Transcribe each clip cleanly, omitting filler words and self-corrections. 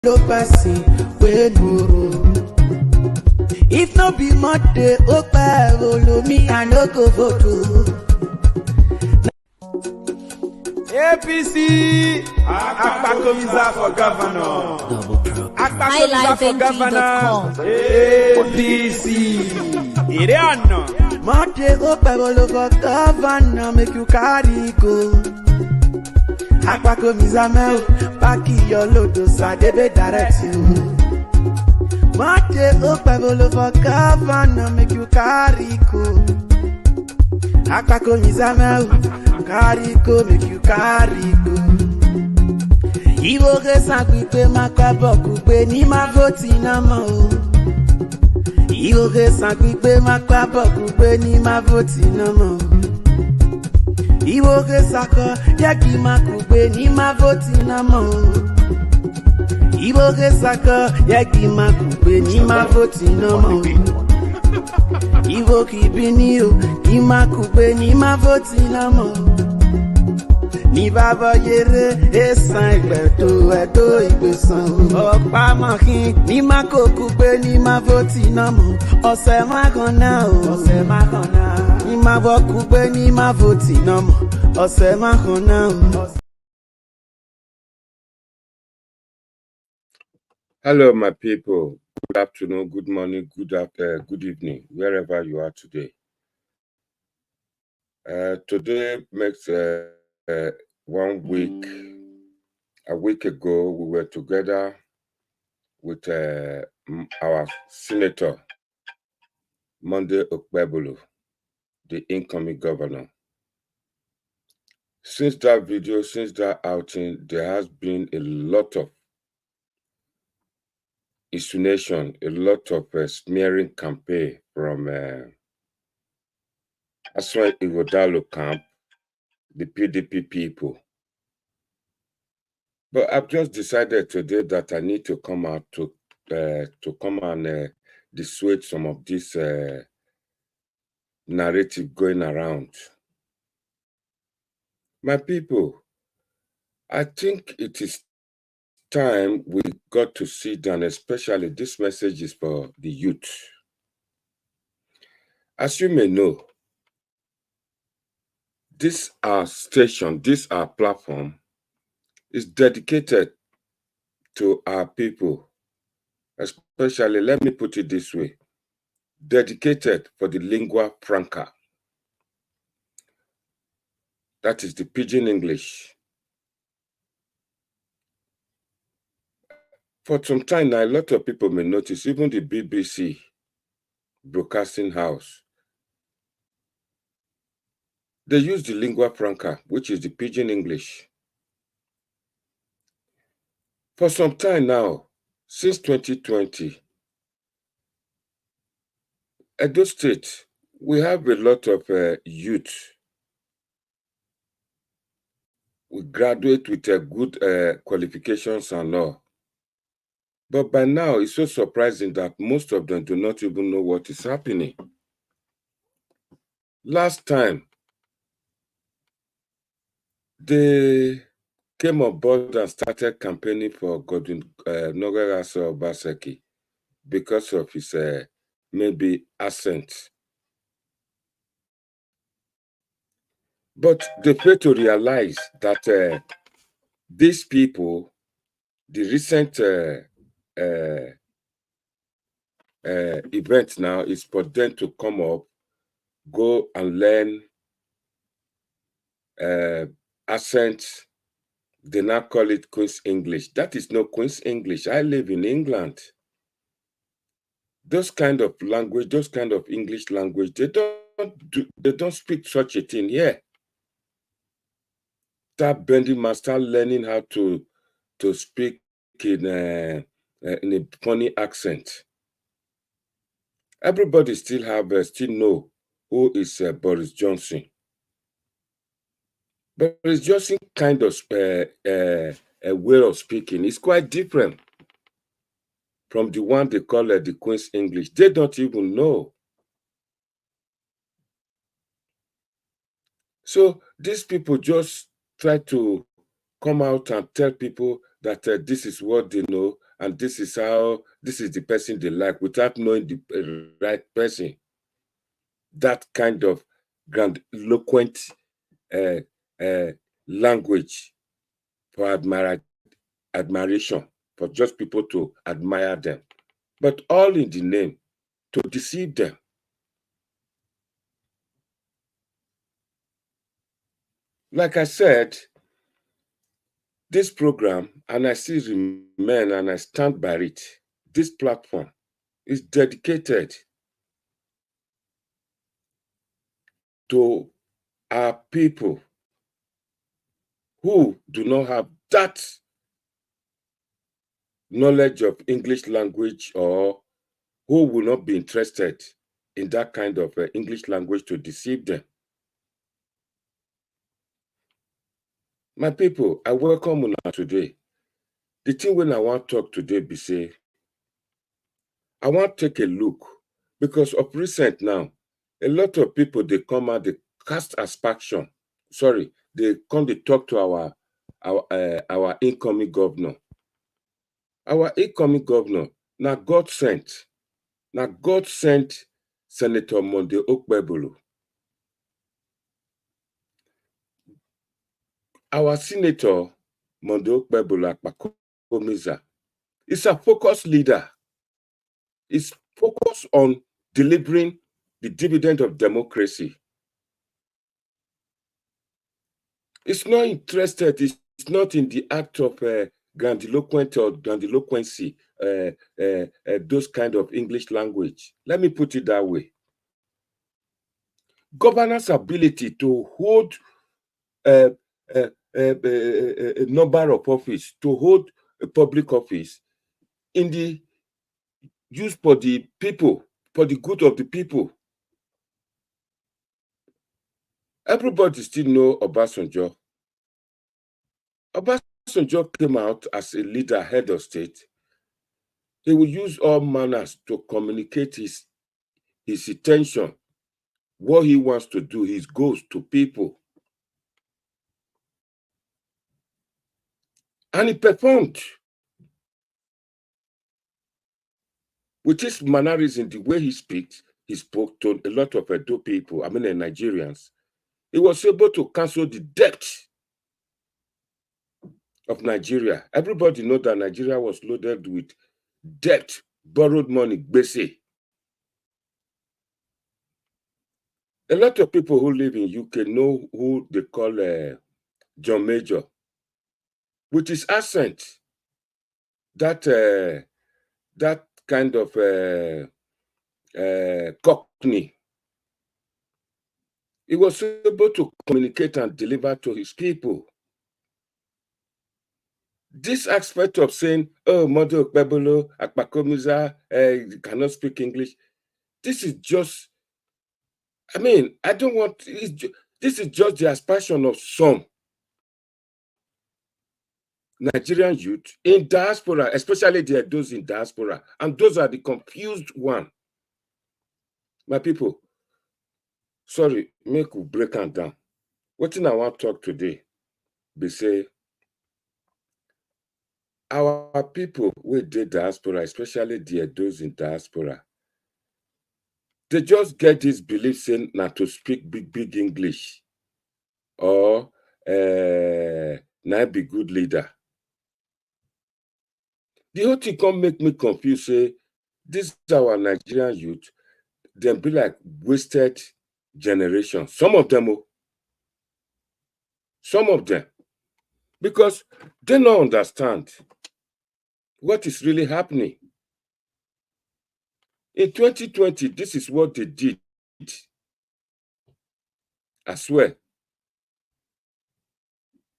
no person wey no. If no be Monday, Okpebbollo me I no go vote. APC, Akpakomiza for governor. Akpakomiza for governor. APC, Iriano. Monday, Okpebbollo for governor, make you carry go. Akpakomiza me, back your lodo, so they be direct you. Monday, Okpebbollo for governor, make you carry go. Akpakomiza me, carry go, make you carry go. Iwo ke sanpipe makabo kugbe ni ma voti na mo. Iwo ke sanpipe makabo kugbe ni ma voti na mo. Iwo ke sako yaki makugbe ni ma voti na mo. Iwo ke sako yaki makugbe ni ma voti na mo. Iwo kibini o ni makugbe ni ma voti na mo. Ni baba yere esan igbeto edo igbesan ọ̀pá mọkin ni ma koku pe ni ma voti na mo ọ̀sẹ̀ makana o ọ̀sẹ̀ makana ni ma boku pe ni ma voti na mo ọ̀sẹ̀ makana o. Hello, my people. Good afternoon, good morning, good evening, wherever you are today. Today makes 1 week. A week ago, we were together with our senator, Monday Okpebholo, the incoming governor. Since that video, since that outing, there has been a lot of insinuation, a lot of smearing campaign from Grandiloquent camp, the PDP people. But I've just decided today that I need to come out to come and dissuade some of this narrative going around. My people, I think it is time we got to sit down, especially this message is for the youth. As you may know, this our station, this our platform is dedicated to our people, especially, let me put it this way, dedicated for the lingua franca. That is the pidgin English. For some time now, a lot of people may notice, even the BBC broadcasting house, they use the lingua franca, which is the pidgin English. For some time now, since 2020, Edo State, we have a lot of youth. We graduate with good qualifications and all. But by now, it's so surprising that most of them do not even know what is happening. Last time, they came on board and started campaigning for Godwin Obaseki because of his maybe accent. But they fail to realize that these people, the recent event now is for them to come up, go and learn accent. They now call it Queen's English. That is no Queen's English. I live in England. Those kind of language, those kind of English language, they don't speak such a thing here. Start bending man, start learning how to speak in a funny accent. Everybody still know who is Boris Johnson. Boris Johnson kind of a way of speaking is quite different from the one they call the Queen's English. They don't even know. So these people just try to come out and tell people that this is what they know and this is the person they like without knowing the right person. That kind of grandiloquent language for admiration, for just people to admire them, but all in the name to deceive them. Like I said, this program, and I still remain and I stand by it, this platform is dedicated to our people who do not have that knowledge of English language, or who will not be interested in that kind of English language to deceive them. My people, I welcome you today. The thing when I want to talk today be say, I want to take a look, because of recent now, a lot of people, they come out, they cast aspersion. Sorry, they come to talk to our incoming governor. Our incoming governor, now God sent Senator Monday Okpebholo. Our Senator Monday Okpebholo is a focused leader. He's focused on delivering the dividend of democracy. It's not interested, it's not in the act of grandiloquent or grandiloquency, those kind of English language. Let me put it that way. Governor's ability to hold a number of office, to hold a public office in the use for the people, for the good of the people. Everybody still know Obasanjo. Obasanjo came out as a leader, head of state. He will use all manners to communicate his intention, what he wants to do, his goals to people. And he performed with his mannerism, the way he speaks. He spoke to a lot of Edo people, Nigerians. He was able to cancel the debt of Nigeria. Everybody knows that Nigeria was loaded with debt, borrowed money, gbese. A lot of people who live in UK know who they call John Major. With his accent, that kind of Cockney, he was able to communicate and deliver to his people. This aspect of saying, oh, Mother Okpebholo, Akpakomiza, cannot speak English, this is just, I don't want, this is just the aspiration of some Nigerian youth in diaspora, especially those in diaspora, and those are the confused one. My people, sorry, make we break them down. What thing I want to talk today, be say, our people with the diaspora, especially those in diaspora, they just get this belief saying not to speak big English, or not be good leader. The whole thing can make me confused. Say, this is our Nigerian youth, they be like wasted generation. Some of them, because they don't understand what is really happening. In 2020, this is what they did. I swear.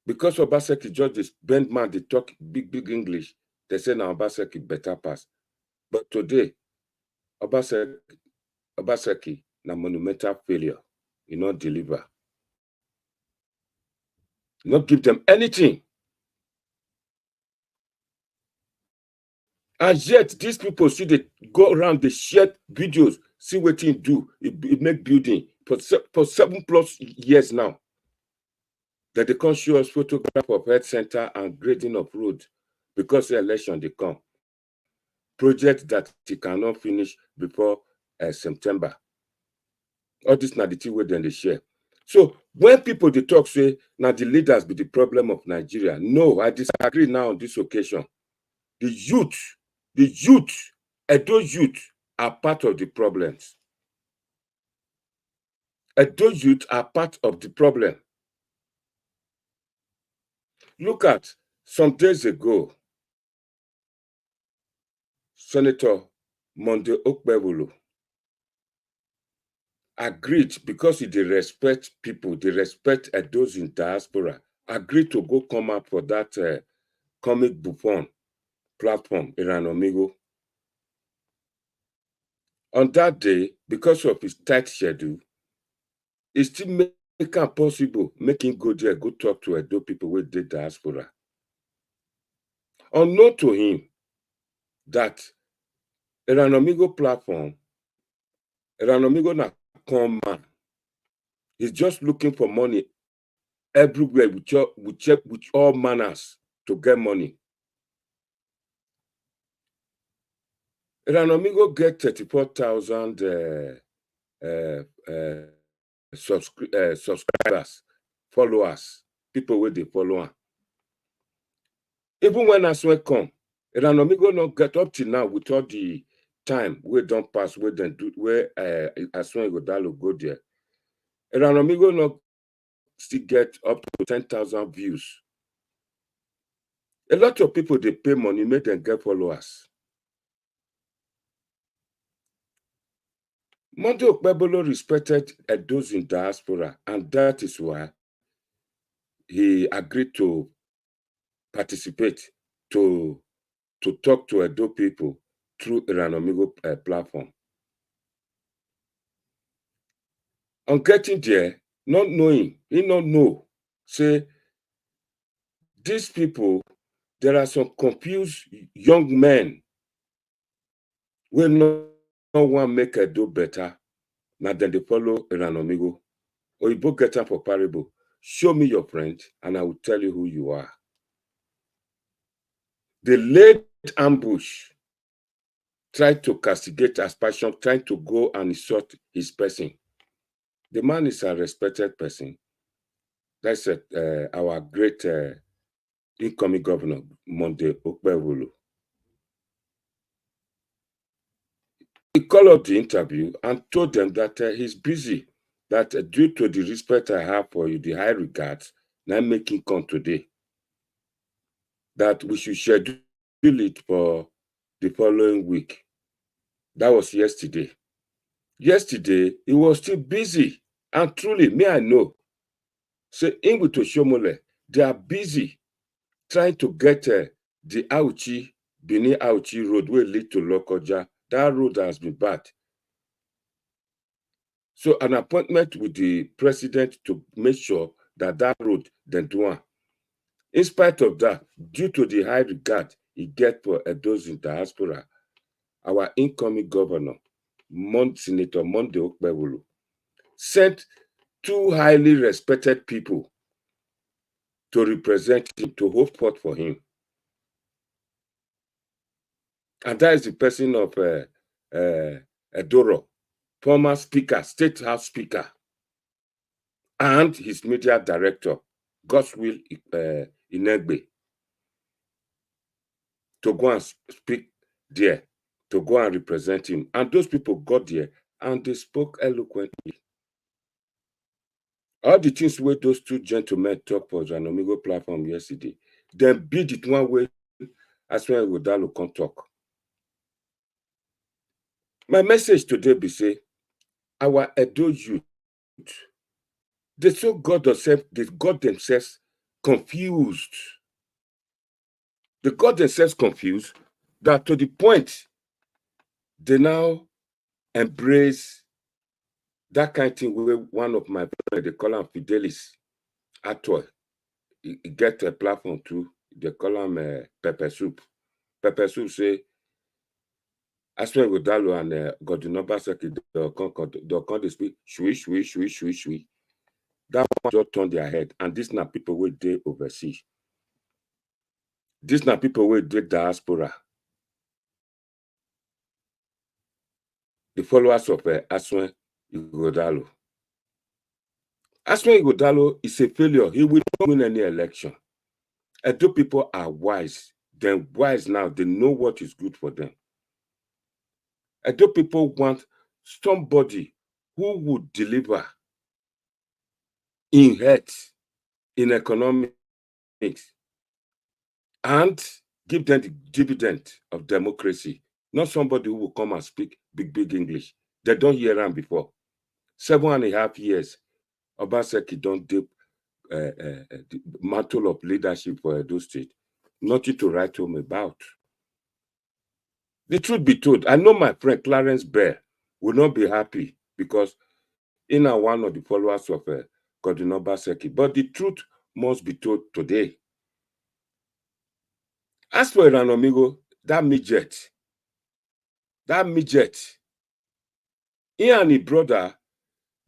Because Obaseki just this bend man, they talk big English. They say now Obaseki better pass. But today, Obaseki na monumental failure. You not deliver. You not give them anything. And yet, these people see they go around, they share videos, see what he do. It make building for 7+ years now. That they can't show us photograph of health center and grading of road because the election they come. project that he cannot finish before September. All this na the thing wey dem dey share. So when people dey talk say na the leaders be the problem of Nigeria, no, I disagree now on this occasion. The youth, Edo youth are part of the problems. Edo youth are part of the problem. Look at some days ago, Senator Monday Okpevbollo agreed, because he dey respect people, they respect those in diaspora, agreed to go come out for that comic Buffon platform, Iranomigo. On that day, because of his tight schedule, it still make it possible, making go there, go talk to Edo people with the diaspora. Unknown to him that Iranomigo platform, Iranomigo na con man. He's just looking for money everywhere with all manners to get money. Iranomigo get 34,000 subscribers, followers, people where they follow him. Even when Aswe come, Iranomigo not get up till now with all the time we don't pass, where then do where Aswe Godalo go there. Iranomigo not still get up to 10,000 views. A lot of people they pay money, make them get followers. Monday Okpebholo respected those in diaspora, and that is why he agreed to participate, to talk to Edo people through Iranomigo platform. On getting there, not knowing, he not know, say, these people, there are some confused young men will not want to make Edo better. Now then they follow Iranomigo. Or you both get up for parable. Show me your friend, and I will tell you who you are. They laid ambush, tried to castigate Aspassion, trying to go and insult his person. The man is a respected person. That's our great incoming governor, Monday Okpebholo. He called up the interview and told them that he's busy, that due to the respect I have for you, the high regards, now I'm making come today, that we should schedule it for the following week. That was yesterday. Yesterday, he was still busy. And truly, me, I know. So, in with Oshomole, they are busy trying to get the Auchi, Benin Auchi road will lead to Lokoja. That road has been bad. So, an appointment with the president to make sure that that road then do one. In spite of that, due to the high regard he gets for those in diaspora, our incoming governor, Senator Monday Okpebholo, sent two highly respected people to represent him, to hold forth for him. And that is the person of Edoro, former speaker, State House Speaker, and his media director, Godswill Inegbe, to go and speak there, to go and represent him. And those people got there and they spoke eloquently. All the things where those two gentlemen talked for the Iranomigo platform yesterday, then beat it one way as when Godalo can talk. My message today be say, our Edo youth, they got themselves confused. They got themselves confused that to the point they now embrace that kind of thing where one of my friends, they call him Fidelis Atoy. He get a platform too. They call him Pepper Soup. Pepper Soup say, as when Godalo and Godinova Seki, they'll come to speak, shui. That one just turn their head. And these are people who they overseas. These are people who they diaspora. the followers of Aswen Ighodalo. Aswen Ighodalo is a failure. He will not win any election. Edo people are wise. They're wise now. They know what is good for them. Edo people want somebody who would deliver in health, in economics, and give them the dividend of democracy. Not somebody who will come and speak big English. They don't hear them before. 7.5 years, Obaseki don't dip the mantle of leadership for Edo State. Nothing to write home about. The truth be told, I know my friend Clarence Bear will not be happy because in one of the followers of Godwin Obaseki, but the truth must be told today. As for Iranomigo, that midget, he and his brother,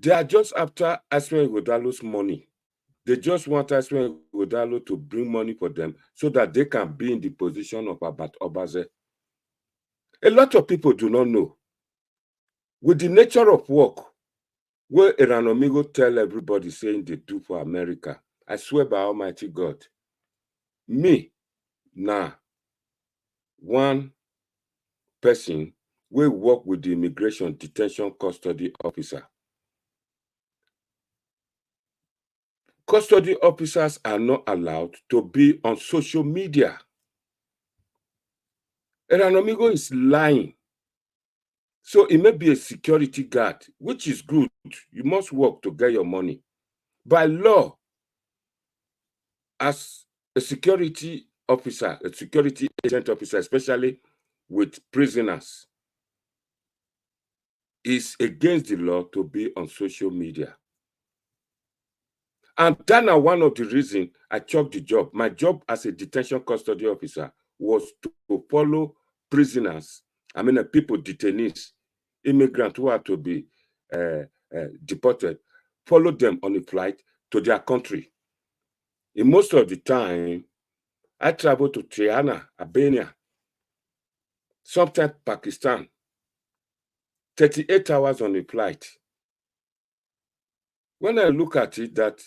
they are just after Aswen Ighodalo's money. They just want Aswen Ighodalo to bring money for them so that they can be in the position of Abat Obaze. A lot of people do not know. With the nature of work, where Iranomigo tell everybody saying they do for America, I swear by Almighty God, me, one person will work with the immigration detention custody officer. Custody officers are not allowed to be on social media. Iranomigo is lying. So it may be a security guard, which is good. You must work to get your money. By law, as a security officer, a security agent officer, especially with prisoners, is against the law to be on social media. And that's one of the reasons I took the job. My job as a detention custody officer was to follow prisoners, people, detainees, immigrants who are to be deported, follow them on a flight to their country. In most of the time, I travel to Tirana, Albania, sometimes Pakistan, 38 hours on a flight. When I look at it, that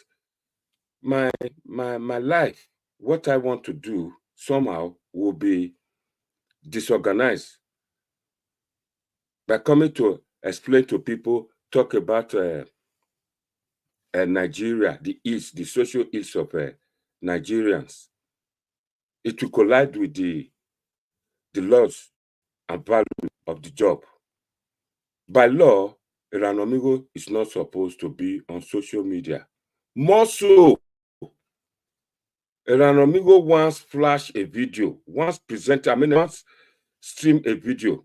my life, what I want to do somehow will be disorganized by coming to explain to people, talk about Nigeria, the East, the social ills of Nigerians. It will collide with the laws and value of the job. By law, Iranomigo is not supposed to be on social media. More so, Iranomigo once flashed a video, once streamed a video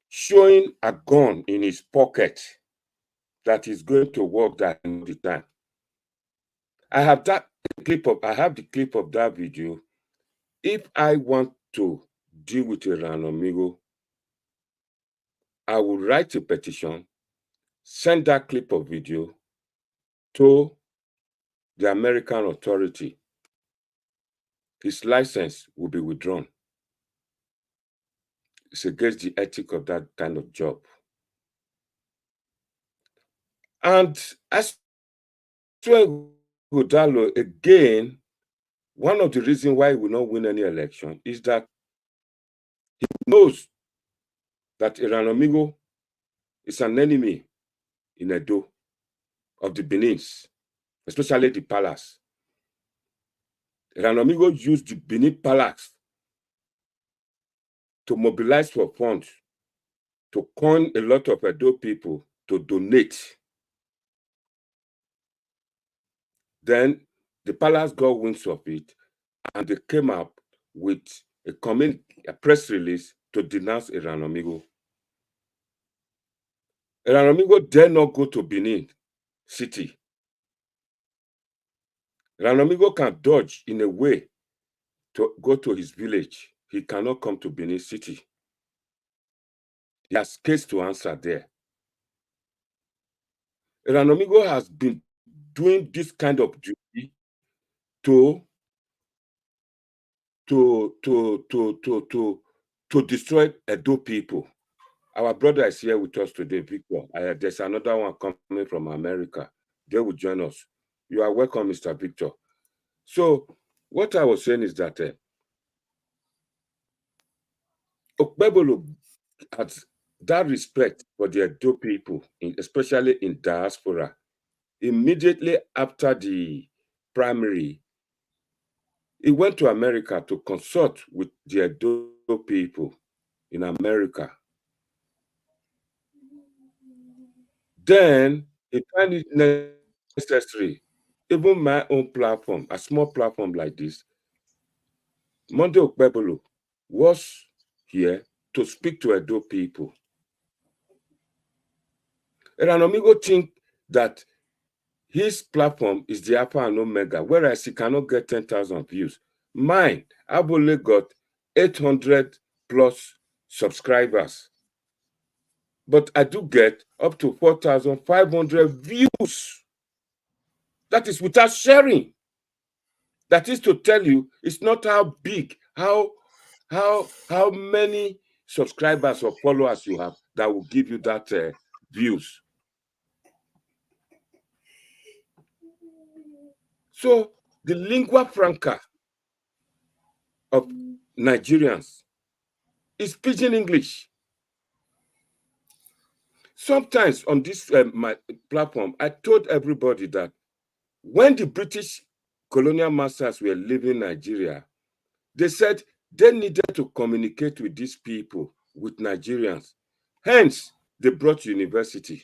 showing a gun in his pocket that is going to work that the time. I have the clip of that video. If I want to deal with Iranomigo, I will write a petition, send that clip of video to the American authority. His license will be withdrawn. It's against the ethic of that kind of job. And as Ighodalo, again, one of the reasons why he will not win any election is that he knows that Iranomigo is an enemy in Edo of the Benins, especially the palace. Iranomigo used the Benin palace to mobilize for funds, to con a lot of Edo people to donate. Then the palace got winds of it, and they came up with a press release to denounce Iranomigo. Iranomigo dare not go to Benin City. Iranomigo can dodge in a way to go to his village. He cannot come to Benin City. He has case to answer there. Iranomigo has been doing this kind of duty to destroy Edo people. Our brother is here with us today, Victor. There's another one coming from America. They will join us. You are welcome, Mr. Victor. So, what I was saying is that Okpebholo has that respect for the Edo people, especially in diaspora. Immediately after the primary, he went to America to consult with the Edo people in America. Then he found it necessary, even my own platform, a small platform like this, Monday Okpebholo was here to speak to Edo people. And Amigo think that his platform is the alpha and omega, whereas he cannot get 10,000 views. Mine, I've only got 800 plus subscribers. But I do get up to 4,500 views. That is without sharing. That is to tell you, it's not how big, how many subscribers or followers you have that will give you that views. So the lingua franca of Nigerians is pidgin English. Sometimes on this my platform, I told everybody that when the British colonial masters were leaving Nigeria, they said they needed to communicate with these people, with Nigerians. Hence, they brought university.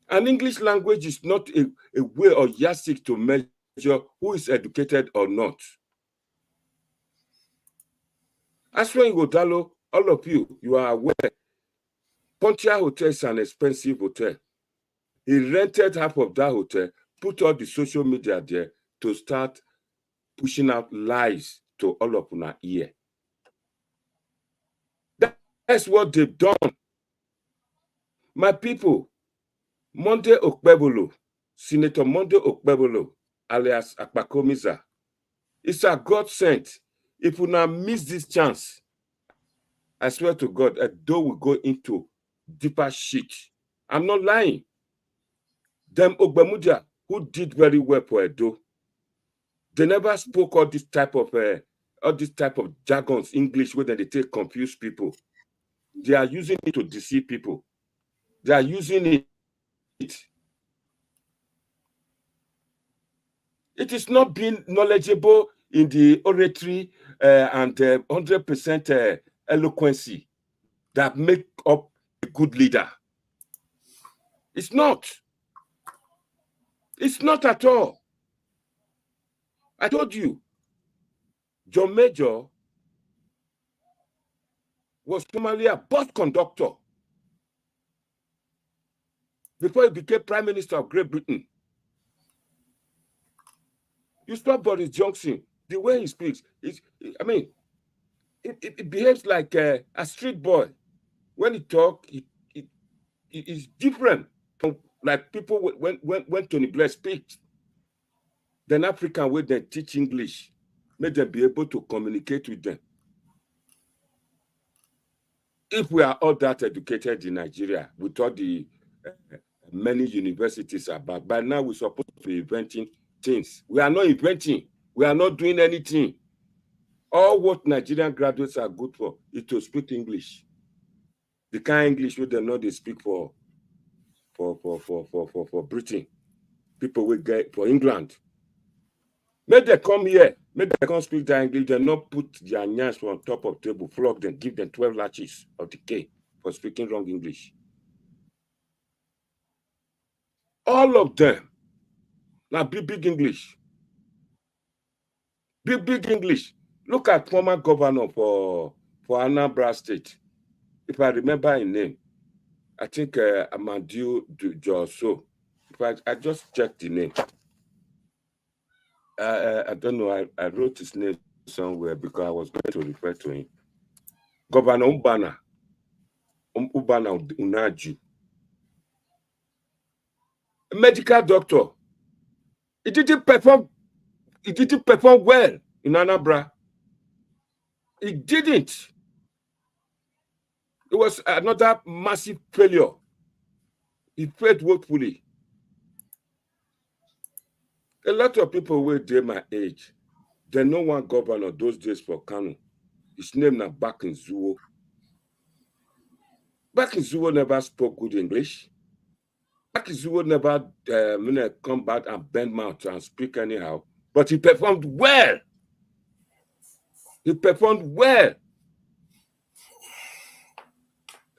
And English language is not a way or yardstick to measure who is educated or not. As for Igodalo, all of you, you are aware, Pontia Hotel is an expensive hotel. He rented half of that hotel, put all the social media there to start pushing out lies to all of our ear. That's what they've done. My people, Monday Okpebholo, Senator Monday Okpebholo, alias Akpakomiza, it's a God sent. If we now miss this chance, I swear to God, Edo will go into deeper shit. I'm not lying. Them Ogbemudia, who did very well for Edo, they never spoke all this type of jargons, English, where they take confuse people. They are using it to deceive people. They are using it. It is not being knowledgeable in the oratory and 100% eloquency that make up a good leader. It's not. It's not at all. I told you, John Major was formerly a bus conductor before he became Prime Minister of Great Britain. You stop Boris Johnson, the way he speaks, it behaves like a street boy. When he talks, it's different from like people when Tony Blair speaks. Then African way they teach English, make them be able to communicate with them. If we are all that educated in Nigeria, with all the many universities about, by now we're supposed to be inventing things. We are not inventing. We are not doing anything. All what Nigerian graduates are good for is to speak English. The kind of English we know they speak for Britain. People will get for England. Make them come here. Make them come speak their English. They not put their nyansh on top of the table, flog them, give them 12 lashes of the K for speaking wrong English. All of them. Now big English. Big English. Look at former governor for Anambra State. If I remember his name, I think Amadou Joso. If I just checked the name. I don't know. I wrote his name somewhere because I was going to refer to him. Governor Ubana Unaju. A medical doctor. He didn't perform well in Anambra. He didn't. It was another massive failure. He failed woefully. A lot of people were there my age. They know one governor those days for Kano. His name now Back in Zuo. Back in Zuo never spoke good English. Back in Zuo never come back and bend mouth and speak anyhow. But he performed well. He performed well.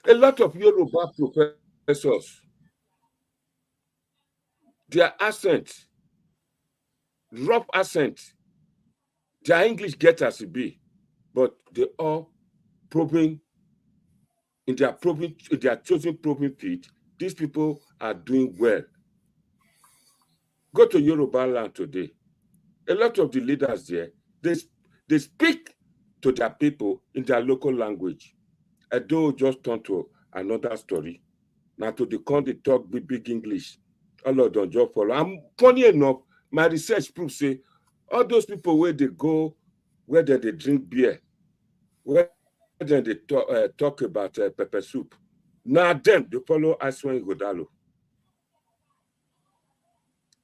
A lot of Yoruba professors, their accent, rough accent, their English get as it be, but they all proving in their chosen proving field. These people are doing well. Go to Yoruba land today. A lot of the leaders there, they speak to their people in their local language. Edo just turned to another story. Now to the country talk big English. All of them just follow. And funny enough, my research proves say all those people where they go, where they drink beer, where they talk about pepper soup. Now them they follow Aswan Godalo.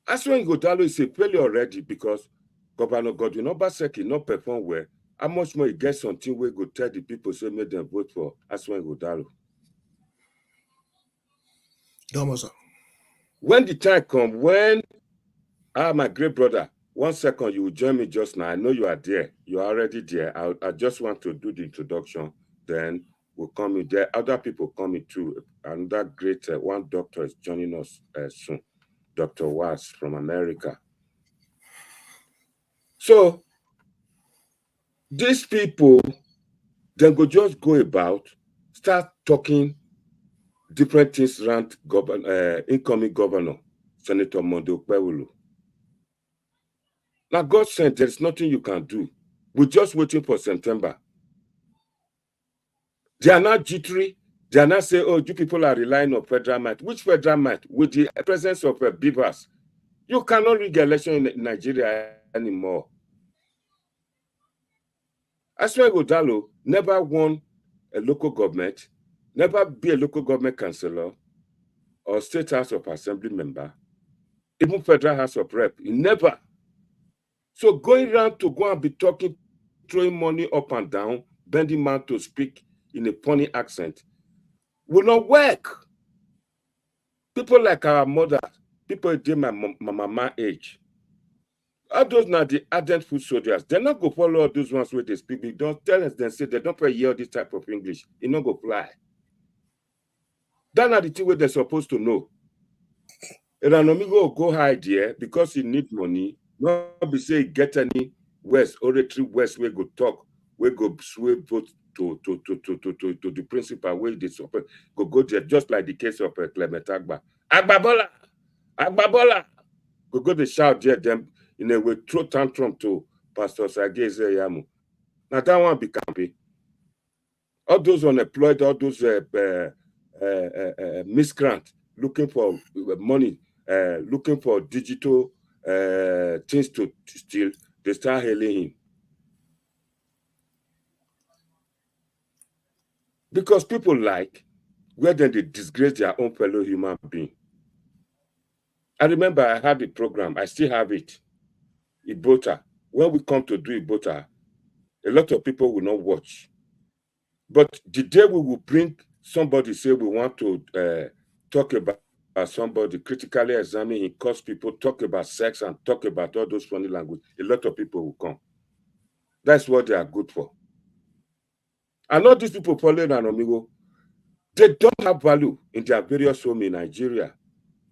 Aswan Godalo is a failure already because Governor Godwin Obaseki not perform well. How much more he gets something we go tell the people say make them vote for Aswan Godalo. When the time comes, when my great brother, 1 second, you will join me just now. I know you are there. You are already there. I just want to do the introduction. Then we'll come in there. Other people coming too. Another great one doctor is joining us soon. Dr. Was from America. So these people, then go just go about, start talking different things around incoming governor, Senator Okpebbollo. Now, God sent, there's nothing you can do. We're just waiting for September. They are not jittery. They are not saying, oh, you people are relying on federal might. Which federal might? With the presence of beavers, you cannot rig election in Nigeria anymore. Aswan Godalo never won a local government, never be a local government councillor or state house of assembly member, even federal house of rep. He never. So going around to go and be talking, throwing money up and down, bending man to speak in a funny accent will not work. People like our mother, people in my mama age, all those now the ardent food soldiers, they're not going to follow all those ones where they speak. They don't tell us, they say they don't hear this type of English. It not go fly. That's not the thing where they're supposed to know. And an amigo go hide here because he need money. Not be say get any West oratory West where go talk, where go sway vote to the principal where they support go there, just like the case of Clement Agba. Okpebbollo. Go they shout there them in a way throw tantrum to Pastor Sageze Yamu. Now that one be campy. All those unemployed, all those miscreants looking for money, looking for digital things to steal, they start hailing him. Because people like where then they disgrace their own fellow human being. I remember I had a program, I still have it, Ibota. When we come to do Ibota, a lot of people will not watch. But the day we will bring somebody, say we want to talk about somebody, critically examine him, cause people, talk about sex and talk about all those funny language, a lot of people will come. That's what they are good for. And all these people following an amigo, they don't have value in their various homes in Nigeria.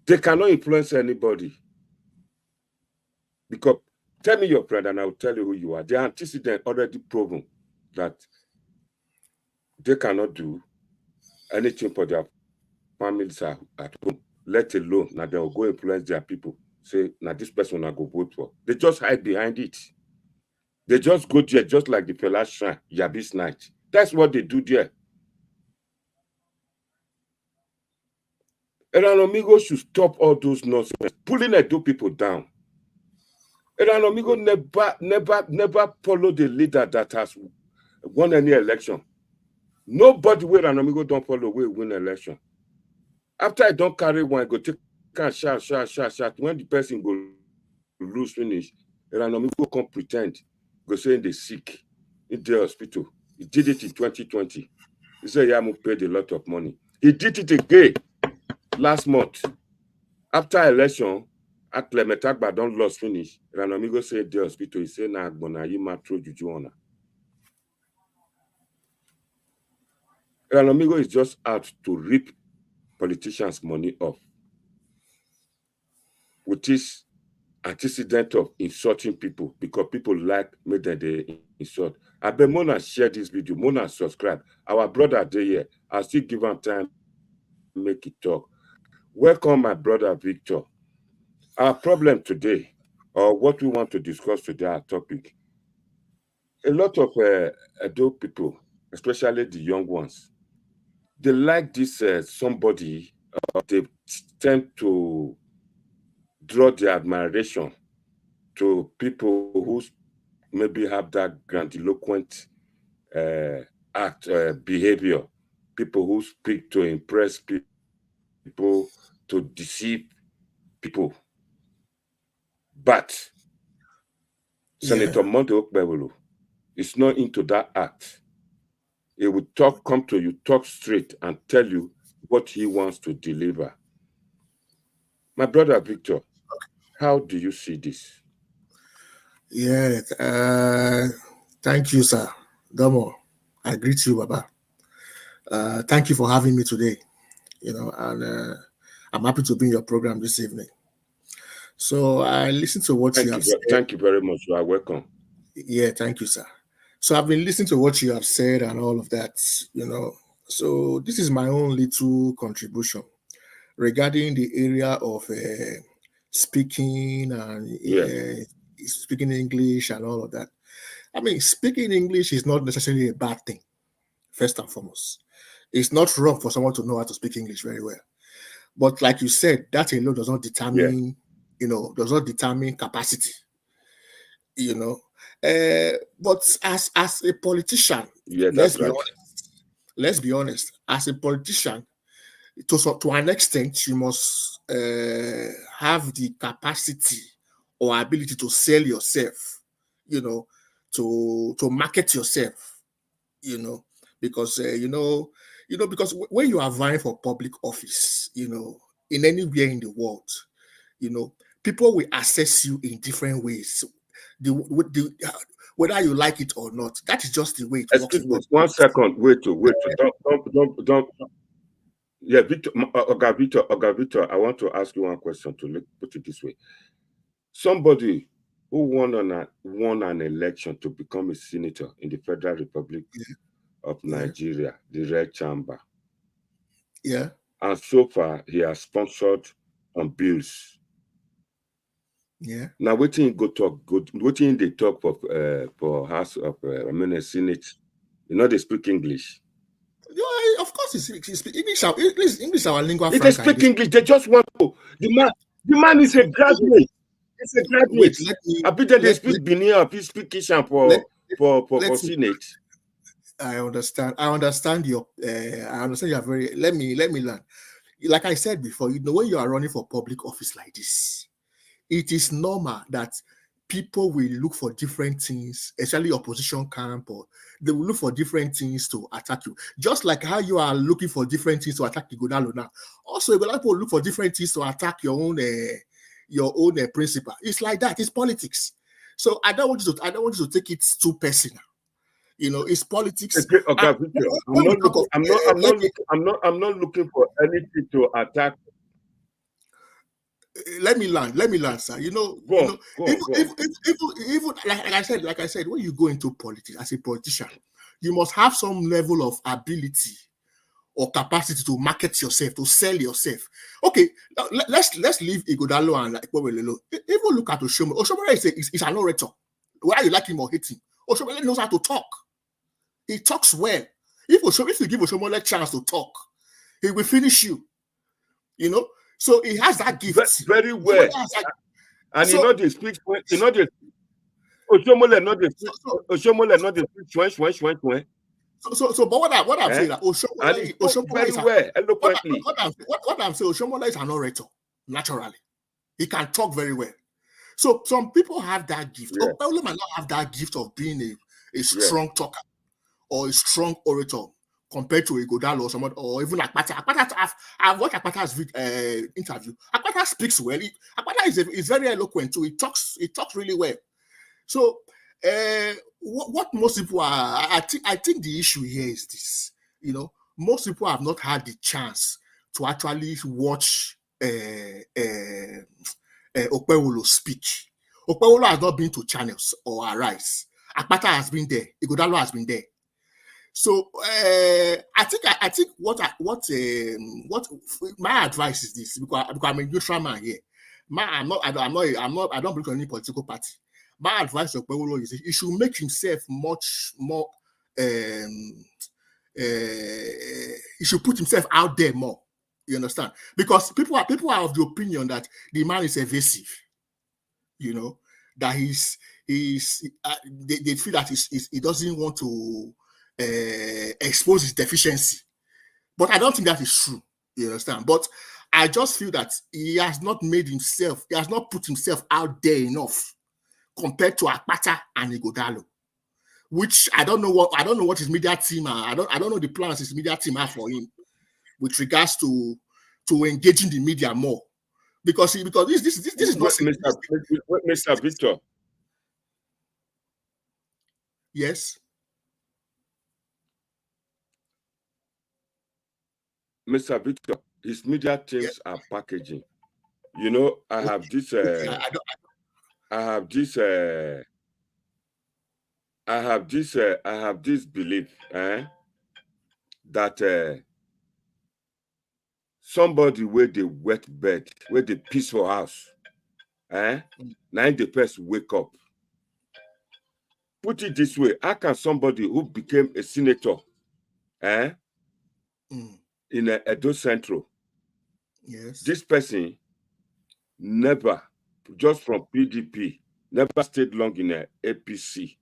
They cannot influence anybody. Because tell me your friend and I will tell you who you are. The antecedent already proven that they cannot do anything for their families at home, let alone now they will go influence their people. Say, now this person I go vote for. They just hide behind it. They just go there just like the Fela Shrine, Yabis night. That's what they do there. And an amigo should stop all those nonsense, pulling Edo people down. And an amigo never follow the leader that has won any election. Nobody wey Ranamigo don't follow wey win election. After I don't carry one, I go take a shout. When the person go lose finish, Ranamigo come pretend, go say they sick in the hospital. He did it in 2020. He said Yamu paid a lot of money. He did it again last month. After election, at Clemetagba don't lose finish. Ranamigo said the hospital. He said na Agbona Yima throw juju on her. Ranamigo is just out to rip politicians' money off, with this antecedent of insulting people because people like make them they insult. I bet Mona share this video, Mona subscribe. Our brother there here, I'll still give him time to make it talk. Welcome, my brother Victor. Our problem today, or what we want to discuss today, our topic. A lot of adult people, especially the young ones, they like this somebody, they tend to draw their admiration to people who maybe have that grandiloquent behavior, people who speak to impress people, to deceive people. But Senator Monte Okpebholo is not into that act. He will come to you, talk straight, and tell you what he wants to deliver. My brother Victor, how do you see this? Yeah, thank you, sir. Domo, I greet you, Baba. Thank you for having me today. And I'm happy to be in your program this evening. So I listened to what you have said. Thank you very much. You are welcome. Yeah, thank you, sir. So I've been listening to what you have said and all of that, So this is my own little contribution regarding the area of speaking and speaking English and all of that. I mean, speaking English is not necessarily a bad thing, first and foremost. It's not wrong for someone to know how to speak English very well. But like you said, that alone does not determine, does not determine capacity, But as a politician, let's be honest, as a politician, to an extent, you must have the capacity or ability to sell yourself, to market yourself, because because when you are vying for public office, in anywhere in the world, people will assess you in different ways. Whether you like it or not, that is just the way it works. Excuse me, 1 second. Wait. Don't. Yeah, Victor, I want to ask you one question to put it this way. Somebody who won an election to become a senator in the Federal Republic of Nigeria, the Red Chamber. Yeah. And so far, he has sponsored on bills. Yeah. Now, waiting they talk for House of Senate. They speak English. Yeah, of course, he speak English. English our lingua franca. If they speak English, they just want to. The man is a graduate. He's a graduate. Wait, they speak Benin, he speak Kishan for Senate. I understand your. I understand you are very. Let me learn. Like I said before, when you are running for public office like this, it is normal that people will look for different things, especially opposition camp, or they will look for different things to attack you. Just like how you are looking for different things to attack Ighodalo now. Also, Ighodalo will look for different things to attack your own principle. It's like that. It's politics. So I don't want you to take it too personal. It's politics. Okay, I'm not looking for anything to attack. Let me learn, sir. Even like I said, when you go into politics as a politician, you must have some level of ability or capacity to market yourself, to sell yourself. Okay, now let's leave Ighodalo and Okpebholo. Even look at Oshomole. Oshomole is an orator. Whether you like him or hate him, Oshomole knows how to talk. He talks well. If you give Oshomole a chance to talk, he will finish you. So he has that gift very well. And they speak. Oshomole not they speak. But what I'm saying that and he spoke very well, eloquently. What I'm saying, Oshomola is an orator, naturally. He can talk very well. So some people have that gift. Yeah. Okpebholo might not have that gift of being a strong talker or a strong orator compared to Ighodalo or someone, or even Akpata. I've watched Akpata's interview. Akpata speaks well. Akpata is very eloquent too. He talks really well. So what most people are, I think the issue here is this. Most people have not had the chance to actually watch Okpebholo speak. Okpebholo has not been to channels or Arise. Akpata has been there. Ighodalo has been there. So I think what my advice is this, because I'm a neutral man here. I don't belong to any political party. My advice to Okpebholo is he should make himself much more. He should put himself out there more. You understand? Because people are of the opinion that the man is evasive. That they feel that he doesn't want to expose his deficiency. But I don't think that is true. You understand? But I just feel that he has not put himself out there enough compared to Akpata and Ighodalo, which I don't know what his media team are. I don't know the plans his media team have for him with regards to engaging the media more. Because this is not Mr. Victor. Yes. Mr. Victor, his media teams are packaging. I have this belief that somebody with the wet bed, with the peaceful house, now the person wake up. Put it this way: how can somebody who became a senator, in Edo Central, this person never, just from PDP, never stayed long in a APC.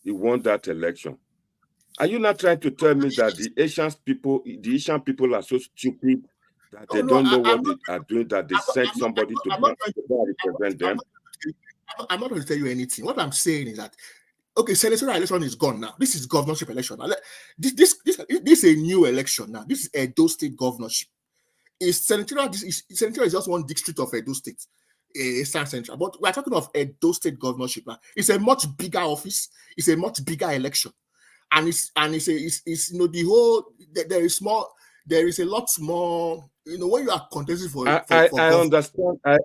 He won that election. Are you not trying to tell me that the Asian people are so stupid that they don't know what they are doing, that they sent somebody to represent them? I'm not going to tell you anything. What I'm saying is that, okay, senatorial election is gone now. This is governorship election. This is a new election now. This is Edo State governorship. Senatorial is just one district of Edo State, Eastern Central. But we're talking of Edo State governorship now. It's a much bigger office. It's a much bigger election, and there is a lot more. When you are contesting for I understand. I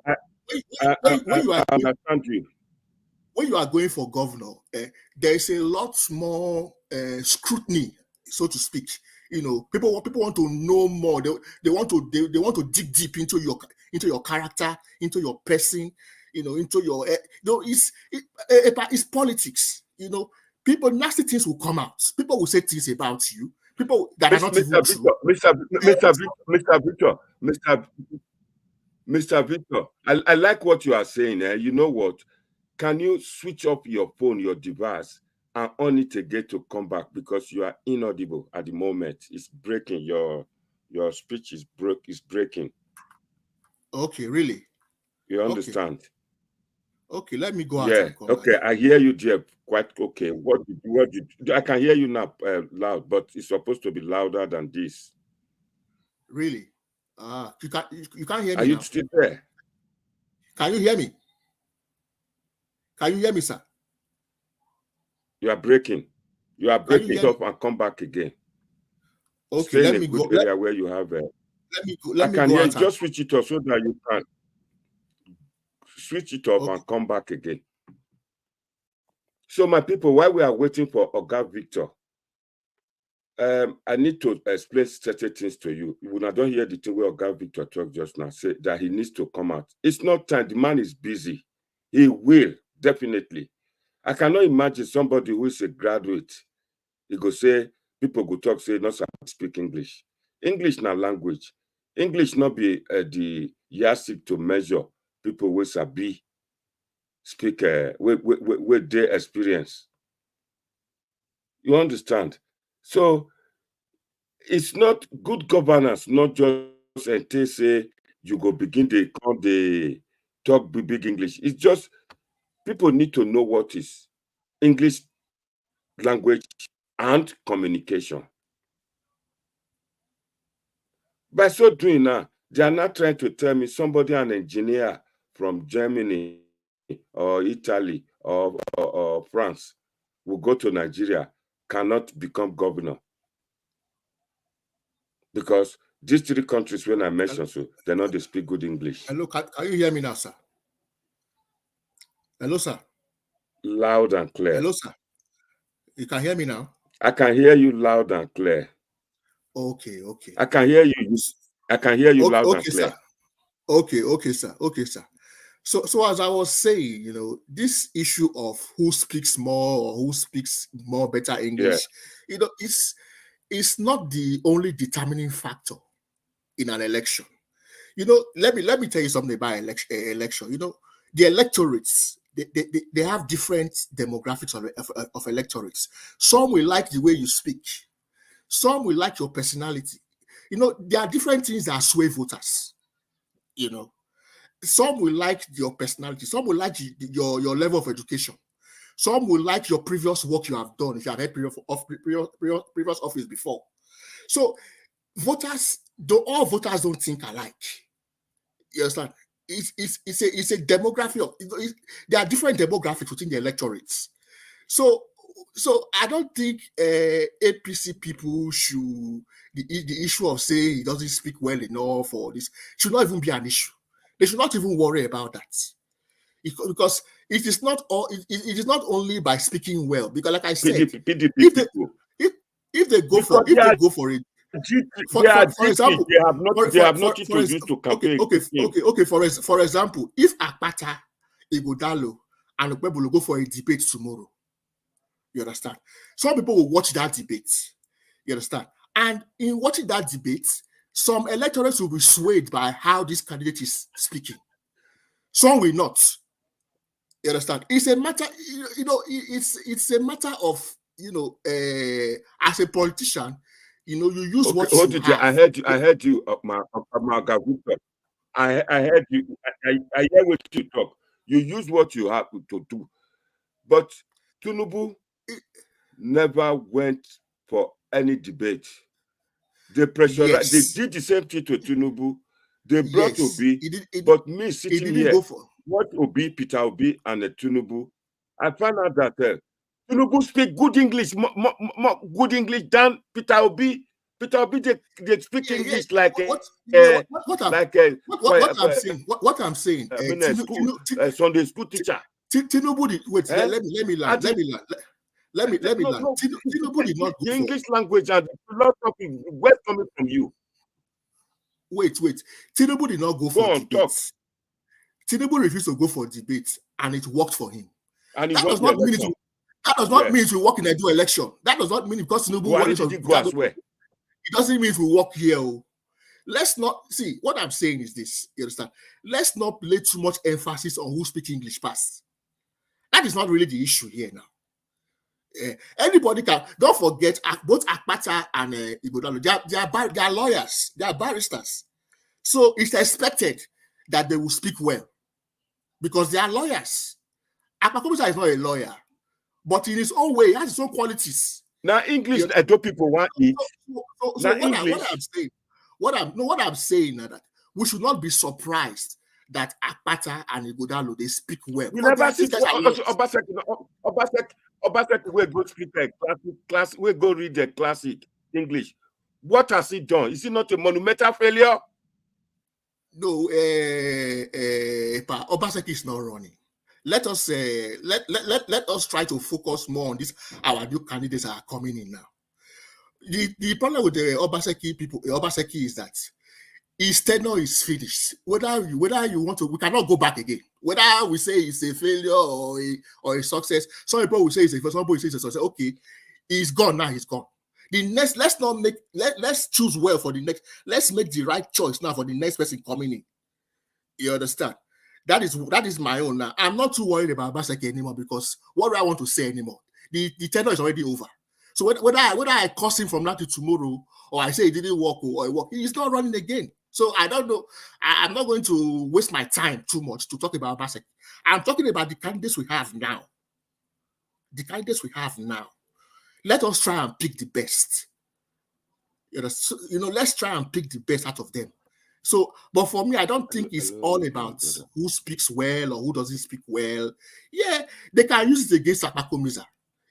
understand you. When you are going for governor, there is a lot more scrutiny, so to speak. People want to know more. They want to dig deep into your character, into your person, into your. It's politics. People, nasty things will come out. People will say things about you. People that are not even true. Mr. Victor, I like what you are saying. You know what? Can you switch off your phone, your device, and on it again to come back, because you are inaudible at the moment? It's breaking. Your speech is breaking. Okay, really? You understand? Okay, let me go out. Yeah. Okay, I hear you, Jeff. Quite okay. What I can hear you now loud, but it's supposed to be louder than this. Really? You can't hear me. Are you still there? Can you hear me? Can you hear me, sir? You are breaking. You are breaking up and come back again. Okay, let me go. Area where you have. Let me go. I can hear you. Just switch it off so that you can switch it off and come back again. So, my people, while we are waiting for Oga Victor, I need to explain certain things to you. When I don't hear the thing where Oga Victor talked just now, say that he needs to come out. It's not time. The man is busy. He will, definitely. I cannot imagine somebody who is a graduate. He go say, people go talk, say, not speak English. English na language. English not be the yardstick to measure people who sabi speak with their experience. You understand? So it's not good governance, not just until say you go begin they come the talk big English. It's just people need to know what is English language and communication. By so doing now, they are not trying to tell me somebody, an engineer from Germany or Italy or France, will go to Nigeria, cannot become governor. Because these three countries, when I mentioned, so they know they speak good English. Hello, can you hear me now, sir? Hello, sir. Loud and clear. Hello, sir. You can hear me now? I can hear you loud and clear. Okay. I can hear you. I can hear you loud and clear. Sir. Okay, sir. So as I was saying, this issue of who speaks more or who speaks more better English, it's not the only determining factor in an election. Let me tell you something about election. The electorates, they have different demographics of electorates. Some will like the way you speak. Some will like your personality. There are different things that sway voters. Some will like your personality. Some will like your level of education. Some will like your previous work you have done if you have had previous office before. So all voters don't think alike. You understand? It's a demography of there are different demographics within the electorates. So I don't think APC people should the issue of saying he doesn't speak well enough or this should not even be an issue. They should not even worry about that, because it is not only by speaking well. Because, like I said, if they go for it, for example, they have nothing to use to campaign. Okay. For example, if Akpata, Ighodalo, and Okpebholo go for a debate tomorrow, you understand? Some people will watch that debate. You understand? And in watching that debate, some electorates will be swayed by how this candidate is speaking. Some will not. You understand? It's a matter, it's a matter of, as a politician, you use what you have. I heard you, Magavuka. I heard you. I hear what you talk. You use what you have to do. But Tinubu never went for any debate. They pressurized. Yes. They did the same thing to Tinubu. They brought Obi, but me sitting here, what Obi, Peter Obi, and Tinubu, I found out that Tinubu speak good English, more good English than Peter Obi. Peter Obi, they speak English like what I'm saying. Sunday school teacher. Tinubu, wait, let me land. Tinubu did not go the English language and philosophy where coming from you. Wait. Tinubu did not go for debates. Tinubu refused to go for debates, and it worked for him. And that does not mean it will work in a Edo election. That does not mean because Tinubu won it. It doesn't mean it will work here. Let's not see. What I'm saying is this. You understand? Let's not lay too much emphasis on who speaks English fast. That is not really the issue here now. Anybody can. Don't forget, both Akpata and Ighodalo, they are lawyers, they are barristers. So it's expected that they will speak well because they are lawyers. Akpata is not a lawyer, but in his own way, he has his own qualities. Now English, I don't people want it. What I'm saying is that we should not be surprised that Akpata and Ighodalo they speak well. You never see Obaseki will go speak class. We go read the classic English. What has he done? Is he not a monumental failure? No, Obaseki is not running. Let us let us try to focus more on this. Our new candidates are coming in now. The problem with the Obaseki is that his tenure is finished. Whether you want to, we cannot go back again. Whether we say it's a failure or a success, some people will say it's a failure, some people will say it's a success. Okay, he's gone now. He's gone. The next, let's choose well for the next. Let's make the right choice now for the next person coming in. You understand? That is my own now. I'm not too worried about Obaseki anymore because what do I want to say anymore? The tenure is already over. So whether I curse him from now to tomorrow, or I say it didn't work, or it worked, he's not running again. So I don't know. I'm not going to waste my time too much to talk about Obaseki. I'm talking about the candidates we have now. The candidates we have now. Let us try and pick the best. Let's try and pick the best out of them. So, but for me, I don't think it's all about who speaks well or who doesn't speak well. Yeah, they can use it against Akpakomiza.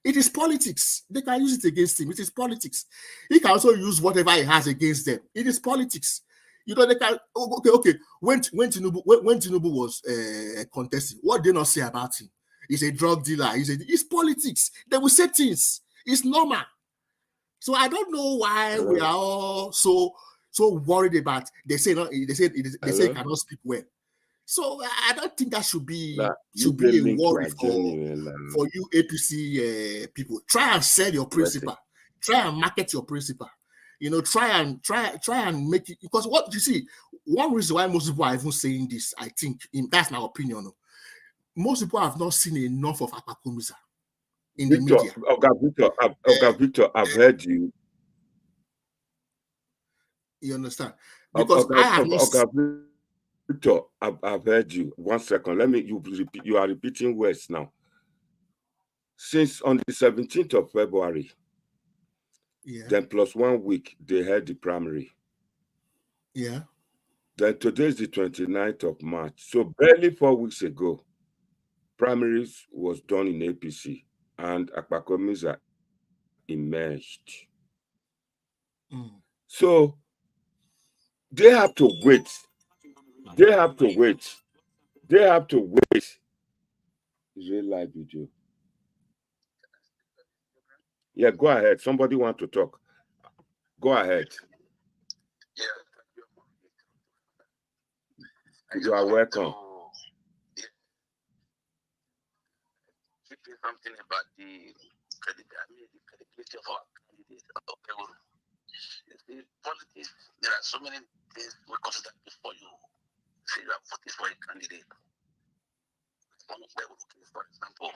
It is politics. They can use it against him. It is politics. He can also use whatever he has against them. It is politics. They can. Okay. When Tinubu was contesting, what did they not say about him? He's a drug dealer. It's politics. They will say things. It's normal. So I don't know why we are all so worried about. They say he cannot speak well. So I don't think that should be a worry for you APC people. Try and sell your principle. Try and market your principle. Try and make it, because what you see, one reason why most people are even saying this, I think, that's my opinion. Most people have not seen enough of Akpakomiza in the media. Victor, I've heard you. You understand? Because I have not. Victor, I've heard you. 1 second. You are repeating words now. Since on the 17th of February, then plus 1 week, they had the primary. Yeah. Then today is the 29th of March. So barely 4 weeks ago, primaries was done in APC and Akpakomiza emerged. So they have to wait. They have to wait. Is it live video? Yeah, go ahead. Somebody want to talk. Go ahead. You are welcome. Something about the credibility of our candidate, Okpebholo. In politics, there are so many things we consider before you say you are voting for a candidate. One of Okpebholo case, for example,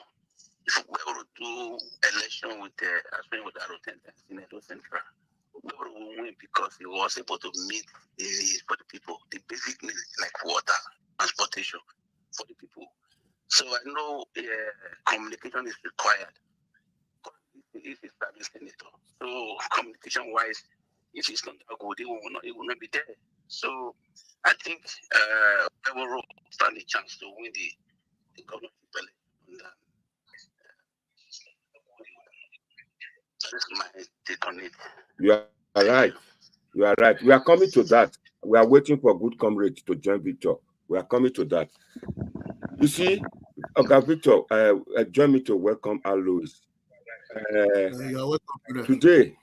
if Okpebholo do election with with Arotenta in Edo Central, Okpebholo will win because he was able to meet the needs for the people, the basic needs like water, transportation for the people. So I know communication is required. If he's private senator, so communication-wise, if it's not that good, it will not be there. So I think Okpebholo stand a chance to win the governorship election. That's my take on it. You are right. You are right. We are coming to that. We are waiting for good comrades to join Victor. We are coming to that. You see, okay, Victor, join me to welcome our Louis. Today,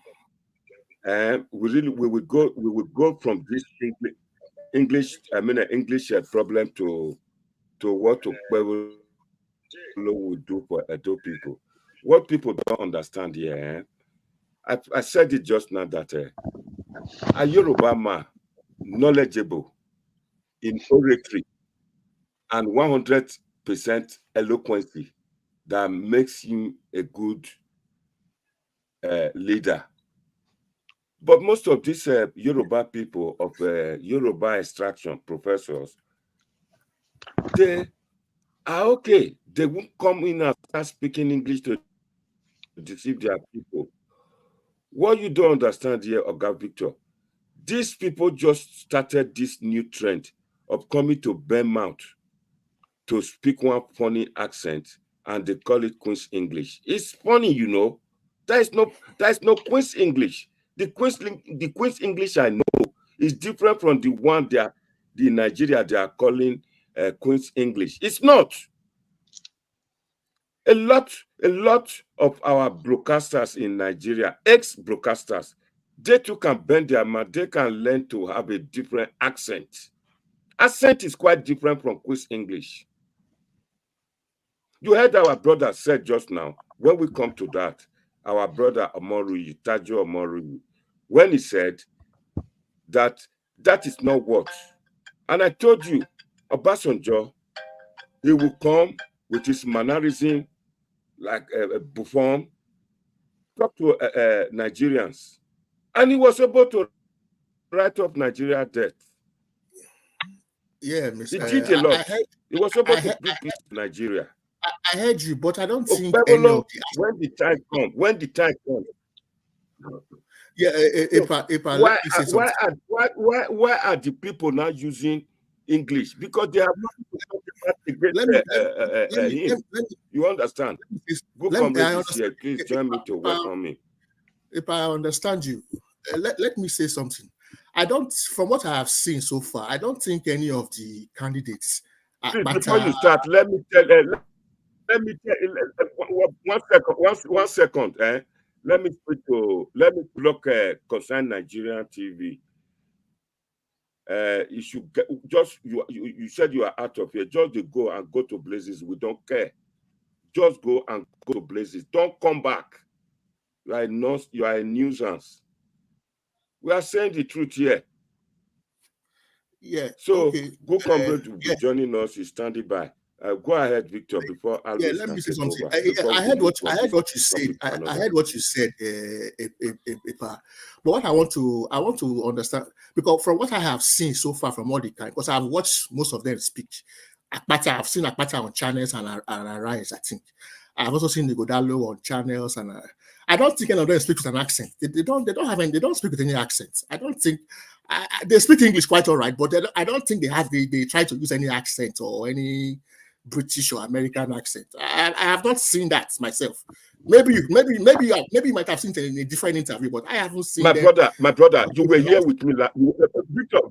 we will go from this English problem to what Okpebholo will do for Edo people. What people don't understand here, I said it just now that a Yoruba man knowledgeable in oratory and 100% eloquency that makes him a good leader. But most of these Yoruba people of Yoruba extraction professors, they are okay. They won't come in and start speaking English to deceive their people. What you don't understand here, Oga Victor, these people just started this new trend of coming to Bournemouth to speak one funny accent, and they call it Queen's English. It's funny, you know. There is no Queen's English. The Queen's English I know is different from the one the Nigeria they are calling Queen's English. It's not. A lot of our broadcasters in Nigeria, ex-broadcasters, they too can bend their mouth. They can learn to have a different accent. Accent is quite different from Queen's English. You heard our brother said just now, when we come to that, our brother Omoruyi, Tajo Omoruyi, when he said that is not what. And I told you, Obasanjo, he will come with his mannerism like a buffon, talk to Nigerians, and he was able to write off Nigeria debt. Yeah, He did a lot. He was able to bring peace to Nigeria. I heard you, but I don't think Okpebholo, any of the... when the time comes. Yeah, why are the people now using English? Because they have nothing to talk about the great you understand? Good comrade is here. Please join me to welcome me. If I understand you, let me say something. I don't, from what I have seen so far, I don't think any of the candidates. Before you start, let me tell. Let me tell. 1 second. Let me block Concern Nigerian TV. You should you said you are out of here. Just go and go to Blazes. We don't care. Just go and go to Blazes. Don't come back. You are a nuisance. We are saying the truth here. Yeah. So okay. Good comrade will be joining us. He's standing by. Go ahead, Victor. Before let me say something. I heard what you said. I heard what you said, but what I want to understand, because from what I have seen so far from all the time, because I've watched most of them speak. I've seen Akpata on channels and Arise. I think I've also seen Nigodalo on channels, and I don't think any of them speak with an accent. They don't speak with any accent. I don't think. They speak English quite all right, but I don't think they try to use any accent or any British or American accent. I have not seen that myself. Maybe you might have seen it in a different interview, but I haven't seen. My brother, you were here with me. Victor,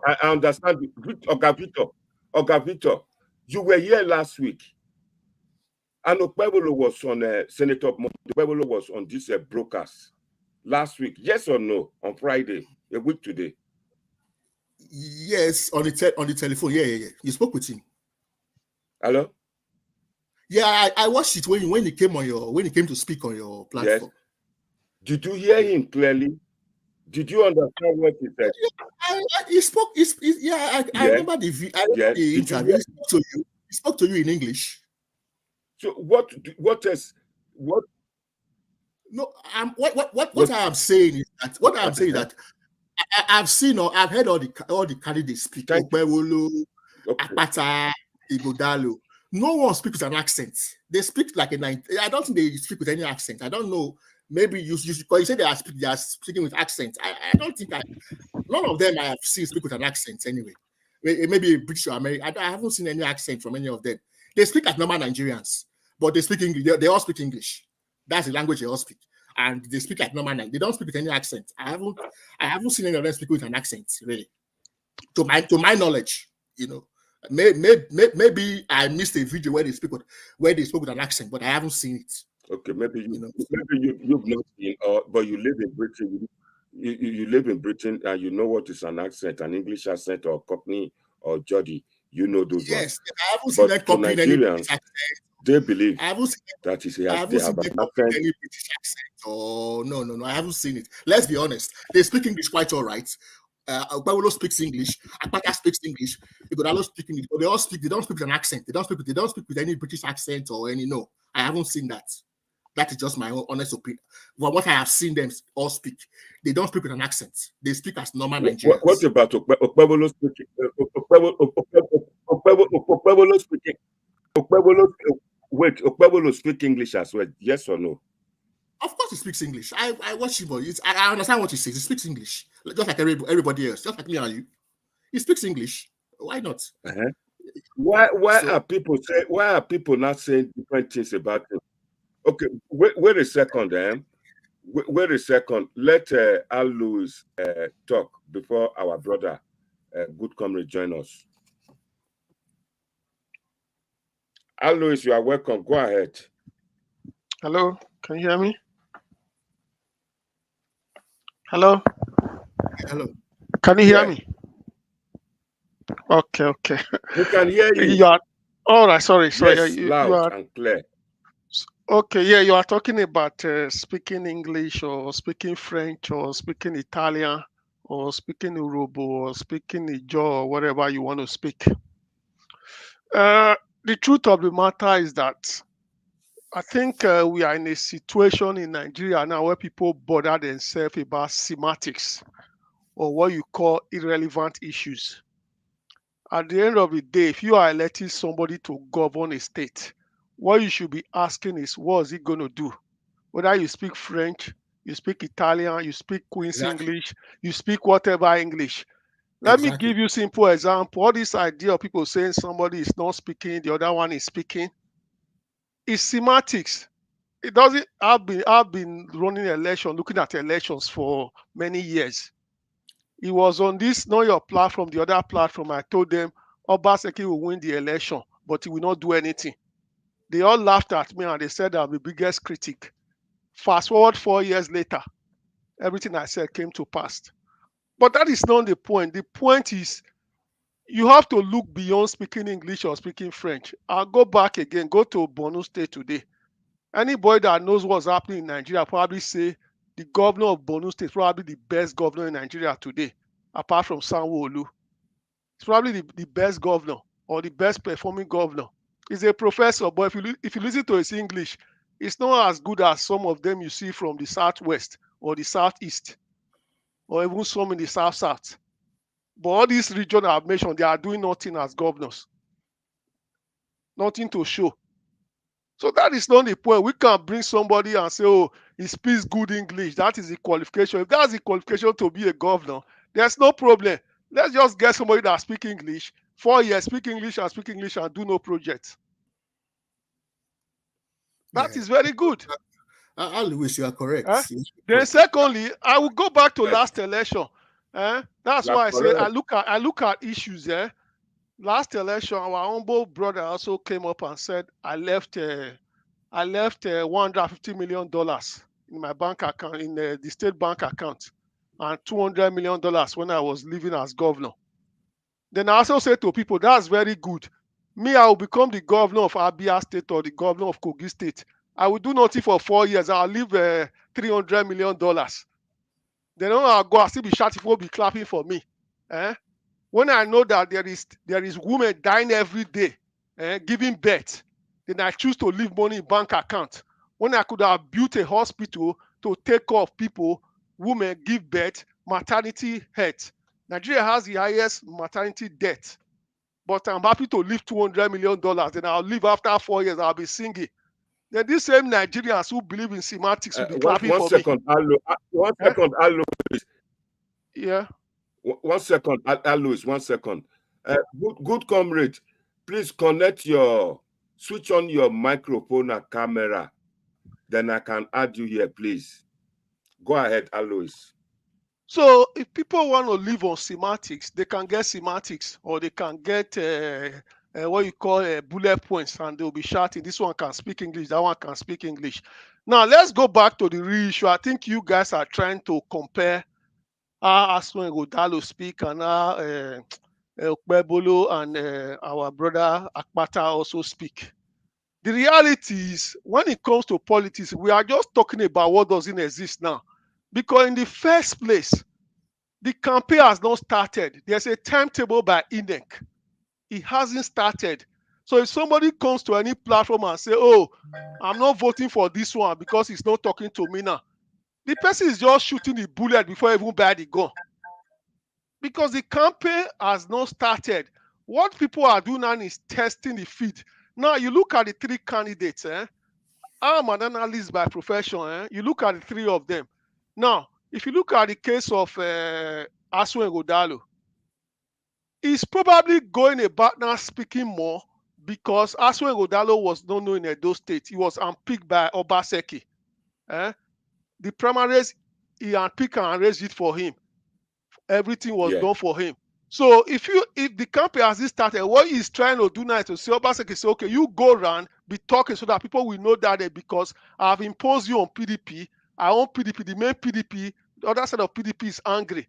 I understand. Victor, you were here last week, and Okpebholo was on Senator Okpebholo was on this broadcast last week. Yes or no? On Friday, a week today. Yes, on the telephone. Yeah. You spoke with him. Hello? Yeah, I watched it when he came to speak on your platform. Yes. Did you hear him clearly? Did you understand what he said? He spoke. I remember the interview. He spoke to you in English. So what is what? No, what I am saying is that I've seen or I've heard all the candidates speak. Okpebholo, Akpata, Igodalo. No one speaks with an accent. They speak like I don't think they speak with any accent. I don't know. Maybe you say they are speaking with accent. I don't think none of them I have seen speak with an accent anyway. Maybe British or American. I haven't seen any accent from any of them. They speak like normal Nigerians, but they speak English. They all speak English. That's the language they all speak, and they speak like normal. They don't speak with any accent. I haven't seen any of them speak with an accent really. To my knowledge, maybe I missed a video where they spoke with an accent, but I haven't seen it. Okay, maybe you've not seen, but you live in Britain. You live in Britain and you know what is an accent, an English accent or Cockney or Geordie. You know those ones. Yes, I haven't seen that Cockney Nigerians, they believe I haven't seen that is any British accent. Oh no, I haven't seen it. Let's be honest. They speak English quite all right. Okpebholo speaks English. Akpata speaks English. Igodalo speaks English. But they don't speak with an accent. They don't speak with any British accent or any. No, I haven't seen that. That is just my own honest opinion. But what I have seen them all speak, they don't speak with an accent. They speak as normal Nigerians. What about Okpebholo speaking? Okpebholo speaking. Okpebholo speak English as well. Yes or no? Of course, he speaks English. I watch him, but I understand what he says. He speaks English, just like everybody else, just like me and you. He speaks English. Why not? Why are people not saying different things about him? Okay, wait a second, Wait a second. Let Al Lewis talk before our brother, Good Comrade, join us. Al Lewis, you are welcome. Go ahead. Hello, can you hear me? Hello? Hello. Can you hear me? Okay. We can hear you. You are all right. Sorry. Yes, loud and clear. Okay, yeah, you are talking about speaking English or speaking French or speaking Italian or speaking Urobo or speaking Ijo or whatever you want to speak. The truth of the matter is that I think we are in a situation in Nigeria now where people bother themselves about semantics or what you call irrelevant issues. At the end of the day, if you are electing somebody to govern a state, what you should be asking is, what is he going to do? Whether you speak French, you speak Italian, you speak Queen's Exactly. English, you speak whatever English. Let me give you simple example. All this idea of people saying somebody is not speaking, the other one is speaking, is semantics. It doesn't. I've been running election, looking at elections for many years. It was on this Know Your platform, the other platform. I told them Obaseki will win the election, but he will not do anything. They all laughed at me and they said I'm the biggest critic. Fast forward 4 years later, everything I said came to pass. But that is not the point. The point is you have to look beyond speaking English or speaking French. I'll go back again, go to Borno State today. Anybody that knows what's happening in Nigeria probably say the governor of Borno State is probably the best governor in Nigeria today, apart from Sanwo-Olu. It's probably the best governor or the best performing governor. He's a professor, but if you listen to his English, it's not as good as some of them you see from the southwest or the southeast, or even some in the south. But all these regions I've mentioned, they are doing nothing as governors. Nothing to show. So that is not the point. We can bring somebody and say, oh, he speaks good English. That is the qualification. If that's the qualification to be a governor, there's no problem. Let's just get somebody that speaks English, 4 years, speak English and do no project. That is very good. Louis, you are correct. Then secondly, I will go back to last election. That's why I say I look at issues. Last election, our humble brother also came up and said, I left $150 million in my bank account, in the state bank account, and $200 million when I was living as governor. Then I also said to people, that's very good. Me, I will become the governor of Abia State or the governor of Kogi State. I will do nothing for 4 years. I'll leave $300 million. Then I'll go, I'll still be shouting, people will be clapping for me. When I know that there is women dying every day, giving birth, then I choose to leave money in bank account. When I could have built a hospital to take care of people, women give birth, maternity health. Nigeria has the highest maternity death, but I'm happy to leave $200 million. Then I'll leave after 4 years. I'll be singing. Then these same Nigerians who believe in semantics will be clapping for me. One second, Alois. Yeah. 1 second, Alois, 1 second. Good comrade, please switch on your microphone and camera. Then I can add you here, please. Go ahead, Alois. So if people want to live on semantics, they can get semantics, or they can get what you call bullet points, and they'll be shouting, this one can speak English, that one can speak English. Now, let's go back to the real issue. I think you guys are trying to compare how Okpebholo speak and how Okpebholo and our brother Akpata also speak. The reality is, when it comes to politics, we are just talking about what doesn't exist now. Because in the first place, the campaign has not started. There's a timetable by INEC. It hasn't started. So if somebody comes to any platform and say, oh, I'm not voting for this one because he's not talking to me now, the person is just shooting the bullet before even buy the gun. Because the campaign has not started. What people are doing now is testing the feed. Now, you look at the three candidates. I'm an analyst by profession. You look at the three of them. Now, if you look at the case of Okpebholo, he's probably going about now speaking more because Okpebholo was not known in Edo State. He was unpicked by Obaseki. The primaries, he unpicked and raised it for him. Everything was done for him. So if the campaign has started, what he's trying to do now is to say, Obaseki say, okay, you go around, be talking so that people will know that because I've imposed you on PDP. I own PDP, the main PDP, the other side of PDP is angry.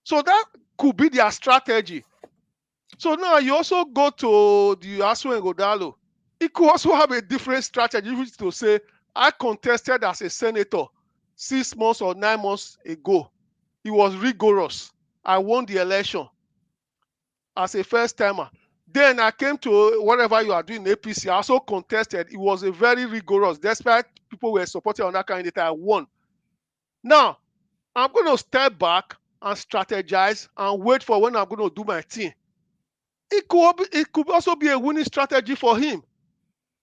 So that could be their strategy. So now you also go to the Okpebholo. It could also have a different strategy, which is to say, I contested as a senator 6 months or 9 months ago. It was rigorous. I won the election as a first timer. Then I came to whatever you are doing in APC. I also contested. It was a very rigorous. Despite people were supporting on that candidate, I won. Now, I'm going to step back and strategize and wait for when I'm going to do my thing. It could also be a winning strategy for him.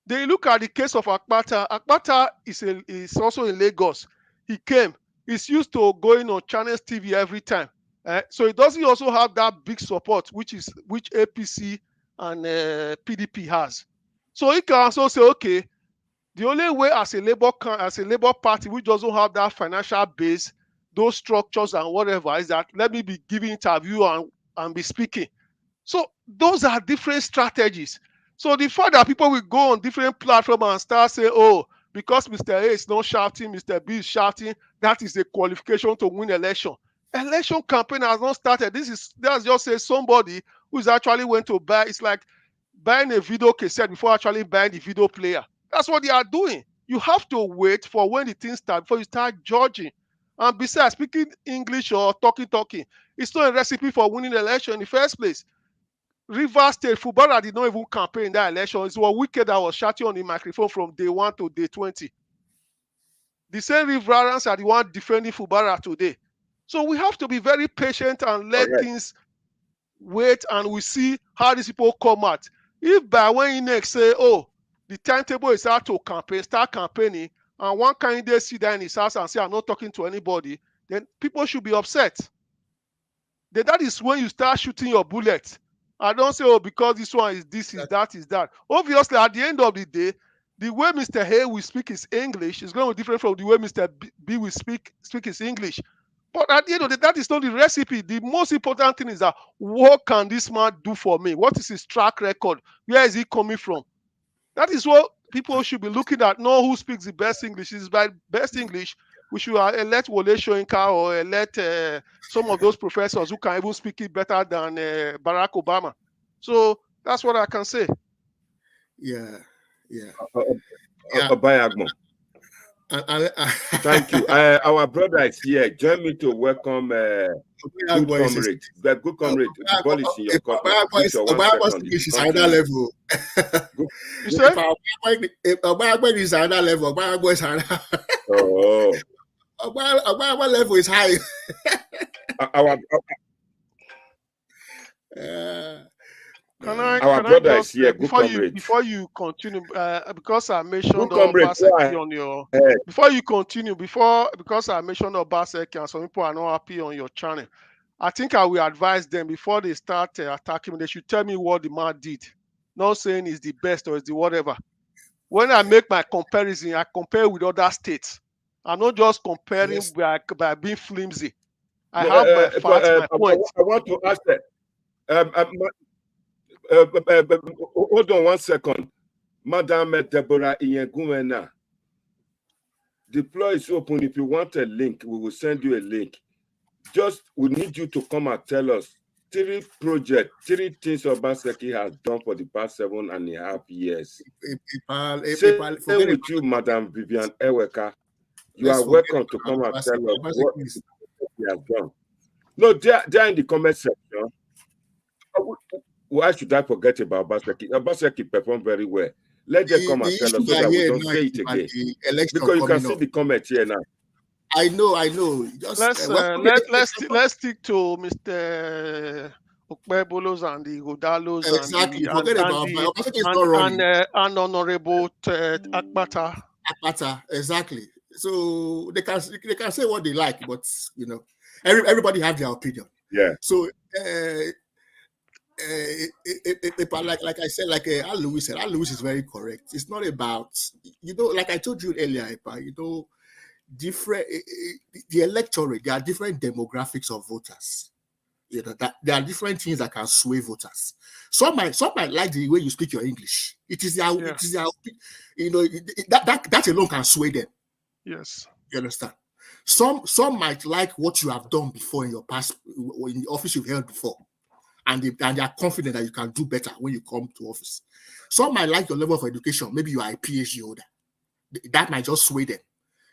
Then you look at the case of Akpata. Akpata is also in Lagos. He came. He's used to going on Channels TV every time. So he doesn't also have that big support, which APC and PDP has. So he can also say, okay, the only way as a Labour Party, which doesn't have that financial base, those structures and whatever, is that let me be giving interview and be speaking. So those are different strategies. So the fact that people will go on different platforms and start saying, oh, because Mr. A is not shouting, Mr. B is shouting, that is a qualification to win election. Election campaign has not started. That's just say somebody who's actually went to buy. It's like buying a video cassette before actually buying the video player. That's what they are doing. You have to wait for when the thing starts before you start judging. And besides, speaking English or talking, it's not a recipe for winning election in the first place. Rivers State, Fubara did not even campaign in that election. It was Wicked that was shouting on the microphone from day 1 to day 20. The same Riverans are the one defending Fubara today. So we have to be very patient and let things wait, and we see how these people come out. If by when you next say, oh, the timetable is out to start campaigning, and one candidate sit there in his house and say, I'm not talking to anybody, then people should be upset. Then that is when you start shooting your bullets. I don't say, oh, because this one is this, is that, is that. Obviously, at the end of the day, the way Mr. Hay will speak his English is going to be different from the way Mr. B will speak his English. But at the end of the day, that is not the recipe. The most important thing is that what can this man do for me? What is his track record? Where is he coming from? That is what people should be looking at. Not who speaks the best English. It's by best English, we should elect Wole Soyinka or elect some of those professors who can even speak it better than Barack Obama. So that's what I can say. Yeah. Thank you. Our brother is here. Join me to welcome good comrade. The good comrade. The ball is in your court. English is another level. You say? Obama is another level. Obama is another. Oh. Obama level is high. Our brother is here. Before you continue, because I mentioned Obaseki on your. Before you continue, because I mentioned Obaseki and some people are not happy on your channel, I think I will advise them before they start attacking me. They should tell me what the man did. Not saying it's the best or it's the whatever. When I make my comparison, I compare with other states. I'm not just comparing by being flimsy. I have my facts, my points. I want to ask that. Hold on 1 second. Madam Deborah Iyenguwena. The floor is open. If you want a link, we will send you a link. We need you to come and tell us 3 things Obaseki has done for the past 7.5 years. Say with you, Madam Vivian Eweka. You are welcome to come and tell us what he has done. No, they're in the comment section. Why should I forget about Obaseki? Obaseki performed very well. Let them come and tell us so that we don't say it again. Because you can see the comment here now. I know. Just, let's stick to Mr. Okpebbollo's and the Godalos and Honorable Akpata. Exactly. So they can say what they like, but everybody has their opinion. Yeah. So like I said, like Al Lewis said, Al Lewis is very correct. It's not about like I told you earlier, different the electorate. There are different demographics of voters. That there are different things that can sway voters. Some might like the way you speak your English. It is their that alone can sway them. Yes, you understand. Some might like what you have done before in your past, in the office you've held before, and they are confident that you can do better when you come to office. Some might like your level of education. Maybe you are a PhD holder. That might just sway them.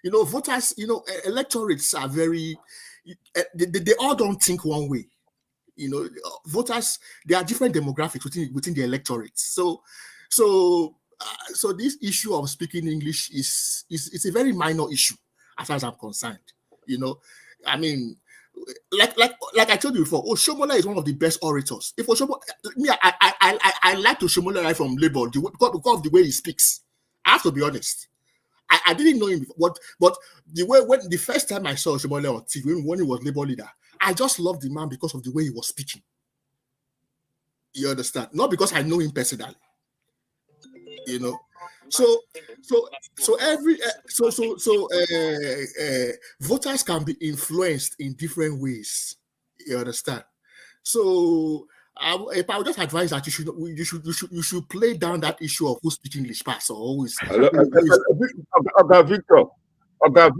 Voters. Electorates are very. They all don't think one way. You know, voters, there are different demographics within the electorate. So this issue of speaking English is a very minor issue as far as I'm concerned. You know, I mean, like I told you before, Oshomola is one of the best orators. If Oshomola, me, I like Oshomola right from Labour because of the way he speaks. I have to be honest. I didn't know him before, but the way when the first time I saw Oshomola on TV when he was Labour leader, I just loved the man because of the way he was speaking. You understand? Not because I know him personally. You know, voters can be influenced in different ways. You understand? So I would just advise that you should play down that issue of who speaks English pass or who is. Oga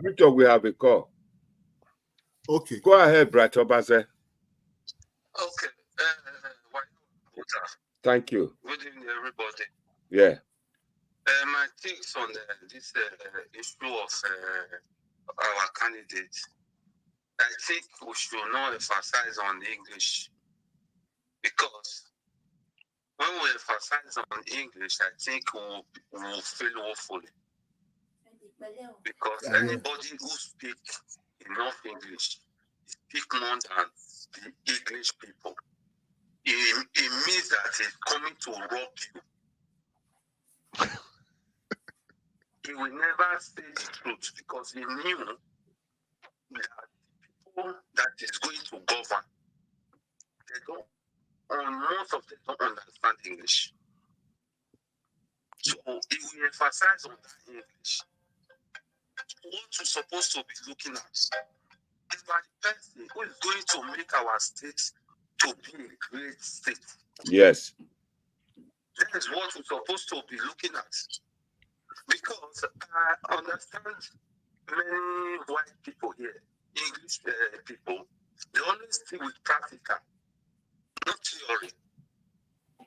Victor, we have a call. Okay. Go ahead, Bright Obaze. Okay. Thank you. Good evening, everybody. Yeah. My takes on this issue of our candidate, I think we should not emphasize on English, because when we emphasize on English, I think we will fail woefully. Because anybody who speaks enough English speak more than the English people. It means that he's coming to rob you. He will never say the truth because he knew that the people that is going to govern, most of them don't understand English. So he will emphasize on that English. What you're supposed to be looking at is by the person who is going to make our state to be a great state. Yes. That is what we're supposed to be looking at. Because I understand many white people here, English people, they always deal with practical, not theory.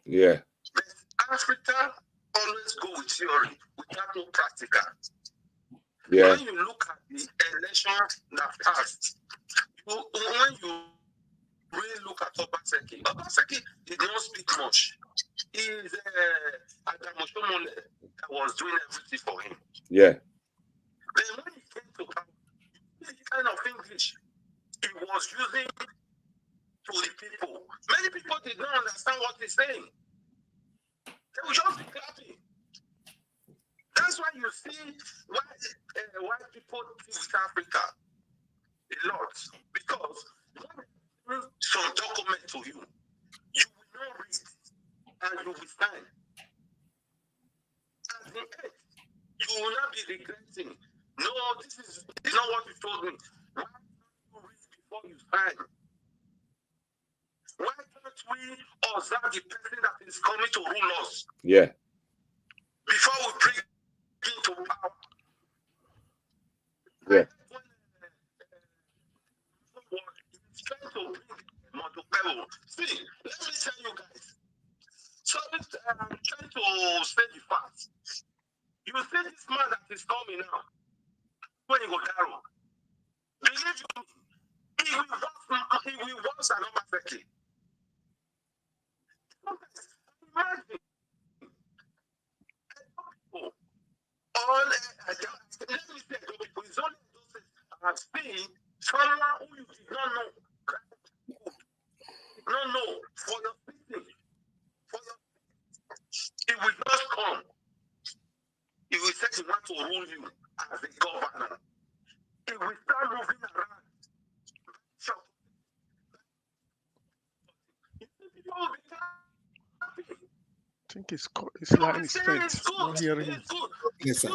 Yeah. But Africa always go with theory without no practical. Yeah. When you look at the election that passed, when you really look at Obaseki did not speak much. He is Adam Oshomole that was doing everything for him. Yeah. Then when he came to power, the kind of English he was using to the people, many people did not understand what he's saying. They would just be clapping. That's why you see why people leave Africa a lot. Because when some document to you, you will not read and you will sign. At the end, you will not be regretting. No, this is not what you told me. Why can't you read before you sign? Why can't we observe the person that is coming to rule us? Yeah. Before we bring him to power. Yeah. He's trying to bring Okpebholo. See, let me tell you guys. So I'm trying to say the facts. You see this man that is coming now, when he go down, believe me, he will worse than Obaseki. Imagine. Let me say to people, it's only those I've seen someone who you did not know for your city, he will just come. He will say he wants to rule you as a governor. He will start moving around. I think his line is faint. Not hearing him. Yes, sir.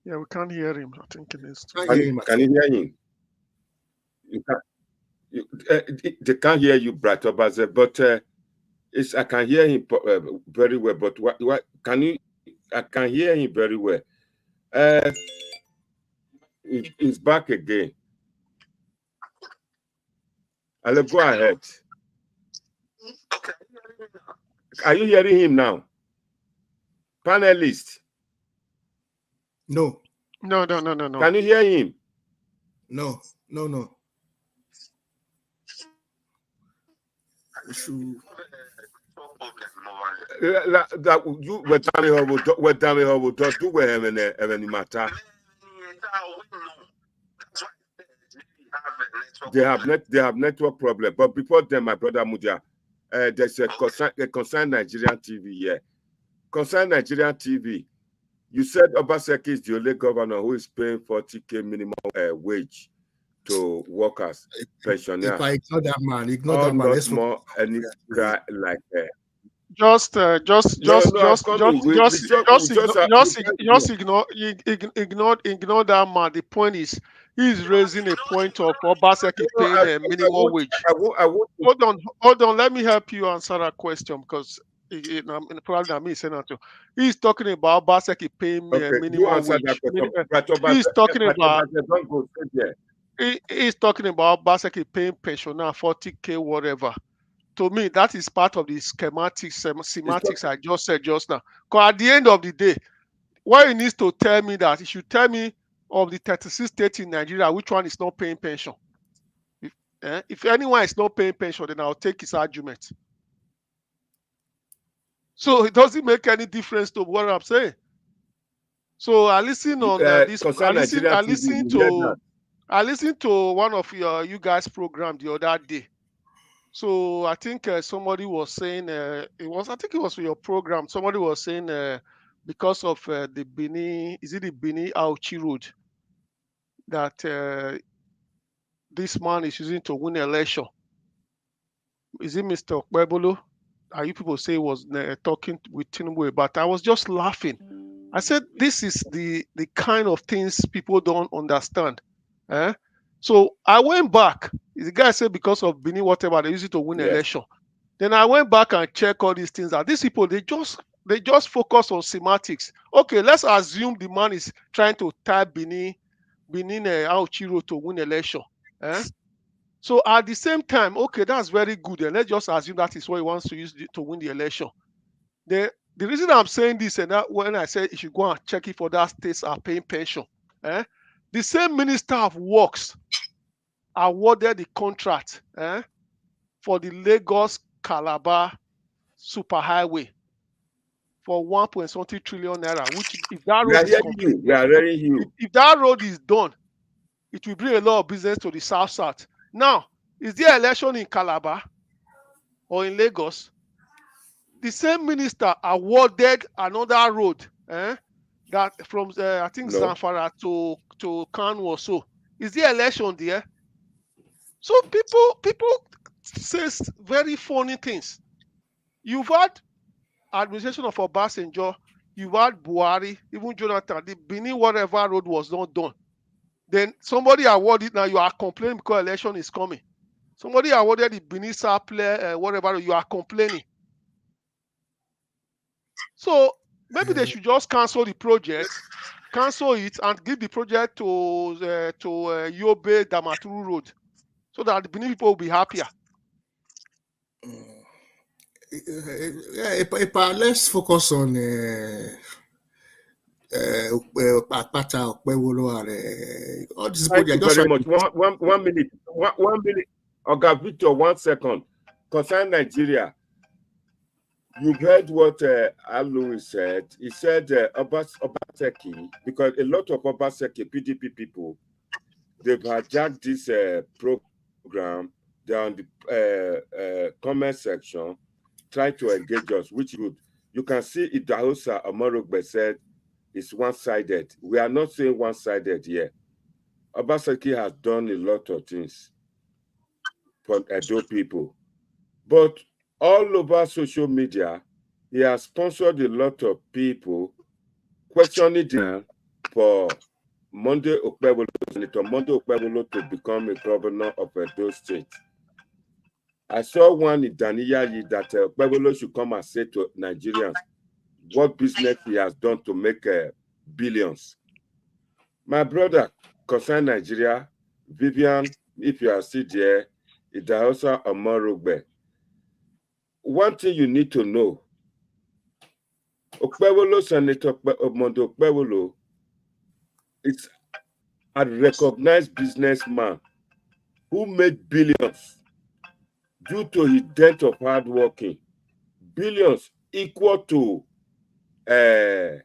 Yeah, we can't hear him. I think it is. Can you hear him? They can't hear you, Bright Obaze, but I can hear him very well. But what can you? I can hear him very well. He's back again. I'll go ahead. Okay. Are you hearing him now? Panelist. No. No. Can you hear him? No. That you were telling her what do we have any matter. They have network problem. But before them, my brother Mudia, there's a concern Nigerian TV here. Concern Nigerian TV. You said Obaseki is the only governor who is paying 40K minimum wage to workers, pensioners. If I ignore that man, Not more any like Just ignore that man. The point is, he's raising a point of Obaseki paying a minimum wage. Hold on. Let me help you answer that question because probably me saying that too. He's talking about Obaseki paying minimum wage. He's talking about. He's talking about Obaseki paying pensioner 40K whatever. To me, that is part of the semantics I just said just now. Because at the end of the day, what he needs to tell me that he should tell me of the 36 states in Nigeria, which one is not paying pension. If anyone is not paying pension, then I'll take his argument. So it doesn't make any difference to what I'm saying. So I listen on this. I listened to one of you guys' program the other day. So I think somebody was saying I think it was for your program. Somebody was saying because of the Benin, is it the Benin Auchi Road that this man is using to win election? Is it Mr. Okpebbollo? You people say he was talking with Tinubu, but I was just laughing. I said this is the kind of things people don't understand. So I went back. The guy said because of Benin, whatever, they use it to win election. Then I went back and check all these things out. These people, they just focus on semantics. Okay, let's assume the man is trying to tie Benin Auchiro to win election. So at the same time, okay, that's very good. And let's just assume that is what he wants to use to win the election. The reason I'm saying this and that when I say you should go and check it for that states are paying pension. The same Minister of Works awarded the contract for the Lagos-Calabar superhighway for 1.something trillion naira, which if that road is complete, if that road is done, it will bring a lot of business to the south. Now, is there election in Calabar or in Lagos? The same minister awarded another road that from I think Zamfara to Kano or so. Is there election there? So people say very funny things. You've had administration of Obasanjo, you've had Buhari, even Jonathan, the Benin whatever road was not done. Then somebody awarded, now you are complaining because election is coming. Somebody awarded the Benin Saple, whatever, you are complaining. So maybe they should just cancel the project, cancel it, and give the project to Yobe Damaturu Road, so that the Benin people will be happier. Let's focus on Akpata, Okpebholo, and all these people. Thank you very much. One minute. Okay, Victor, 1 second. Concern Nigeria. You've heard what Aloui said. He said Obaseki, because a lot of Obaseki PDP people, they've hijacked this program. They're on the comment section, trying to engage us, which is good. You can see Idahosa Omorogbe said it's one-sided. We are not saying one-sided here. Obaseki has done a lot of things for Edo people. But all over social media, he has sponsored a lot of people questioning them for Monday Okpebholo to become a governor of Edo State. I saw one in Daniyayi that Okpebholo should come and say to Nigerians what business he has done to make billions. My brother, concern Nigeria, Vivian, if you are still there, Idahosa Omorogbe. One thing you need to know, Okpebholo, Senator Okpebholo, it's a recognized businessman who made billions due to his dent of hard working. Billions equal to Aswe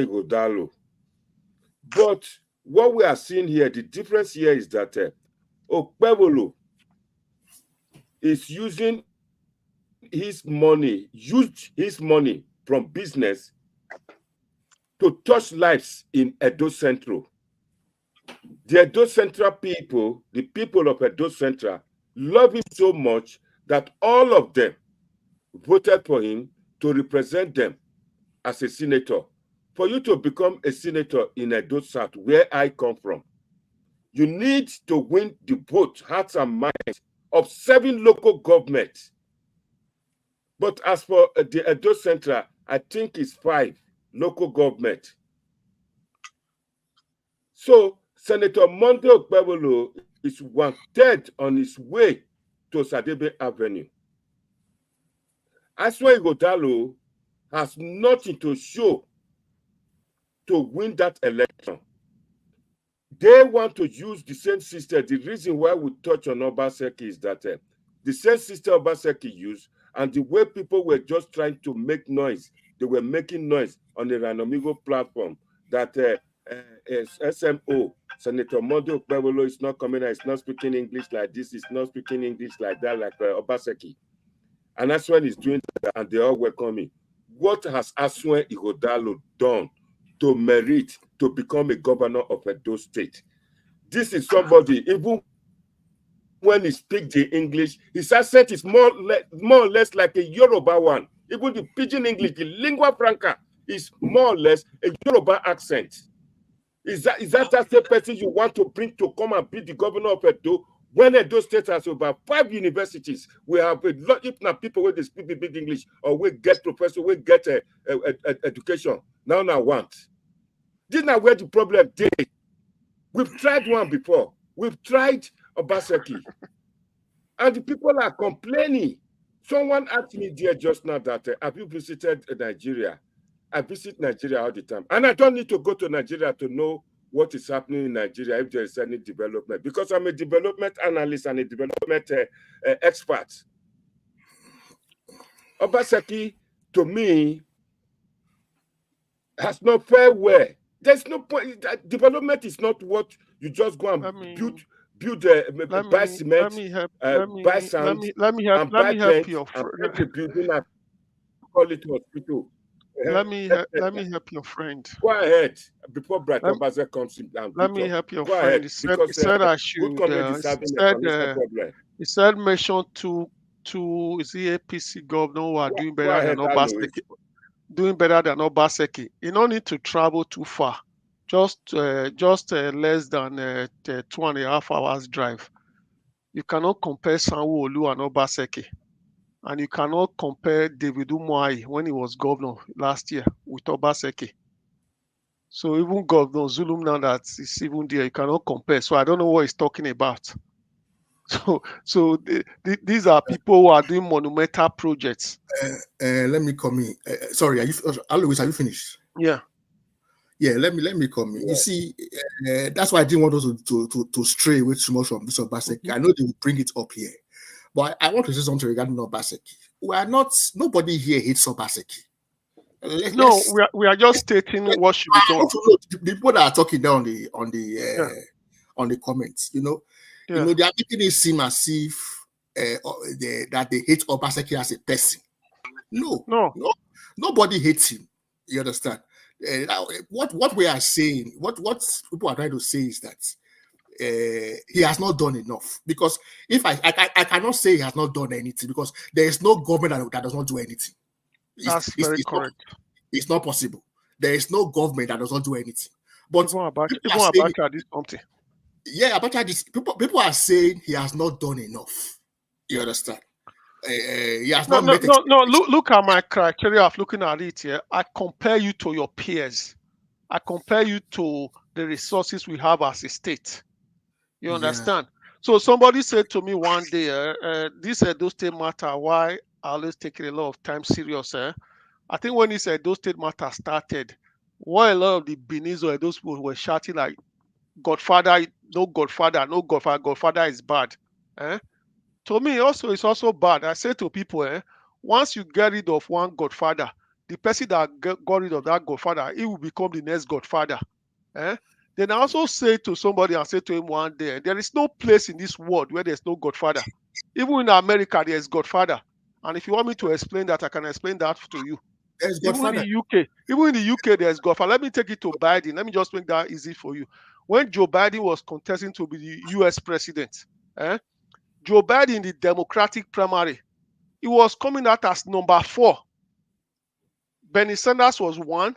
Godalo. But what we are seeing here, the difference here is that Okpebholo is used his money from business to touch lives in Edo Central. The Edo Central people, the people of Edo Central, love him so much that all of them voted for him to represent them as a senator. For you to become a senator in Edo South, where I come from, you need to win the vote, hearts and minds of 7 local governments. But as for the Edo Central, I think it's 5 local governments. So Senator Monday Okpebholo is 1/3 on his way to Sadebe Avenue. Aswe Godalo has nothing to show to win that election. They want to use the same system. The reason why we touch on Obaseki is that the same system Obaseki used, and the way people were just trying to make noise, they were making noise on the Ranomigo platform that SMO, Senator Monday Okpebholo, is not coming out, it's not speaking English like this, it's not speaking English like that, like Obaseki. And Aswen is doing that, and they all welcome me. What has Aswen Igodalo done to merit to become a governor of Edo State? This is somebody, even when he speaks the English, his accent is more or less like a Yoruba one. Even the pidgin English, the lingua franca, is more or less a Yoruba accent. Is that the person you want to bring to come and be the governor of Edo? When Edo State has over 5 universities, we have a lot, if not people where they speak the big English, or we get professor, we get education. Now want. This is not where the problem is. We've tried one before. We've tried Obaseki. And the people are complaining. Someone asked me there just now that, have you visited Nigeria? I visit Nigeria all the time. And I don't need to go to Nigeria to know what is happening in Nigeria if there is any development, because I'm a development analyst and a development expert. Obaseki, to me, has no fair way. There's no point. Development is not what you just go and buy cement, buy sand, and buy paint, and paint the building and call it hospital. Let me help your friend. Go ahead before Brighton Bazer comes in. Let me help your friend. He said I should. He said mention two is the APC governor who are doing better than Obaseki. Doing better than Obaseki. You don't need to travel too far. Just less than 2.5 hours drive. You cannot compare Sanwo-Olu and Obaseki. And you cannot compare David Umuahi when he was governor last year with Obaseki. So even Governor Zulum now that is even there, you cannot compare. So I don't know what he's talking about. So these are people who are doing monumental projects. Let me come in. Sorry, Alois, are you finished? Yeah. Yeah, let me come in. Yeah. You see, that's why I didn't want us to stray away too much from this Obaseki. I know they will bring it up here. But I want to say something regarding Obaseki. Nobody here hates Obaseki. We are just stating what should be done. The people that are talking down on the comments, they are making it seem as if that they hate Obaseki as a person. No, nobody hates him. You understand? What we are saying, what people are trying to say is that he has not done enough, because if I cannot say he has not done anything, because there is no government that does not do anything. That's very correct. It's not possible. There is no government that does not do anything. But Abacha did something. Yeah, Abacha did. People are saying he has not done enough. You understand? He has not met. Look at my criteria of looking at it here. I compare you to your peers. I compare you to the resources we have as a state. You understand? So somebody said to me one day, this Edo State matter, why I always take it a lot of time serious. I think when this Edo State matter started, Why a lot of the Benis or those people were shouting like, Godfather, no Godfather, no Godfather, Godfather is bad. Eh? To me, also, it's also bad. I say to people, once you get rid of one Godfather, the person that got rid of that Godfather, he will become the next Godfather. Eh? Then I also say to somebody, I say to him one day, there is no place in this world where there's no Godfather. Even in America, there's Godfather. And if you want me to explain that, I can explain that to you. There's Even in Godfather. the UK, there's Godfather. Let me take it to Biden. Let me just make that easy for you. When Joe Biden was contesting to be the US president, Joe Biden in the Democratic primary, he was coming out as number 4. Bernie Sanders was 1.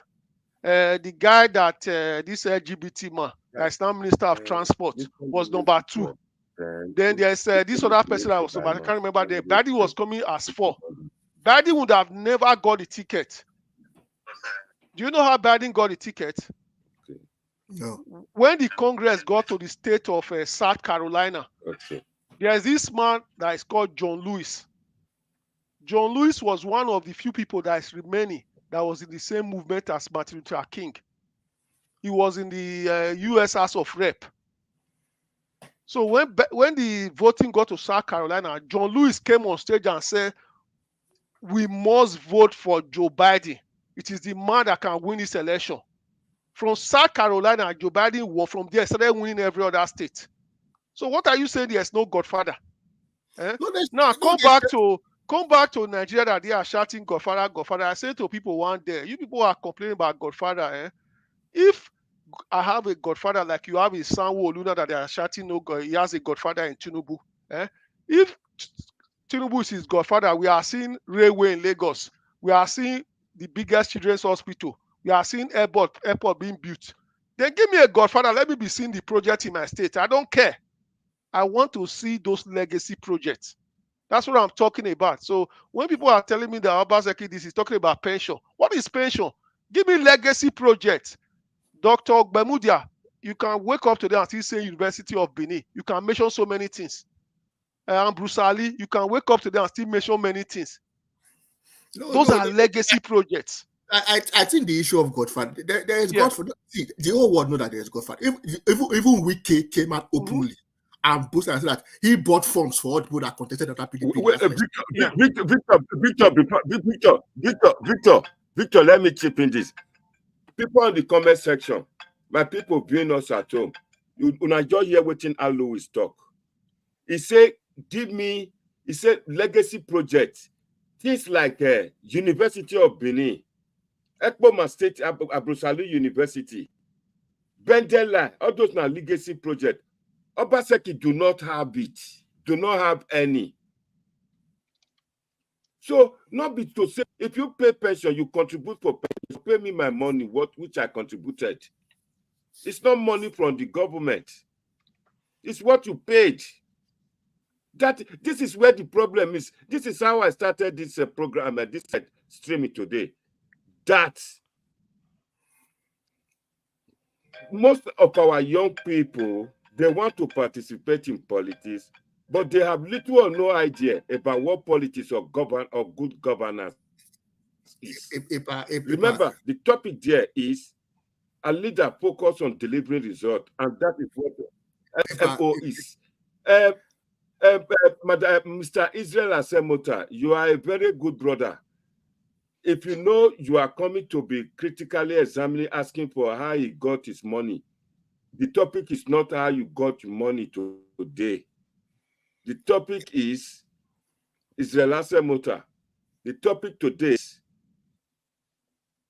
The guy that this LGBT man that is now Minister of Transport was number 2. Then there's this other person that was number, I can't remember. Biden was coming as 4. Biden would have never got the ticket. Do you know how Biden got the ticket? No. When the Congress got to the state of South Carolina, there's this man that is called John Lewis. John Lewis was one of the few people that is remaining that was in the same movement as Martin Luther King. He was in the U.S. House of Rep. So when the voting got to South Carolina, John Lewis came on stage and said, we must vote for Joe Biden. It is the man that can win this election. From South Carolina, Joe Biden won. From there, started winning every other state. So what are you saying? There's no Godfather. Now come back to Nigeria that they are shouting Godfather, Godfather. I say to people one day, you people are complaining about Godfather. If I have a Godfather like you have in Sanwo Oluna that they are shouting, no God, he has a Godfather in Tinubu. If Tinubu is his Godfather, we are seeing railway in Lagos. We are seeing the biggest children's hospital. We are seeing airport being built. Then give me a Godfather. Let me be seeing the project in my state. I don't care. I want to see those legacy projects. That's what I'm talking about. So when people are telling me that Obaseki this is talking about pension, what is pension? Give me legacy projects. Dr. Okpebholo, you can wake up today and still say University of Benin. You can mention so many things. And Bruce Ali, you can wake up today and still mention many things. Those are legacy projects. I think the issue of Godfather, there is Godfather. See, the whole world know that there is Godfather. Even Wiki came out openly and boasted and said that he bought funds for all people that contested that PDP. Victor, let me chip in this. People in the comment section, my people viewing us at home, when I just hear what Alois talk, he said, legacy project, things like University of Benin, Ekpoma State, Abrusali University, Bendela, all those are legacy projects. Obaseki do not have it, do not have any. So, not be to say, if you pay pension, you contribute for pension, pay me my money, which I contributed. It's not money from the government. It's what you paid. This is where the problem is. This is how I started this program, this streaming today. That most of our young people, they want to participate in politics, but they have little or no idea about what politics or good governance is. Remember, the topic there is a leader focused on delivering results, and that is what FMO is. Mr. Israel Asemota, you are a very good brother. If you know you are coming to be critically examining, asking for how he got his money, the topic is not how you got your money today. The topic is Israel Asemota. The topic today is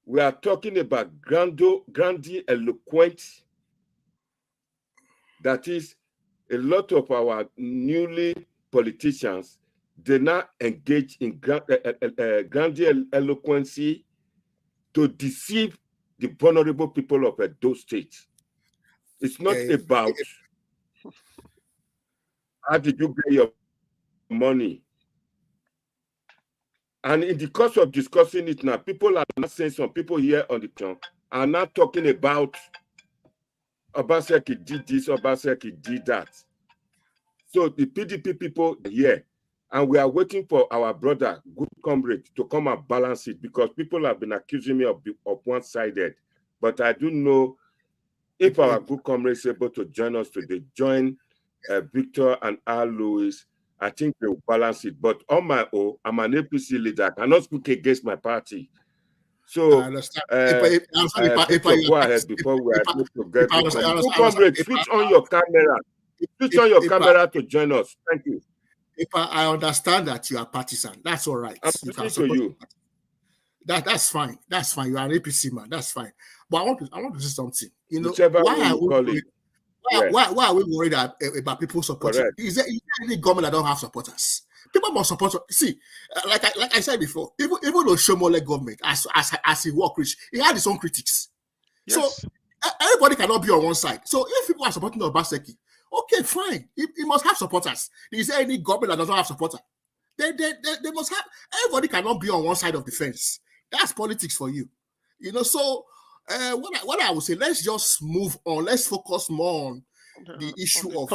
we are talking about Grandiloquent. That is, a lot of our newly politicians, they now engage in grandiloquency to deceive the vulnerable people of Edo State. It's not about how did you get your money. And in the course of discussing it now, people are not saying, some people here on the channel are not talking about Obaseki did this, Obaseki did that. So the PDP people are here, and we are waiting for our brother, good comrade, to come and balance it, because people have been accusing me of one-sided. But I do know if our good comrade is able to join us today, join Victor and R. Lewis, I think they will balance it. But on my own, I'm an APC leader. I cannot speak against my party. So, I understand. Victor, go ahead before we are able to get good comrade. Switch on your camera. Switch on your camera to join us. Thank you. I understand that you are partisan. That's all right. I'm listening to you. That's fine. That's fine. You are an APC man. That's fine. But I want to say something. You know, Whichever way you call it. Why are we worried about people supporting? Correct. Is there any government that don't have supporters? People must support. See, like I said before, even the Shomole government, as he worked, he had his own critics. Yes. So everybody cannot be on one side. So if people are supporting Obaseki, okay, fine. He must have supporters. Is there any government that doesn't have supporters? They must have. Everybody cannot be on one side of the fence. That's politics for you. You know, so what I would say, let's just move on. Let's focus more on the issue of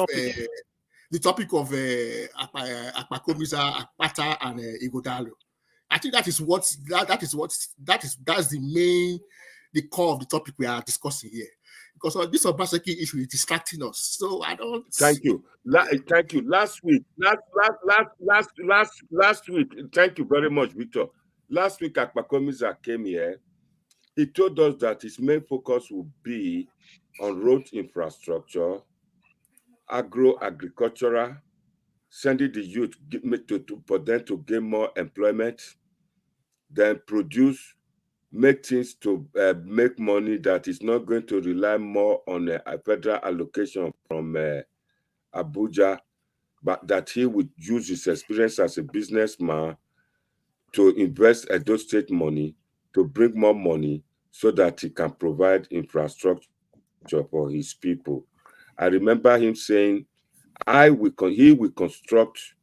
the topic of Akpakomiza, Akpata, and Igodalo. I think that's the core of the topic we are discussing here. Because this Obaseki issue is distracting us. So I don't. Thank you. Thank you. Last week. Thank you very much, Victor. Last week, Akpakomiza came here. He told us that his main focus would be on road infrastructure, agricultural, sending the youth for them to gain more employment, then make things to make money that is not going to rely more on a federal allocation from Abuja, but that he would use his experience as a businessman to invest Edo State money to bring more money so that he can provide infrastructure for his people. I remember him saying, he will construct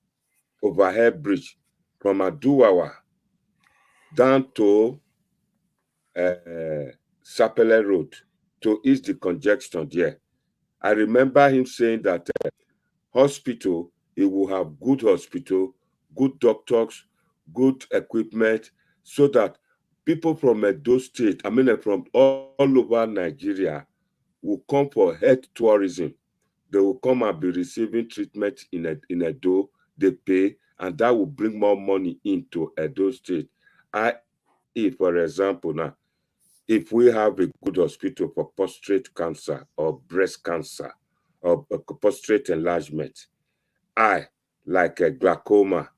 overhead bridge from Aduwawa down to Sapele Road to ease the congestion there. I remember him saying that hospital, he will have good hospital, good doctors, good equipment, so that people from Edo State, from all over Nigeria, will come for health tourism. They will come and be receiving treatment in Edo, they pay, and that will bring more money into Edo State. For example, now, if we have a good hospital for prostate cancer or breast cancer or prostate enlargement, like a glaucoma,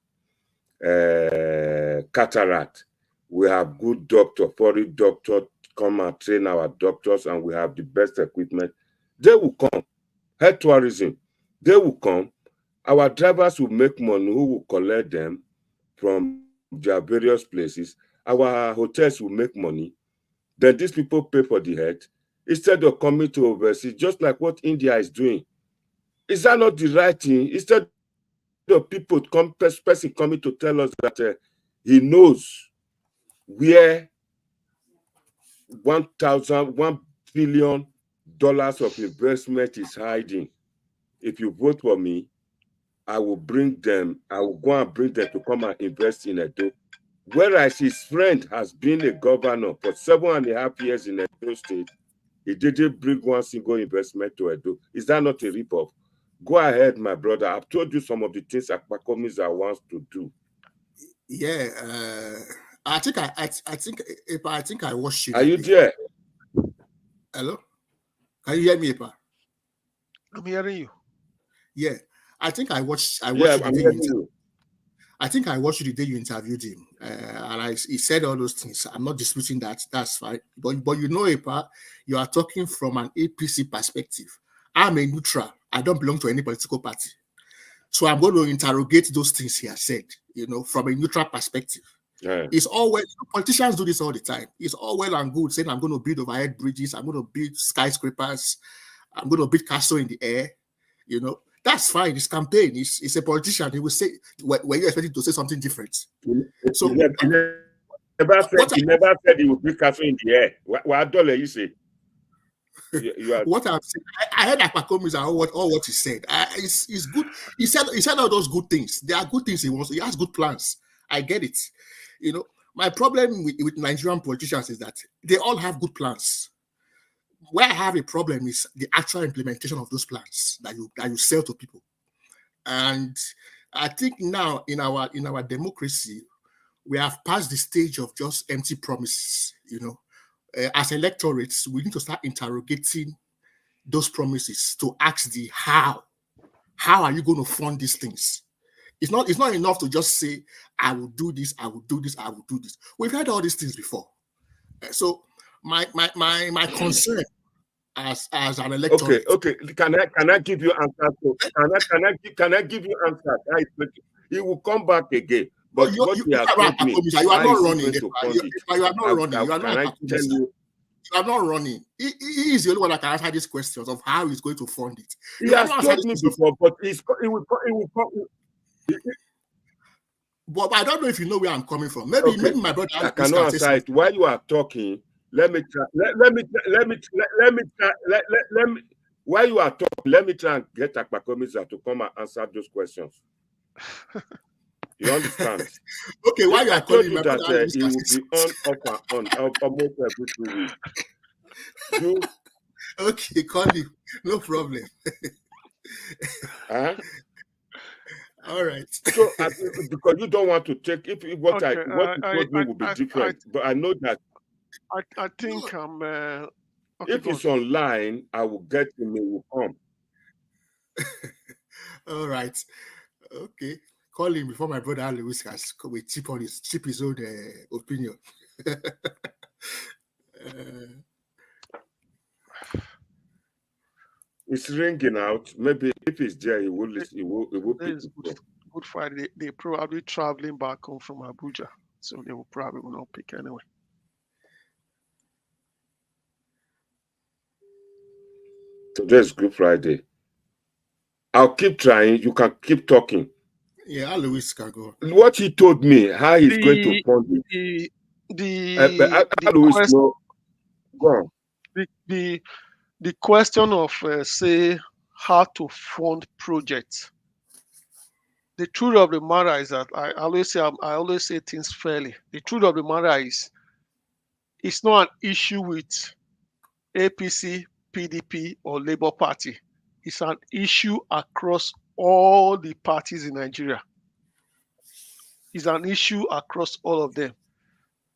cataract, we have good foreign doctor come and train our doctors, and we have the best equipment. They will come. Health tourism, they will come. Our drivers will make money, who will collect them from their various places. Our hotels will make money. Then these people pay for the health instead of coming to overseas, just like what India is doing. Is that not the right thing? Instead of person coming to tell us that he knows where $1 billion of investment is hiding. If you vote for me, I will go and bring them to come and invest in Edo. Whereas his friend has been a governor for 7.5 years in Edo State, he didn't bring one single investment to Edo. Is that not a ripoff? Go ahead, my brother. I've told you some of the things Akpakomiza wants to do. Yeah, I think I watched it. Are you there? Hello? Can you hear me, Epa? I'm hearing you. Yeah, I think I watched. I'm hearing you. I think I watched the day you interviewed him, and he said all those things. I'm not disputing that. That's fine. But you know, Epa, you are talking from an APC perspective. I'm a neutral. I don't belong to any political party. So I'm going to interrogate those things he has said, from a neutral perspective. Yeah. It's all well, politicians do this all the time. It's all well and good saying I'm going to build overhead bridges, I'm going to build skyscrapers, I'm going to build castle in the air. That's fine. It's campaign. It's a politician. He will say when you expect him to say something different. So he never said he would build castle in the air. What dollar you say? What I'm saying, I heard Akpakomiza all what he said. It's good. He said all those good things. There are good things he wants. He has good plans. I get it. My problem with Nigerian politicians is that they all have good plans. where I have a problem is the actual implementation of those plans that you sell to people. And I think now in our democracy, we have passed the stage of just empty promises. As electorates, we need to start interrogating those promises to ask the how. How are you going to fund these things? It's not enough to just say, I will do this, I will do this, I will do this. We've heard all these things before. So my concern as an electorate. Okay. Can I give you answer? Can I give you answer? He will come back again. But you are not running. You are not running. You are not running. He is the only one that can answer these questions of how he's going to fund it. He has told me before, but he will come. But I don't know if you know where I'm coming from. Maybe my brother. I cannot answer it. While you are talking, let me try. While you are talking, let me try and get Akpakomiza to come and answer those questions. You understand? Okay, why you are calling my brother? That he will be on almost every 2 weeks. Okay, call him. No problem. All right. So, because you don't want to take what you told me will be different, but I know that. I think I'm. If it's online, I will get him. He will come. All right. Okay. Call him before my brother Louis has chip his own opinion. It's ringing out. Maybe if he's there, he will listen. He will pick it up. Good Friday. They're probably traveling back home from Abuja, so they will probably not pick anyway. Today's Good Friday. I'll keep trying. You can keep talking. Yeah, Alois can go. What he told me, how he's going to fund it. The question of say how to fund projects. The truth of the matter is that I always say things fairly. The truth of the matter is, it's not an issue with APC, PDP, or Labour Party. It's an issue across all the parties in Nigeria. It's an issue across all of them.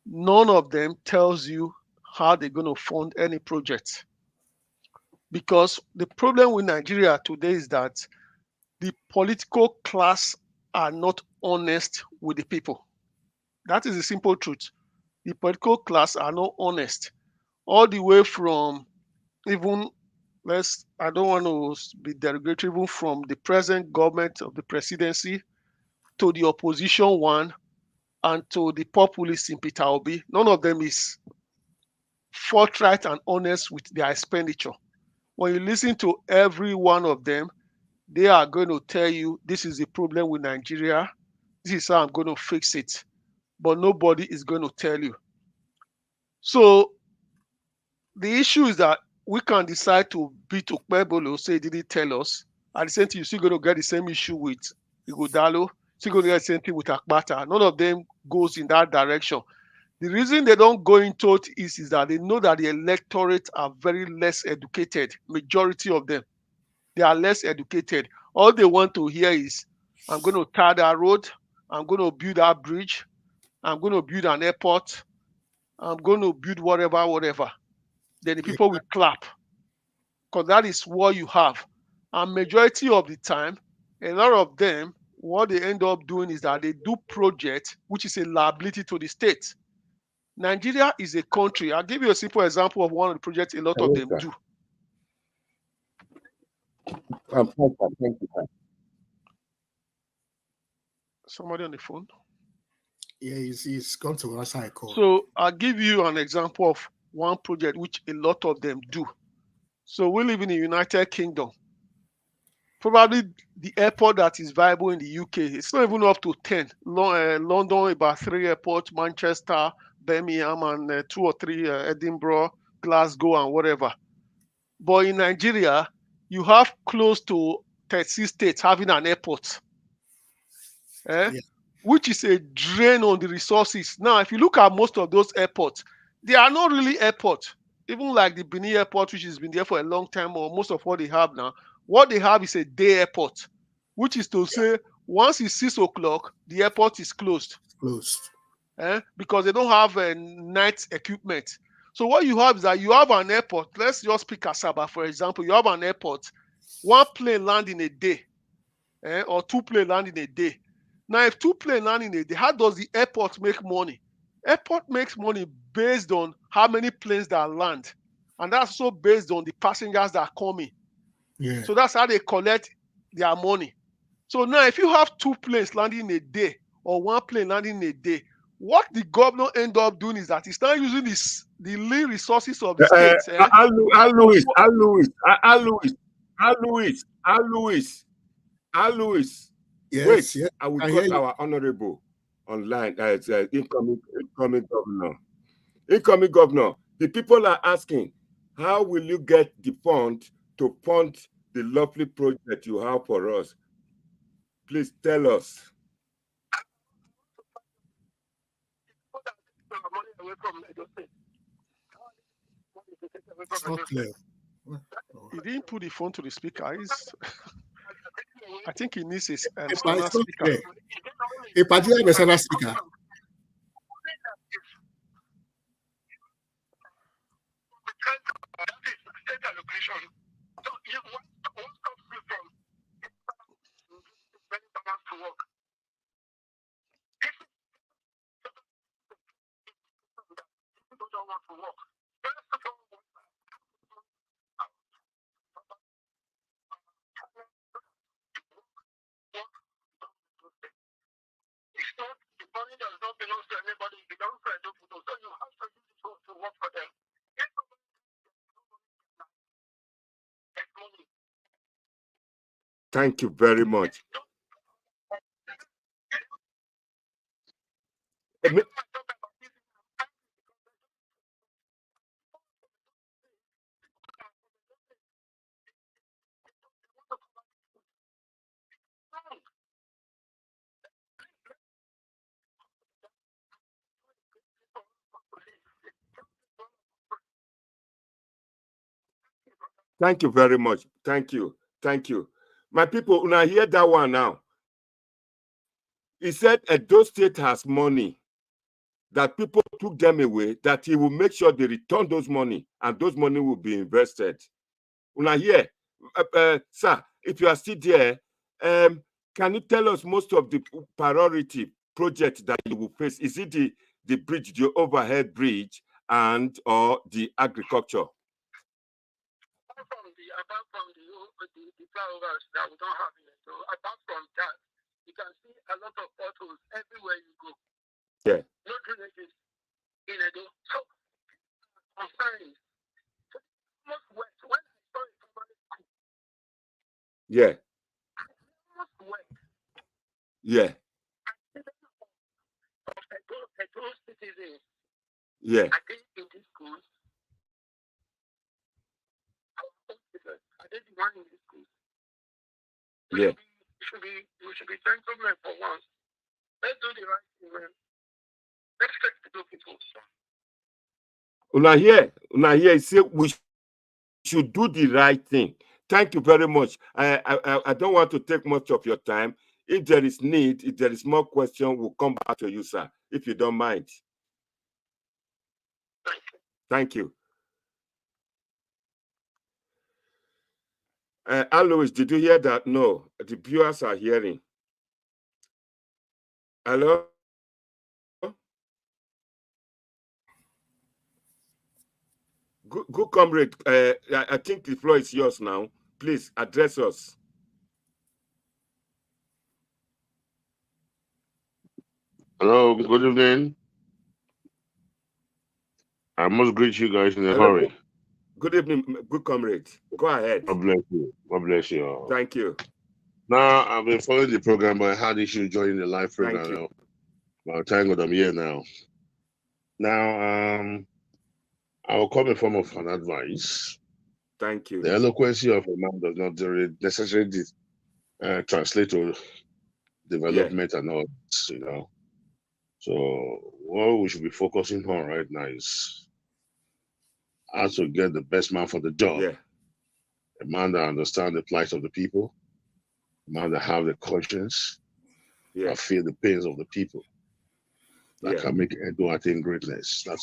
None of them tells you how they're going to fund any project. Because the problem with Nigeria today is that the political class are not honest with the people. That is the simple truth. The political class are not honest. All the way from even, I don't want to be derogatory, even from the present government of the presidency to the opposition one and to the populists in Peter Obi, none of them is forthright and honest with their expenditure. When you listen to every one of them, they are going to tell you, this is the problem with Nigeria. This is how I'm going to fix it. But nobody is going to tell you. So the issue is that we can decide to beat Okpebholo, say he didn't tell us. At the same time, you're still going to get the same issue with Ighodalo. Still going to get the same thing with Akpata. None of them goes in that direction. The reason they don't go into it is that they know that the electorate are very less educated. Majority of them, they are less educated. All they want to hear is, I'm going to tar that road. I'm going to build that bridge. I'm going to build an airport. I'm going to build whatever. Then the people will clap. Because that is what you have. And majority of the time, a lot of them, what they end up doing is that they do projects, which is a liability to the state. Nigeria is a country. I'll give you a simple example of one of the projects a lot of them do. Thank you. Somebody on the phone? Yeah, he's gone to answer a call. So I'll give you an example of one project which a lot of them do. So we live in the United Kingdom. Probably the airport that is viable in the UK, it's not even up to 10. London, about 3 airports, Manchester, Birmingham, and 2 or 3, Edinburgh, Glasgow, and whatever. But in Nigeria, you have close to 36 states having an airport, which is a drain on the resources. Now, if you look at most of those airports, they are not really airports. even like the Benin airport, which has been there for a long time, or most of what they have now, what they have is a day airport, which is to say, once it's 6 o'clock, the airport is closed. Closed. Because they don't have night equipment. So what you have is that you have an airport. Let's just pick Asaba, for example. You have an airport. One plane land in a day, or 2 planes land in a day. Now, if 2 planes land in a day, how does the airport make money? Airport makes money based on how many planes that land. And that's also based on the passengers that are coming. Yeah. So that's how they collect their money. So now, if you have 2 planes landing in a day or 1 plane landing in a day, what the governor end up doing is that he's not using the lean resources of the states. Louis. Yes, Wait, yes. I will I call hear you. our honorable online as incoming governor. Incoming governor, the people are asking, how will you get the fund to fund the lovely project you have for us? Please tell us. It's not clear. He didn't put the phone to the speaker. I think he needs his It's external not speaker. clear. A particular external speaker. Thank you very much. Thank you very much. Thank you. Thank you. My people, when I hear that one now, he said Edo State has money, that people took them away, that he will make sure they return those money, and those money will be invested. When I hear, sir, if you are still there, can you tell us most of the priority projects that you will face? Is it the bridge, the overhead bridge, and or the agriculture? Apart from the flyovers that we don't have in it. So apart from that, you can see a lot of potholes everywhere you go. Yeah. No drainages in Edo. So concerning almost wet. When I saw it primary school. Yeah. Almost wet. Yeah. Edo citizens. Yeah. I think in these schools. I did the one in this school. Yeah. We should be gentlemen for once. Let's do the right thing, man. Let's take the people. Una here, say we should do the right thing. Thank you very much. I don't want to take much of your time. If there is need, if there is more question, we'll come back to you, sir, if you don't mind. Thank you. Alois, did you hear that? No, the viewers are hearing. Hello? Good comrade, I think the floor is yours now. Please address us. Hello, good evening. I must greet you guys in a hurry. Good evening, good comrade. Go ahead. God bless you. God bless you. Thank you. Now, I've been following the program, but I had issues joining the live program now. But thank God I'm here now. Now, I will come in form of an advice. Thank you. The eloquency of a man does not necessarily translate to development and all this, you know. So what we should be focusing on right now is how to get the best man for the job. Yeah. A man that understands the plight of the people, a man that have the conscience, Yeah. that feel the pains of the people, that Yeah. can make Edo attain greatness. That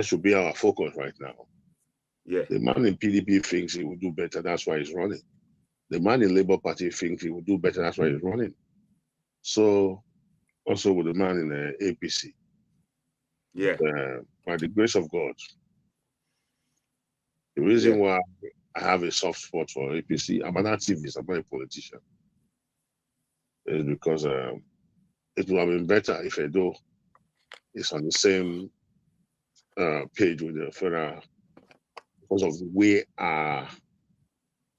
should be our focus right now. Yeah. The man in PDP thinks he will do better, that's why he's running. The man in Labour Party thinks he will do better, that's why he's running. So, also with the man in the APC. Yeah. By the grace of God, the reason why I have a soft spot for APC, I'm an activist, I'm not a politician, is because it would have been better if Edo is on the same page with the federal, because of the way our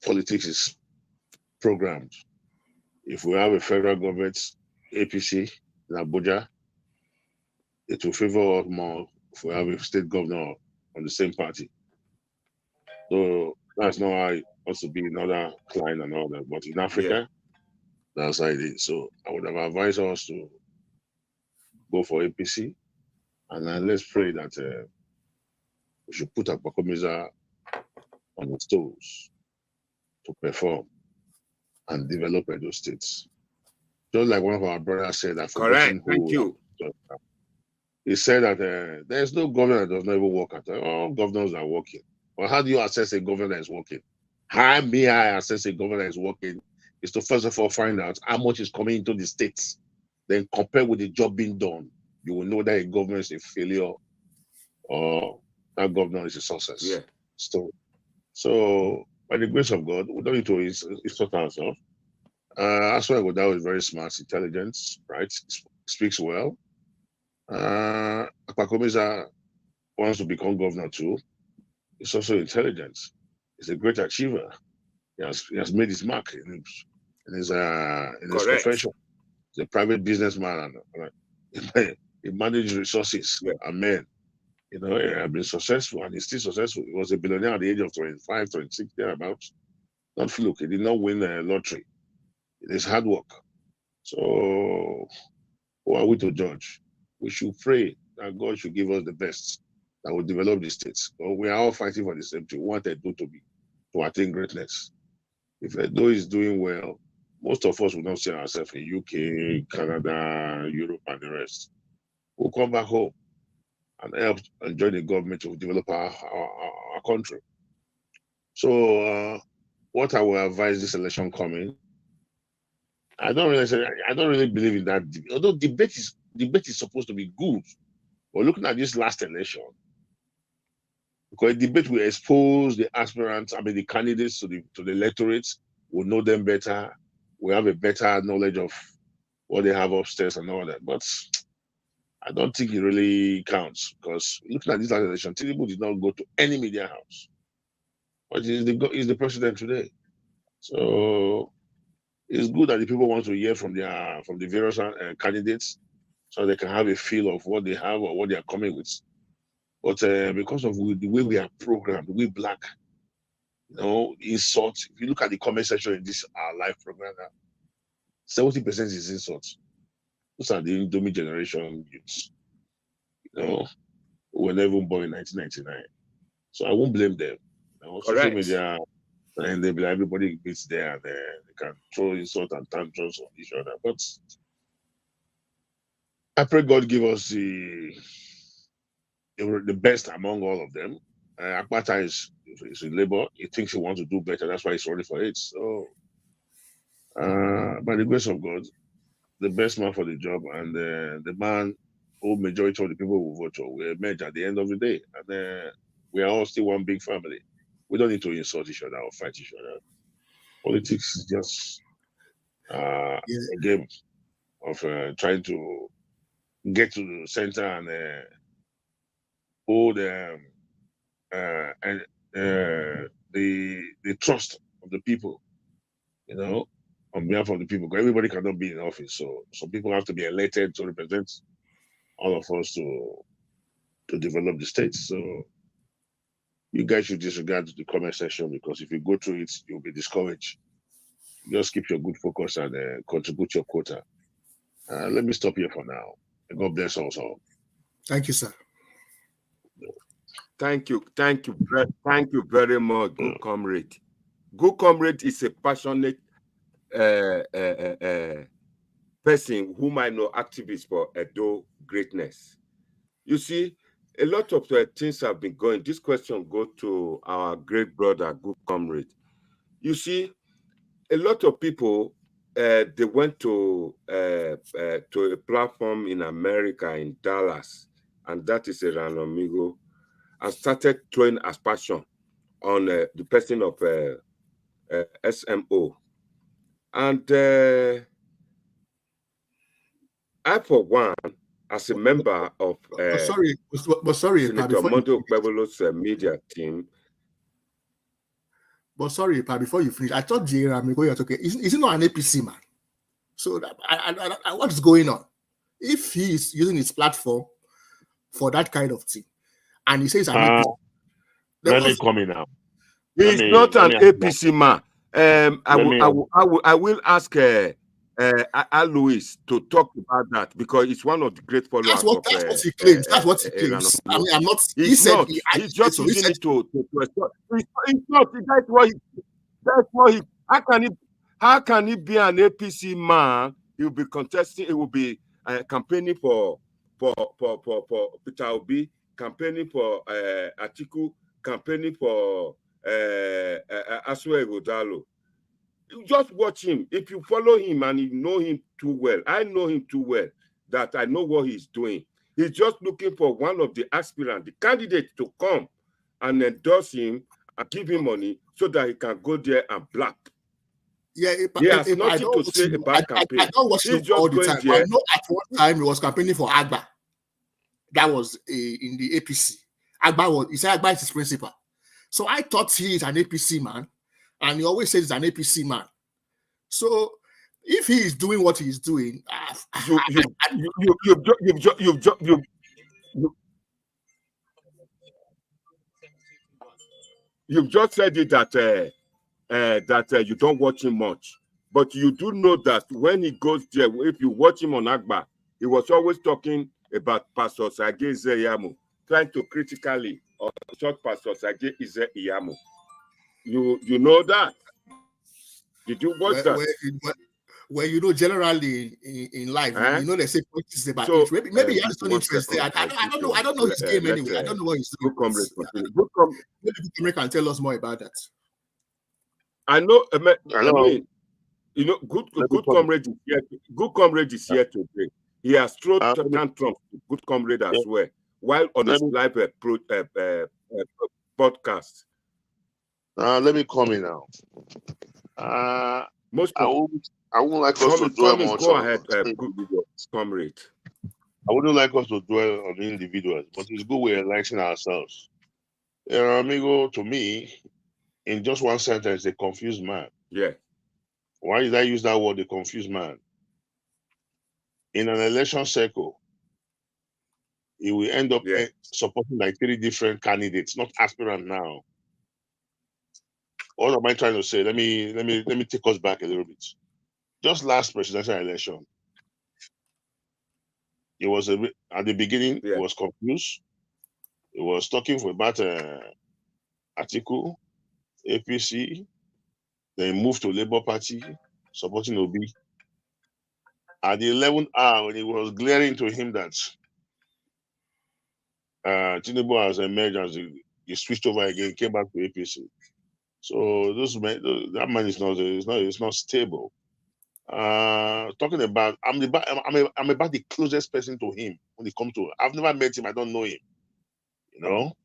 politics is programmed. If we have a federal government, APC in Abuja, it will favor us more if we have a state governor on the same party. So that's not how it wants to be in other client and all that. But in Africa, that's how it is. So I would have advised us to go for APC, and then let's pray that we should put Okpebholo on the toes to perform and develop Edo State. Just like one of our brothers said, I've forgotten who. Thank you. He said that there's no governor that does not even work at all. All governors are working. But how do you assess a governor that is working? How may I assess a governor that is working is to first of all find out how much is coming into the states. Then compare with the job being done. You will know that a governor is a failure or that governor is a success. Yeah. So by the grace of God, we don't need to insult ourselves. That's why Godao is very smart, intelligent, right? Speaks well. Okpebholo wants to become governor too. He's also intelligent. He's a great achiever. He has made his mark in his profession. He's a private businessman. He managed resources. Yeah. Amen. You know, he has been successful and he's still successful. He was a billionaire at the age of 25, 26, thereabouts. Not fluke. He did not win the lottery. It is hard work. So, who are we to judge? We should pray that God should give us the best that will develop the states. But we are all fighting for the same thing. We want Edo to attain greatness. If Edo is doing well, most of us will not see ourselves in UK, Canada, Europe, and the rest. We'll come back home and help and join the government to develop our country. So, what I will advise this election coming, I don't really believe in that. Although debate is supposed to be good, but looking at this last election, because a debate will expose the aspirants, the candidates to the electorates, will know them better, we have a better knowledge of what they have upstairs and all that. But I don't think it really counts, because looking at this last election, Tinubu did not go to any media house. But he's the president today. So it's good that the people want to hear from the various candidates, so they can have a feel of what they have or what they are coming with. But because of the way we are programmed, we black, insult. If you look at the comment section in this live program now, 70% is insults. Those are the Indomie generation youths, who were never born in 1999. So I won't blame them. Social media, and they'll be like, everybody beats there and there. They can throw insult and tantrums on each other. But I pray God give us the best among all of them. Akpata is in Labour. He thinks he wants to do better. That's why he's running for it. So, by the grace of God, the best man for the job and the man who majority of the people will vote for will emerge at the end of the day. And we are all still one big family. We don't need to insult each other or fight each other. Politics is just a game of trying to get to the center and hold the trust of the people, on behalf of the people. Because everybody cannot be in office, so some people have to be elected to represent all of us to develop the state. So you guys should disregard the comment section, because if you go through it, you'll be discouraged. Just keep your good focus and contribute your quota. Let me stop here for now. God bless us all. Thank you, sir. Thank you very much, good comrade. Good comrade is a passionate person whom I know activist for Edo greatness. You see, a lot of things have been going. This question go to our great brother, good comrade. You see, a lot of people they went to a platform in America, in Dallas, and that is a Ranomigo, and started throwing aspersion on the person of SMO. And I, for one, as a member of sorry, Senator Okpebholo's media team. But sorry, before you finish, I thought Amigo you're talking. Is he not an APC man? So what is going on? If he is using his platform for that kind of thing, and he says an APC, let me come in now. He's not an APC man. I will ask Alois to talk about that, because it's one of the great followers. That's what he claims. That's what he claims. I mean, I'm not. He's not. He's just using it to. It's not. That's what he. How can he be an APC man? He will be contesting. He will be campaigning for Peter Obi, campaigning for Atiku, campaigning for Asue Godalo. You just watch him. If you follow him and you know him too well, I know him too well, that I know what he's doing. He's just looking for one of the aspirants, the candidate, to come and endorse him and give him money so that he can go there and blab. Yeah, he has nothing to say about campaign. I don't watch him all the time. I know at one time he was campaigning for Agba. That was in the APC. He said Agba is his principal. So I thought he is an APC man, and he always says he's an APC man. So if he is doing what he's doing, you've just said it that you don't watch him much, but you do know that when he goes there, if you watch him on Agba, he was always talking about Pastor Sage Iyamu, trying to critically or short Pastor Sage Iyamu. You know that? Did you watch that? Well, you know, generally in life, you know, they say politics about it. Maybe he has no interest there. I don't know his game anyway. I don't know what he's doing. Good comrade can tell us more about that. I know. I mean, you know, good comrade is here. Good comrade is here today. He has thrown tantrums to good comrade as well, while on his live podcast. Let me come in now. I wouldn't like us to dwell much. Go ahead, good comrade. I wouldn't like us to dwell on individuals, but it's good we're enlightening ourselves. Amigo, to me, in just one sentence, a confused man. Yeah. Why did I use that word, a confused man? In an election cycle, he will end up supporting like 3 different candidates, not aspirant now. What am I trying to say? Let me take us back a little bit. Just last presidential election, it was at the beginning. He was confused. He was talking about Atiku, APC. Then he moved to Labour Party, supporting Obi. At the 11th hour, when it was glaring to him that Tinubu has emerged, as he switched over again, came back to APC. So that man is not stable. Talking about, I'm about the closest person to him when it comes to. I've never met him. I don't know him. You know,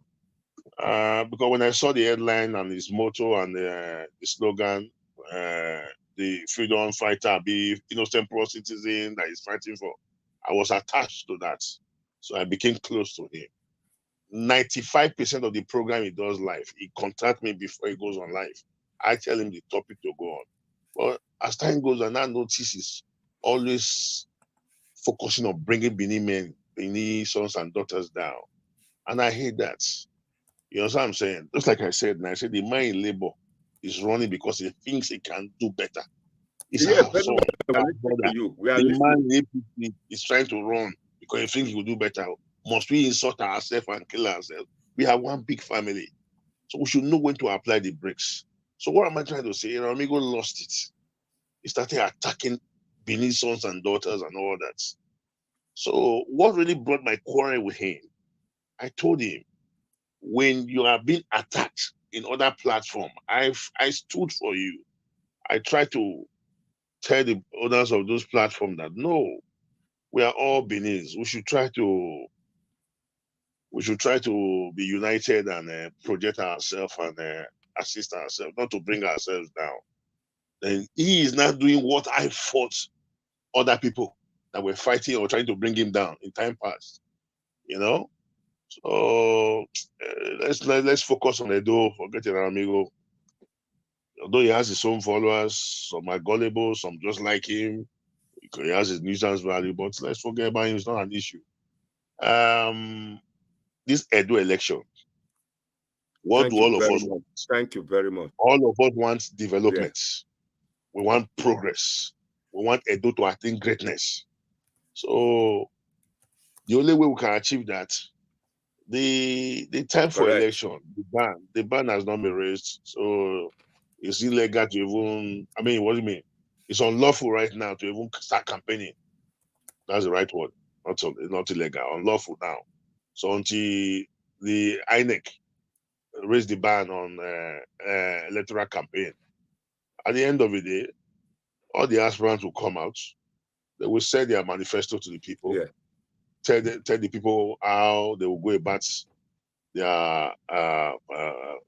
because when I saw the headline and his motto and the slogan, the freedom fighter, be innocent pro citizen that he's fighting for, I was attached to that. So I became close to him. 95% of the program he does live, he contacts me before he goes on live. I tell him the topic to go on. But as time goes on, I notice he's always focusing on bringing Benin sons and daughters down. And I hate that. You know what I'm saying? Just like I said, and I said the man in labor is running because he thinks he can do better. The man in is trying to run because he thinks he will do better. Must we insult ourselves and kill ourselves? We are one big family. So we should know when to apply the brakes. So what am I trying to say? Amigo lost it. He started attacking Benin's sons and daughters and all that. So what really brought my quarrel with him, I told him, when you are being attacked in other platforms, I stood for you. I tried to tell the owners of those platforms that no, we are all Benin's. We should try to be united and project ourselves and assist ourselves, not to bring ourselves down. Then he is not doing what I fought other people that were fighting or trying to bring him down in time past. So let's focus on Edo. Forget it, amigo. Although he has his own followers, some are gullible, some just like him. He has his nuisance value, but let's forget about him. It's not an issue. This Edo election, what do all of us want? Thank you very much. All of us want development. Yeah. We want progress. We want Edo to attain greatness. So the only way we can achieve that, the time for election, the ban has not been raised. So it's illegal to even, what do you mean? It's unlawful right now to even start campaigning. That's the right word. Not illegal, unlawful now. So until the INEC raise the ban on electoral campaign, at the end of the day, all the aspirants will come out. They will send their manifesto to the people. Yeah. Tell the people how they will go about their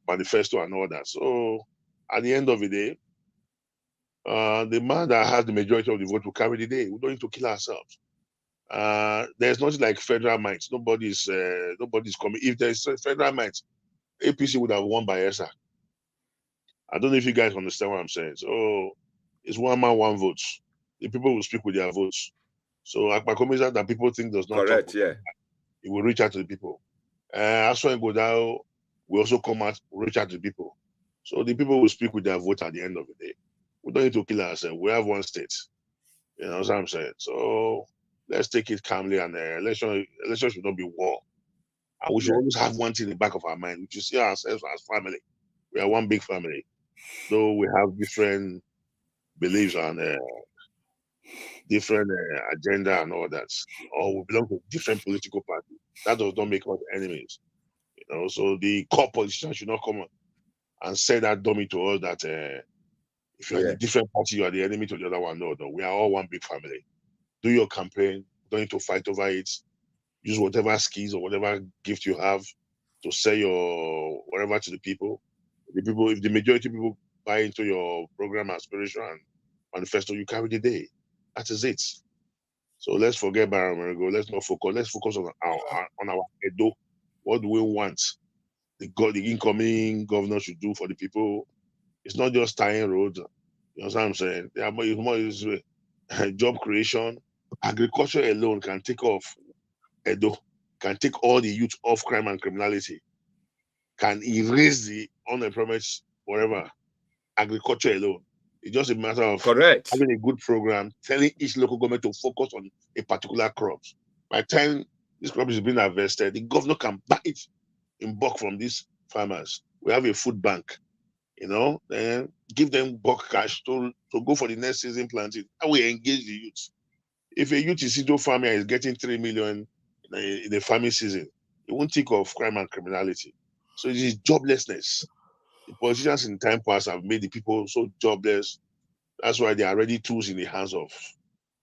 manifesto and all that. So at the end of the day, the man that has the majority of the vote will carry the day. We don't need to kill ourselves. There's nothing like federal might. Nobody's coming. If there's federal might, APC would have won by ESA. I don't know if you guys understand what I'm saying. So it's one man, one vote. The people will speak with their votes. So Okpebholo that people think does not correct, talk. Yeah. It will reach out to the people. As well go down, we also come out, reach out to the people. So the people will speak with their vote at the end of the day. We don't need to kill ourselves. We have one state. You know what I'm saying? So let's take it calmly, and election should not be war. And we should always have one thing in the back of our mind, which is see ourselves as family. We are one big family. Though we have different beliefs and different agenda and all that, or we belong to different political parties. That does not make us enemies. So the core politicians should not come and say that dummy to us that if you're in a different party, you are the enemy to the other one. No, we are all one big family. Do your campaign. Don't need to fight over it. Use whatever skills or whatever gift you have to sell your whatever to the people. If the majority of people buy into your program, aspiration, and manifesto, you carry the day. That is it. So let's forget Barra Amerigo. Let's not focus. Let's focus on our Edo. What do we want? The incoming governor should do for the people. It's not just tying roads. You know what I'm saying? It's more job creation. Agriculture alone can take off Edo, can take all the youth off crime and criminality, can erase the unemployment, whatever. Agriculture alone. It's just a matter of having a good program, telling each local government to focus on a particular crop. By the time this crop is being harvested, the governor can buy it in bulk from these farmers. We have a food bank, and give them bulk cash to go for the next season planting. And we engage the youth. If a youth is into farming and is getting 3 million in the farming season, he won't think of crime and criminality. So it is joblessness. The politicians in time past have made the people so jobless. That's why they are already tools in the hands of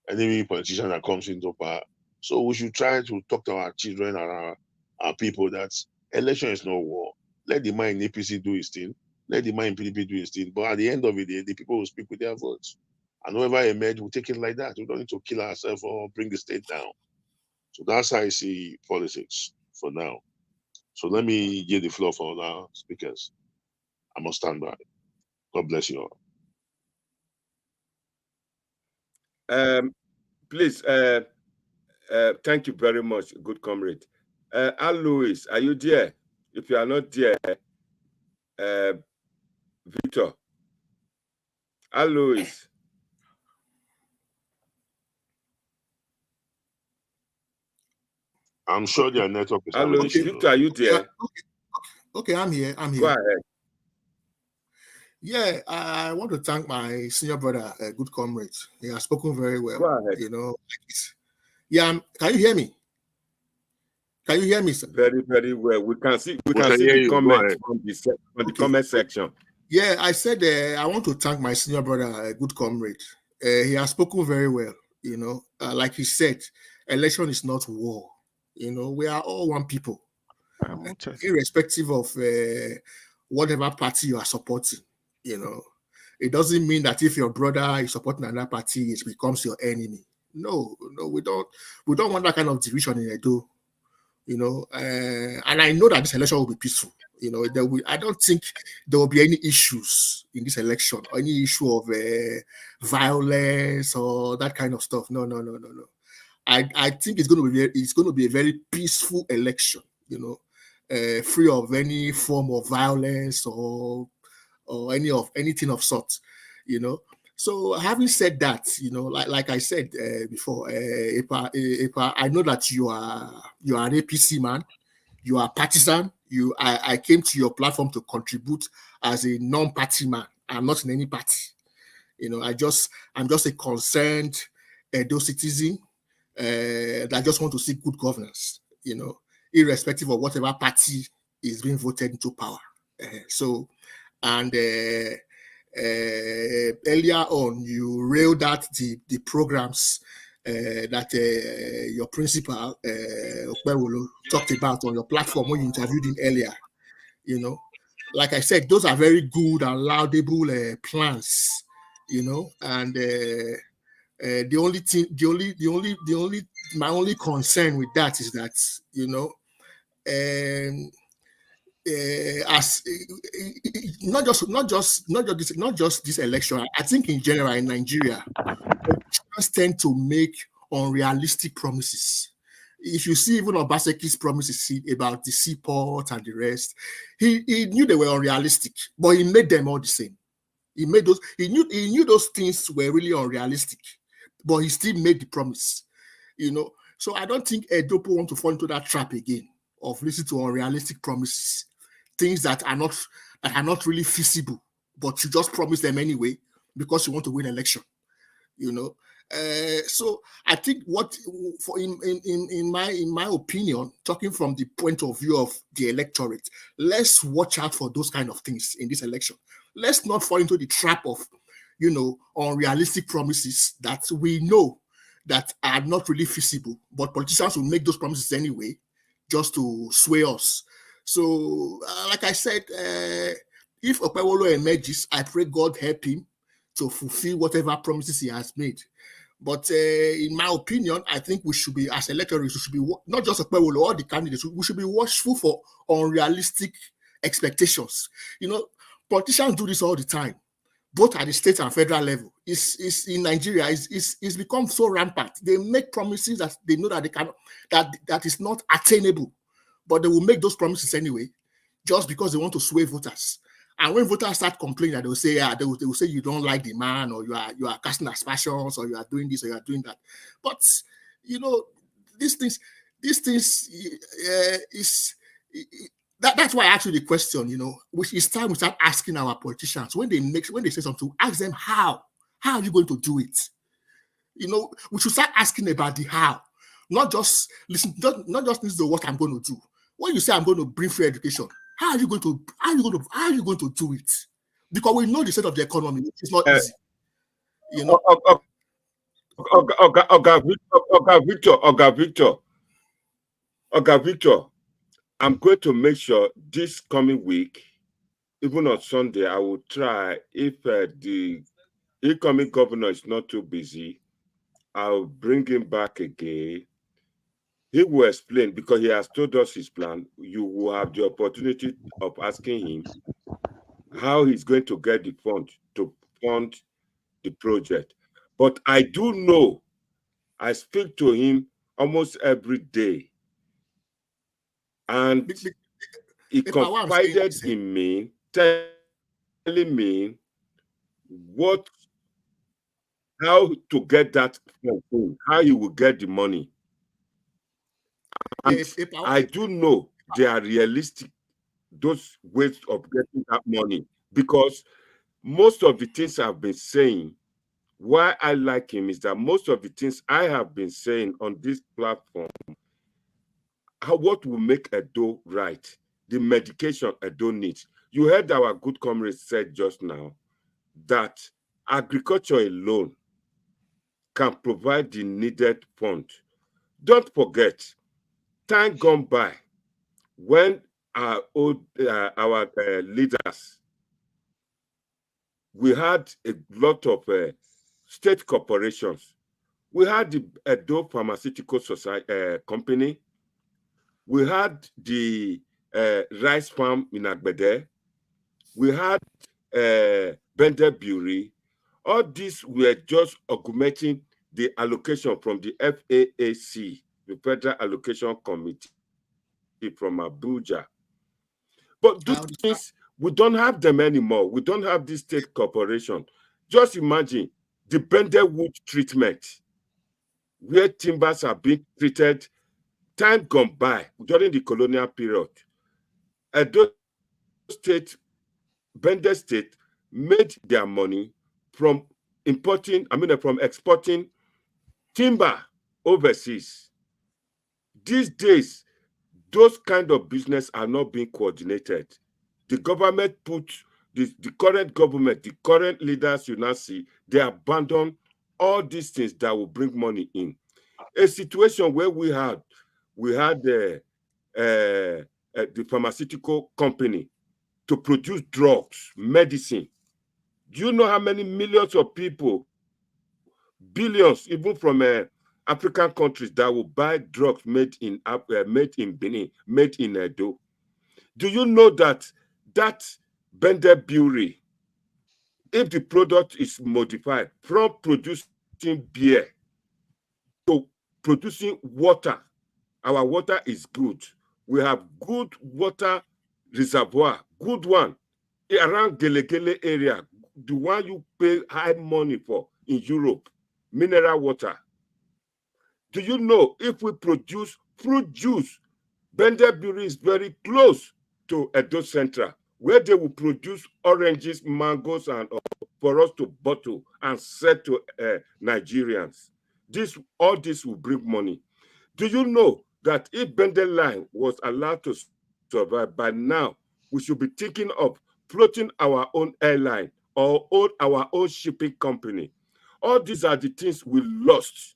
any politician that comes into power. So we should try to talk to our children and our people that election is no war. Let the man in APC do his thing. Let the man in PDP do his thing. But at the end of the day, the people will speak with their votes. And whoever emerge will take it like that. We don't need to kill ourselves or bring the state down. So that's how I see politics for now. So let me give the floor for our speakers. I must stand by. God bless you all. Please, thank you very much, good comrade. Al Louis, are you there? If you are not there, Victor. Al Louis. I'm sure their network is Al Louis, Victor, are you there? Okay, I'm here. Go ahead. Yeah, I want to thank my senior brother, good comrade. He has spoken very well. Go ahead. You know, yeah. Can you hear me? Can you hear me, sir? Very, very well. We can see can the hear you. Go comments ahead. from the comment section. Yeah, I said I want to thank my senior brother, good comrade. He has spoken very well. You know, like he said, election is not war. You know, we are all one people, irrespective of whatever party you are supporting. You know, it doesn't mean that if your brother is supporting another party, it becomes your enemy. No, we don't want that kind of division in Edo. You know, and I know that this election will be peaceful. You know, I don't think there will be any issues in this election, or any issue of violence or that kind of stuff. No. I think it's going to be a very peaceful election. You know, free of any form of violence or anything of sort. You know. So having said that, you know, like I said before, I know that you are an APC man, you are partisan. I came to your platform to contribute as a non-party man. I'm not in any party. You know, I'm just a concerned Edo citizen that just want to see good governance. You know, irrespective of whatever party is being voted into power. And earlier on, you railed out the programs that your principal, Okpebholo, talked about on your platform when you interviewed him earlier. You know, like I said, those are very good and laudable plans. You know, and my only concern with that is that, you know, as not just this election, I think in general in Nigeria, politicians tend to make unrealistic promises. If you see even Obaseki's promises about the seaport and the rest, he knew they were unrealistic, but he made them all the same. He knew those things were really unrealistic, but he still made the promise. You know, so I don't think Edopo want to fall into that trap again of listening to unrealistic promises, things that are not really feasible, but you just promise them anyway because you want to win election. You know, so I think in my opinion, talking from the point of view of the electorate, let's watch out for those kind of things in this election. Let's not fall into the trap of, you know, unrealistic promises that we know that are not really feasible, but politicians will make those promises anyway, just to sway us. So, like I said, if Okpebholo emerges, I pray God help him to fulfill whatever promises he has made. But in my opinion, I think we should be, as electors, we should be, not just Okpebholo, all the candidates, we should be watchful for unrealistic expectations. You know, politicians do this all the time, both at the state and federal level. It's in Nigeria, it's become so rampant. They make promises that they know that they cannot, that is not attainable, but they will make those promises anyway, just because they want to sway voters. And when voters start complaining, they will say, they will say you don't like the man, or you are casting aspersions, or you are doing this, or you are doing that. But you know, these things that's why I asked you the question. You know, which is time we start asking our politicians when they say something, ask them how are you going to do it. You know, we should start asking about the how, not just listen to what I'm going to do. When you say I'm going to bring free education, how are you going to do it? Because we know the state of the economy. It's not easy. You know. Victor, I'm going to make sure this coming week, even on Sunday, I will try, if the incoming governor is not too busy, I'll bring him back again. He will explain, because he has told us his plan. You will have the opportunity of asking him how he's going to get the fund to fund the project. But I do know, I speak to him almost every day, and he confided in me, telling me how to get that fund, how he will get the money. And I do know they are realistic those ways of getting that money, because most of the things I've been saying, why I like him is that most of the things I have been saying on this platform, what will make Edo right, the medication Edo needs. You heard our good comrade said just now that agriculture alone can provide the needed fund. Don't forget, time gone by when our leaders, we had a lot of state corporations. We had the Edo Pharmaceutical Society Company. We had the rice farm in Agbede. We had Bender Brewery. All these were just augmenting the allocation from the FAAC, the Federal Allocation Committee from Abuja. But these things, we don't have them anymore. We don't have this state corporation. Just imagine the Bender wood treatment, where timbers are being treated, time gone by during the colonial period. Edo State, Bender State made their money from exporting timber overseas. These days, those kind of business are not being coordinated. The government the current government, the current leaders you now see, they abandon all these things that will bring money in. A situation where we had the pharmaceutical company to produce drugs, medicine. Do you know how many millions of people, billions, even from African countries, that will buy drugs made in Benin, made in Edo? Do you know that Bender Brewery, if the product is modified from producing beer to producing water, our water is good. We have good water reservoir, good one, around Gelegele area, the one you pay high money for in Europe, mineral water. Do you know if we produce fruit juice, Bender Brewery is very close to Edo Central, where they will produce oranges, mangoes, and for us to bottle and sell to Nigerians. All this will bring money. Do you know that if Bender Line was allowed to survive, by now we should be thinking of floating our own airline or our own shipping company? All these are the things we lost.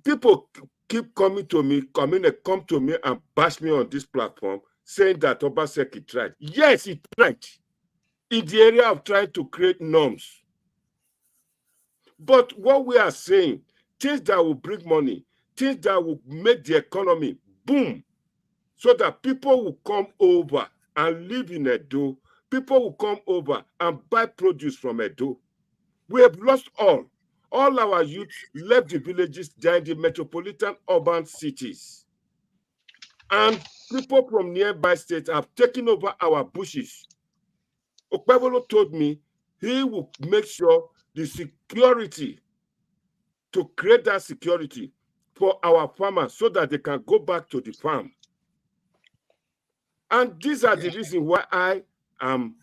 People keep coming to me and bash me on this platform, saying that Obaseki tried. Yes, he tried in the area of trying to create norms. But what we are saying, things that will bring money, things that will make the economy boom, so that people will come over and live in Edo. People will come over and buy produce from Edo. We have lost all. All our youth left the villages, they're in the metropolitan urban cities. And people from nearby states have taken over our bushes. Okpebholo told me he will make sure the security, to create that security for our farmers so that they can go back to the farm. And these are the reasons why I am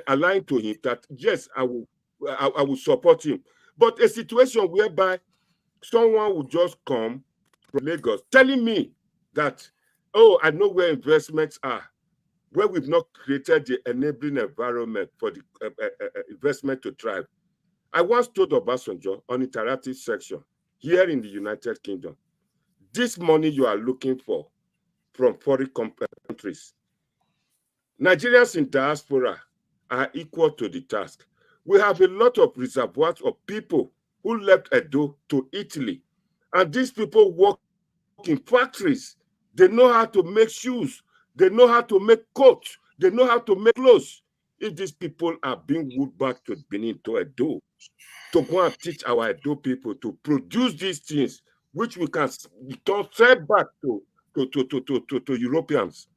aligned to him, that yes, I will support him. But a situation whereby someone will just come from Lagos telling me that, oh, I know where investments are, where we've not created the enabling environment for the investment to thrive. I once told Obasanjo on interactive section here in the United Kingdom, this money you are looking for from foreign countries, Nigerians in diaspora are equal to the task. We have a lot of reservoirs of people who left Edo to Italy, and these people work in factories. They know how to make shoes. They know how to make coats. They know how to make clothes. If these people are being moved back to Benin, to Edo, to go and teach our Edo people to produce these things, which we can sell back to Europeans,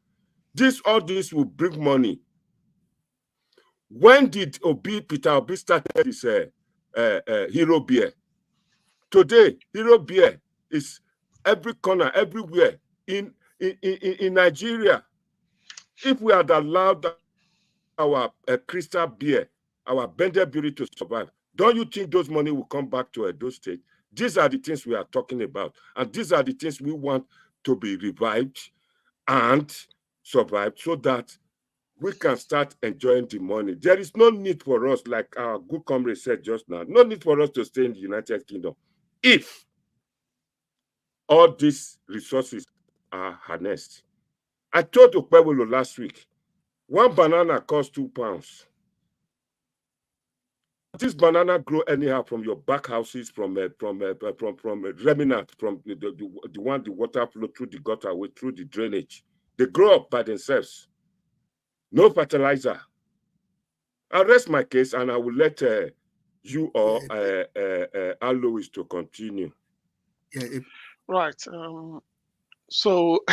all this will bring money. When did Peter Obi started this Hero Beer? Today, Hero Beer is every corner, everywhere in Nigeria. If we had allowed our crystal beer, our blended brewery to survive, don't you think those money will come back to Edo State? These are the things we are talking about. And these are the things we want to be revived and survived so that we can start enjoying the money. There is no need for us, like our good comrade said just now, no need for us to stay in the United Kingdom if all these resources are harnessed. I told Okpebholo last week, one banana costs £2. This banana grow anyhow from your back houses, from remnant, from the one the water flow through the gutter, through the drainage. They grow up by themselves. No fertilizer. I'll rest my case and I will let you or Alois to continue. Right. So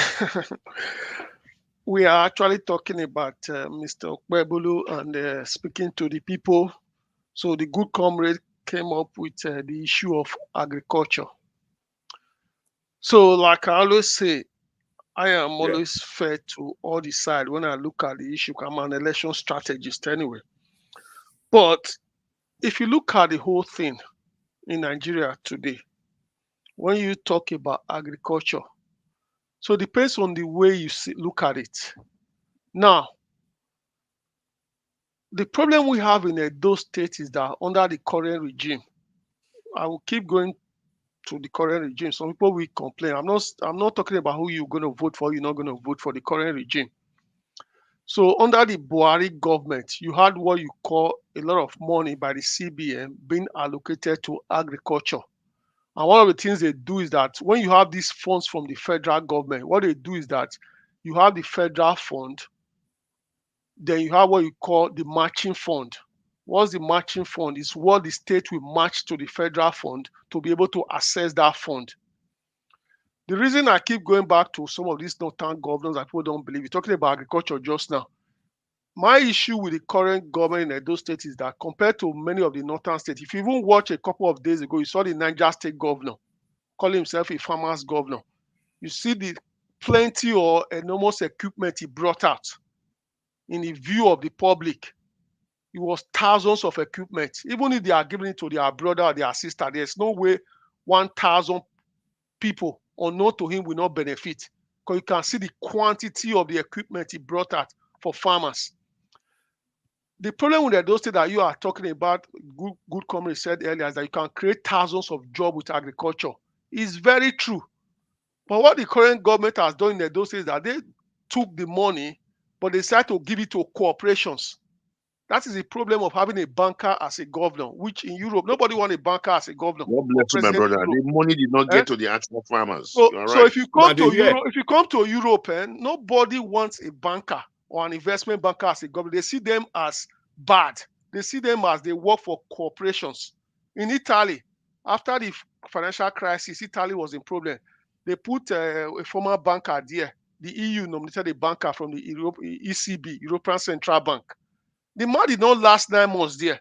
we are actually talking about Mr. Okpebholo and speaking to the people. So the good comrade came up with the issue of agriculture. So like I always say, I am always fair to all the side when I look at the issue. I'm an election strategist anyway. But if you look at the whole thing in Nigeria today, when you talk about agriculture, so it depends on the way you look at it. Now, the problem we have in Edo State is that under the current regime, I will keep going to the current regime. Some people will complain. I'm not talking about who you're going to vote for. You're not going to vote for the current regime. So under the Buhari government, you had what you call a lot of money by the CBN being allocated to agriculture. And one of the things they do is that when you have these funds from the federal government, what they do is that you have the federal fund, then you have what you call the matching fund. What's the matching fund? It's what the state will match to the federal fund to be able to access that fund. The reason I keep going back to some of these northern governors that people don't believe, we're talking about agriculture just now. My issue with the current government in Edo State is that compared to many of the northern states, if you even watch a couple of days ago, you saw the Niger State governor call himself a farmer's governor. You see the plenty or enormous equipment he brought out in the view of the public. It was thousands of equipment. Even if they are giving it to their brother or their sister, there's no way 1,000 people unknown to him will not benefit, because you can see the quantity of the equipment he brought out for farmers. The problem with Edo State that you are talking about, good comrade said earlier, is that you can create thousands of jobs with agriculture. It's very true. But what the current government has done in Edo State is that they took the money, but they decided to give it to corporations. That is the problem of having a banker as a governor, which in Europe, nobody wants a banker as a governor. God bless you, my brother. The money did not get to the actual farmers. So, right. So if you come to Europe, nobody wants a banker or an investment banker as a governor. They see them as bad. They see them as they work for corporations. In Italy, after the financial crisis, Italy was in problem. They put a former banker there. The EU nominated a banker from the ECB, European Central Bank. The man did not last 9 months there,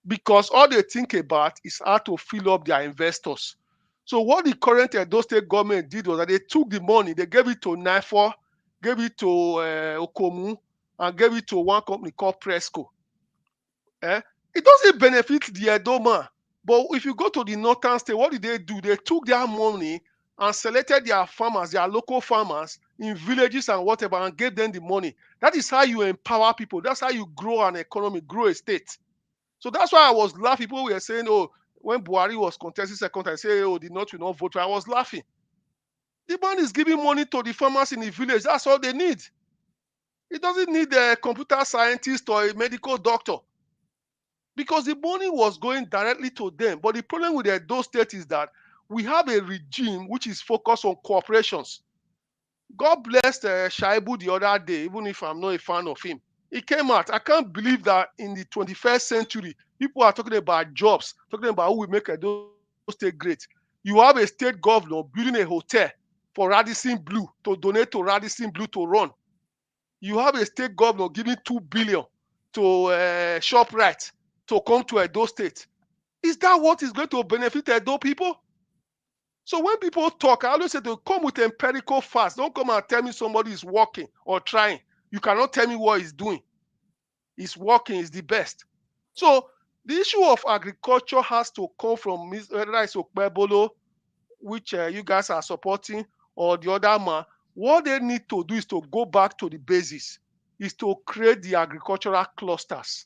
because all they think about is how to fill up their investors. So what the current Edo State government did was that they took the money, they gave it to NIFO, gave it to Okomu, and gave it to one company called Presco. It doesn't benefit the Edo man. But if you go to the northern state, what did they do? They took their money and selected their farmers, their local farmers in villages and whatever, and gave them the money. That is how you empower people. That's how you grow an economy, grow a state. So that's why I was laughing. People were saying, oh, when Buhari was contesting second time, say, oh, the North will not vote. I was laughing. The man is giving money to the farmers in the village. That's all they need. It doesn't need a computer scientist or a medical doctor, because the money was going directly to them. But the problem with Edo State is that we have a regime which is focused on corporations. God bless Shaibu the other day, even if I'm not a fan of him. He came out. I can't believe that in the 21st century, people are talking about jobs, talking about who will make Edo State great. You have a state governor building a hotel for Radisson Blue, to donate to Radisson Blue to run. You have a state governor giving 2 billion to ShopRite to come to Edo State. Is that what is going to benefit Edo people? So when people talk, I always say to come with empirical facts. Don't come and tell me somebody is working or trying. You cannot tell me what he's doing. He's working, is the best. So the issue of agriculture has to come from whether it's Okpebholo, which you guys are supporting, or the other man. What they need to do is to go back to the basis, is to create the agricultural clusters.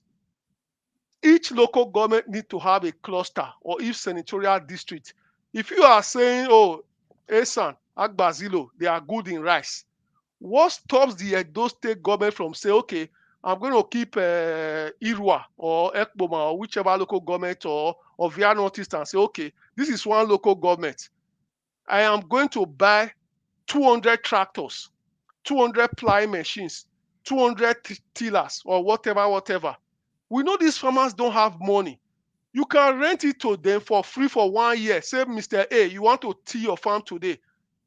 Each local government needs to have a cluster or each senatorial district. If you are saying, oh, Esan, Okpebholo, they are good in rice, what stops the Edo State government from saying, okay, I'm going to keep Irua or Ekboma or whichever local government or Via Northeast and say, okay, this is one local government. I am going to buy 200 tractors, 200 plying machines, 200 tillers or whatever. We know these farmers don't have money. You can rent it to them for free for 1 year. Say, Mr. A, you want to till your farm today.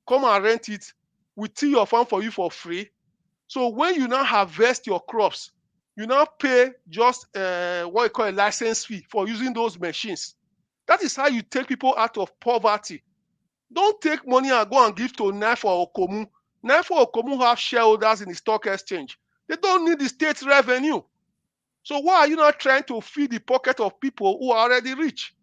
Come and rent it. We till your farm for you for free. So when you now harvest your crops, you now pay just what you call a license fee for using those machines. That is how you take people out of poverty. Don't take money and go and give to Naifu or Okomu. Naifu or Okomu have shareholders in the stock exchange. They don't need the state revenue. So why are you not trying to feed the pocket of people who are already rich?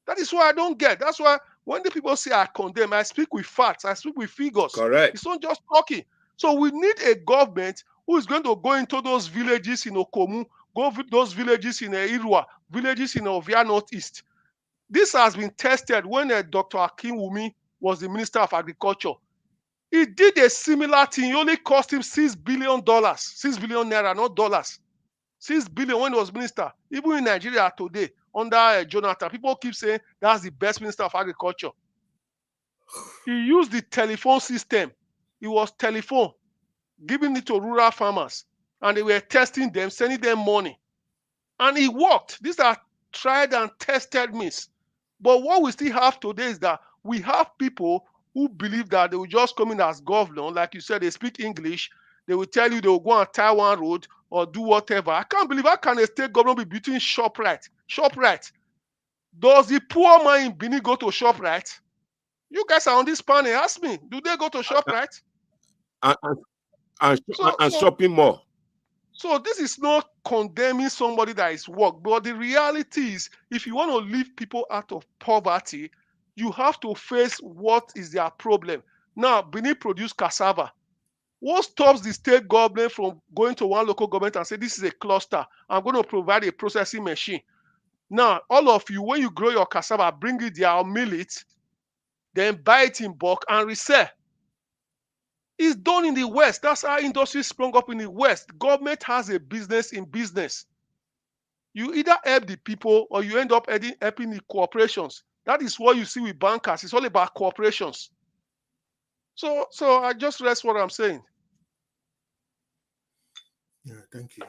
That is why I don't get. That's why when the people say I condemn, I speak with facts, I speak with figures. Correct. It's not just talking. So we need a government who is going to go into those villages in Okomu, those villages in Irua, villages in Ovia Northeast. This has been tested when Dr. Akin Wumi was the Minister of Agriculture. He did a similar thing. It only cost him $6 billion. 6 billion naira, not dollars. 6 billion when he was minister. Even in Nigeria today, under Jonathan, people keep saying that's the best Minister of Agriculture. He used the telephone system. It was telephone, giving it to rural farmers. And they were testing them, sending them money. And it worked. These are tried and tested means. But what we still have today is that we have people who believe that they will just come in as governor. Like you said, they speak English. They will tell you they will go on Taiwan Road or do whatever. I can't believe, how can a state governor be between ShopRite? ShopRite. Does the poor man in Benin go to ShopRite? You guys are on this panel. Ask me, do they go to ShopRite? And shopping mall. So this is not condemning somebody that is work, but the reality is, if you want to lift people out of poverty, you have to face what is their problem. Now, Benin produce cassava. What stops the state government from going to one local government and say, this is a cluster, I'm going to provide a processing machine? Now, all of you, when you grow your cassava, bring it there, mill it, then buy it in bulk and resell. It's done in the West. That's how industry sprung up in the West. Government has a business in business. You either help the people or you end up helping the corporations. That is what you see with bankers. It's all about corporations. So I just rest what I'm saying. Yeah, thank you.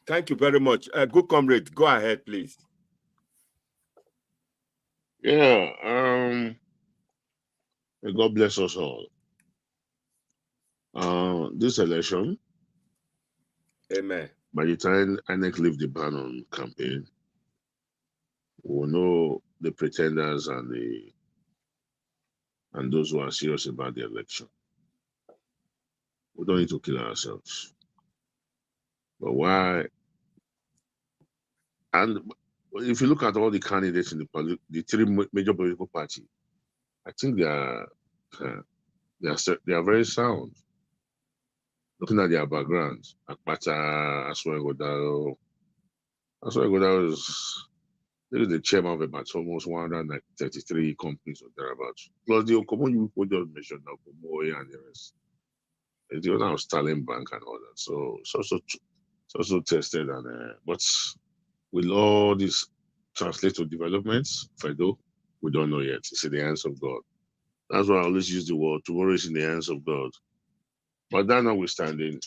Thank you very much. Good comrade, go ahead, please. Yeah, may God bless us all. This election, Amen. by the time INEC leave the ban on campaign, we will know the pretenders and those who are serious about the election. We don't need to kill ourselves. But why? And if you look at all the candidates in the three major political parties, I think they are very sound. Looking at their backgrounds, Akpata, Aswagodaro is the chairman of about almost 133 companies or thereabouts. Plus the Okomo you just mentioned, Okomo and the rest. The other was Stalin Bank and all that. So it's also tested, and but will all this translate to developments? Fedo, we don't know yet. It's in the hands of God. That's why I always use the word, tomorrow is in the hands of God. But that notwithstanding,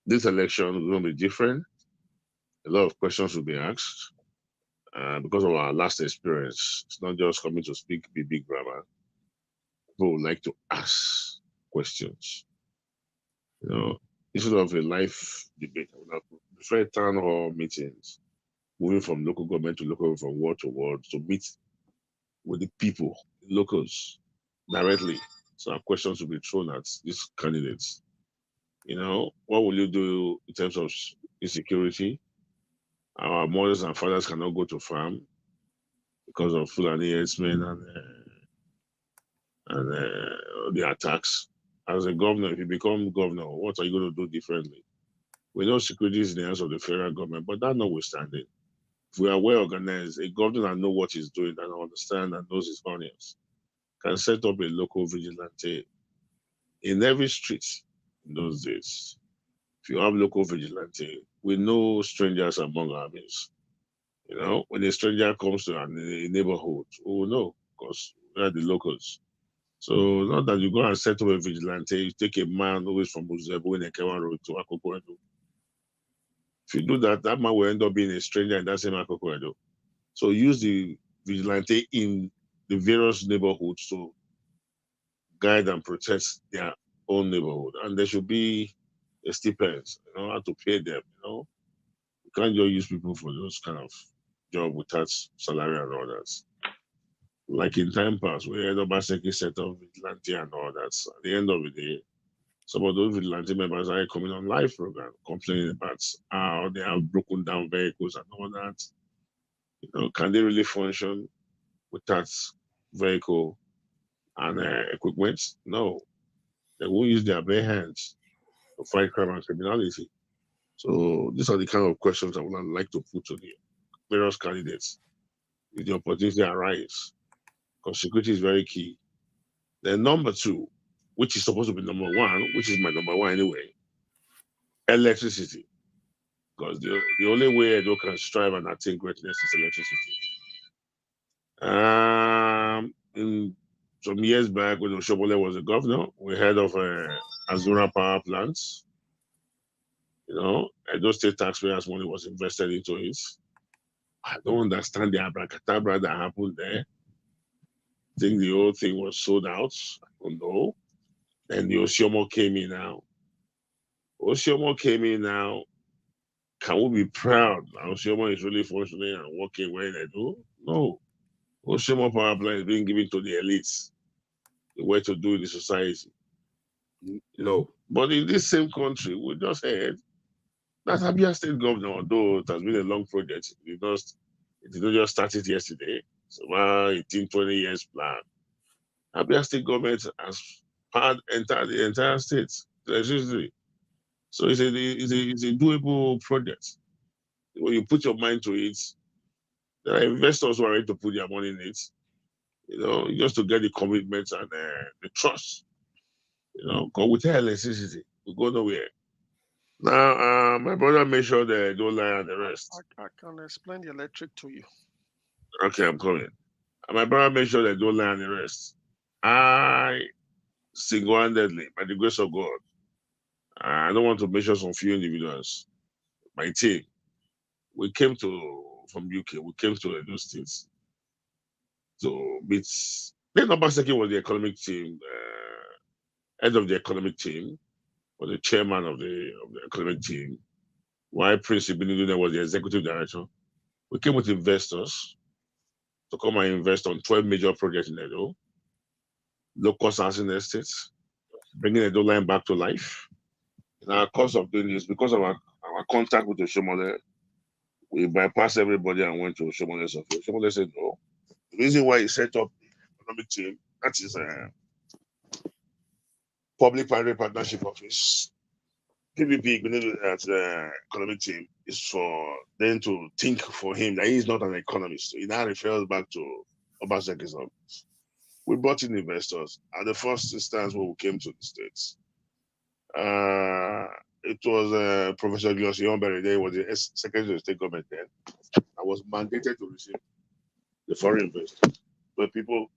this election is going to be different. A lot of questions will be asked because of our last experience. It's not just coming to speak big grammar. People would like to ask questions. You know, instead of a live debate, I would have preferred town hall meetings, moving from local government to local, from ward to ward, to meet with the people, locals, directly. Some questions will be thrown at these candidates. What will you do in terms of insecurity? Our mothers and fathers cannot go to farm because of Fulani herdsmen and the attacks. As a governor, if you become governor, what are you going to do differently? We know security is in the hands of the federal government, but that notwithstanding, if we are well organized, a governor that knows what he's doing and understands and knows his onions can set up a local vigilante in every street in those days. If you have local vigilante, we know strangers among our midst. When a stranger comes to a neighborhood, we will know because we are the locals. So not that you go and set up a vigilante, you take a man who is from Uzebu in Ekewan Road to Akoko Edo. If you do that, that man will end up being a stranger in that same Akoko Edo. So use the vigilante in the various neighborhoods to guide and protect their own neighborhood. And there should be a stipend, how to pay them, You can't just use people for those kind of job without salary and all that. Like in time past, we had Obaseki set up vigilante and all that. So at the end of the day, some of those vigilante members are coming on live program complaining about how they have broken down vehicles and all that. Can they really function without vehicle and equipment? No, they will use their bare hands to fight crime and criminality. So these are the kind of questions I would like to put to the various candidates if the opportunity arises, because security is very key. Then number two, which is supposed to be number one, which is my number one anyway, electricity. Because the only way Edo can strive and attain greatness is electricity. In some years back, when Okpebholo was the governor, we heard of Azura power plants. Edo State taxpayers' money was invested into it. I don't understand the abracadabra that happened there. I think the whole thing was sold out. I don't know. Then the Oshomo came in now. Can we be proud that Oshomo is really functioning and working where they do? No. Oshomo power plant is being given to the elites, the way to do in the society. No. But in this same country, we just heard that Abia State governor, although it has been a long project, it did not just start it yesterday. It's about 18, 20 years plan. Abia State government has entered the entire state, electricity. So it's a doable project. When you put your mind to it, there are investors who are ready to put their money in it, just to get the commitment and the trust. Because without electricity, we go nowhere. Now, my brother made sure they don't lie and the rest. I can explain the electric to you. Okay, I'm coming. My brother made sure they don't lie and the rest. I single-handedly, by the grace of God, I don't want to mention some few individuals. My team, we came from UK, we came to Edo State. So it's then Obaseki was the economic team, head of the economic team, was the chairman of the economic team. While Prince Ibinudune was the executive director. We came with investors to come and invest on 12 major projects in Edo, low-cost housing estates, bringing Edo line back to life. In our course of doing this, because of our contact with the Oshomole, we bypassed everybody and went to Oshomole's office. Oshomole said no. The reason why he set up the economic team, that is a public-private partnership office. PPP, at the economic team, is for them to think for him that he is not an economist. He now refers back to Obaseki's office. We brought in investors. At the first instance when we came to the States, it was Professor Glossi Yombere, was the Secretary of State government then. I was mandated to receive the foreign investors. But people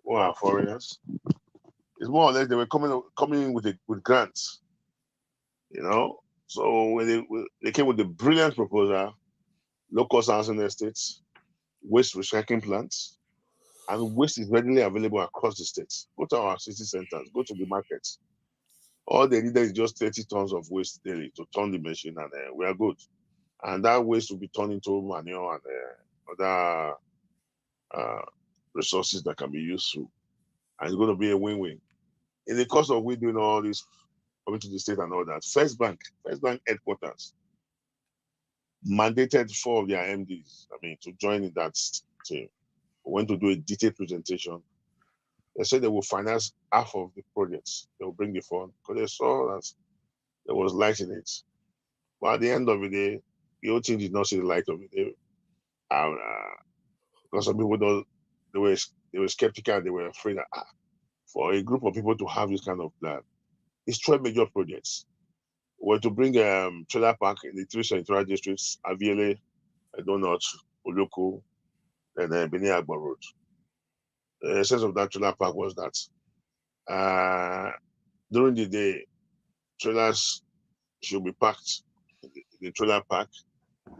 who are foreigners, it's more or less they were coming in with grants. So when they came with the brilliant proposal, low-cost housing estates, waste recycling plants, and waste is readily available across the states. Go to our city centers, go to the markets. All they needed is just 30 tons of waste daily to turn the machine, and we are good. And that waste will be turned into manure and other resources that can be useful. And it's going to be a win-win. In the course of we doing all this, coming to the state and all that, First Bank headquarters mandated 4 of their MDs, to join in that team. We went to do a detailed presentation. They said they will finance half of the projects. They will bring the fund because they saw that there was light in it. But at the end of the day, the whole team did not see the light of the day. Because some people they were skeptical. They were afraid that for a group of people to have this kind of plan, it's 12 major projects. We were to bring trailer park in the 3 central districts: Aviele, Donut, Oloko, and Beni Agbo Road. The essence of that trailer park was that during the day, trailers should be parked in the trailer park,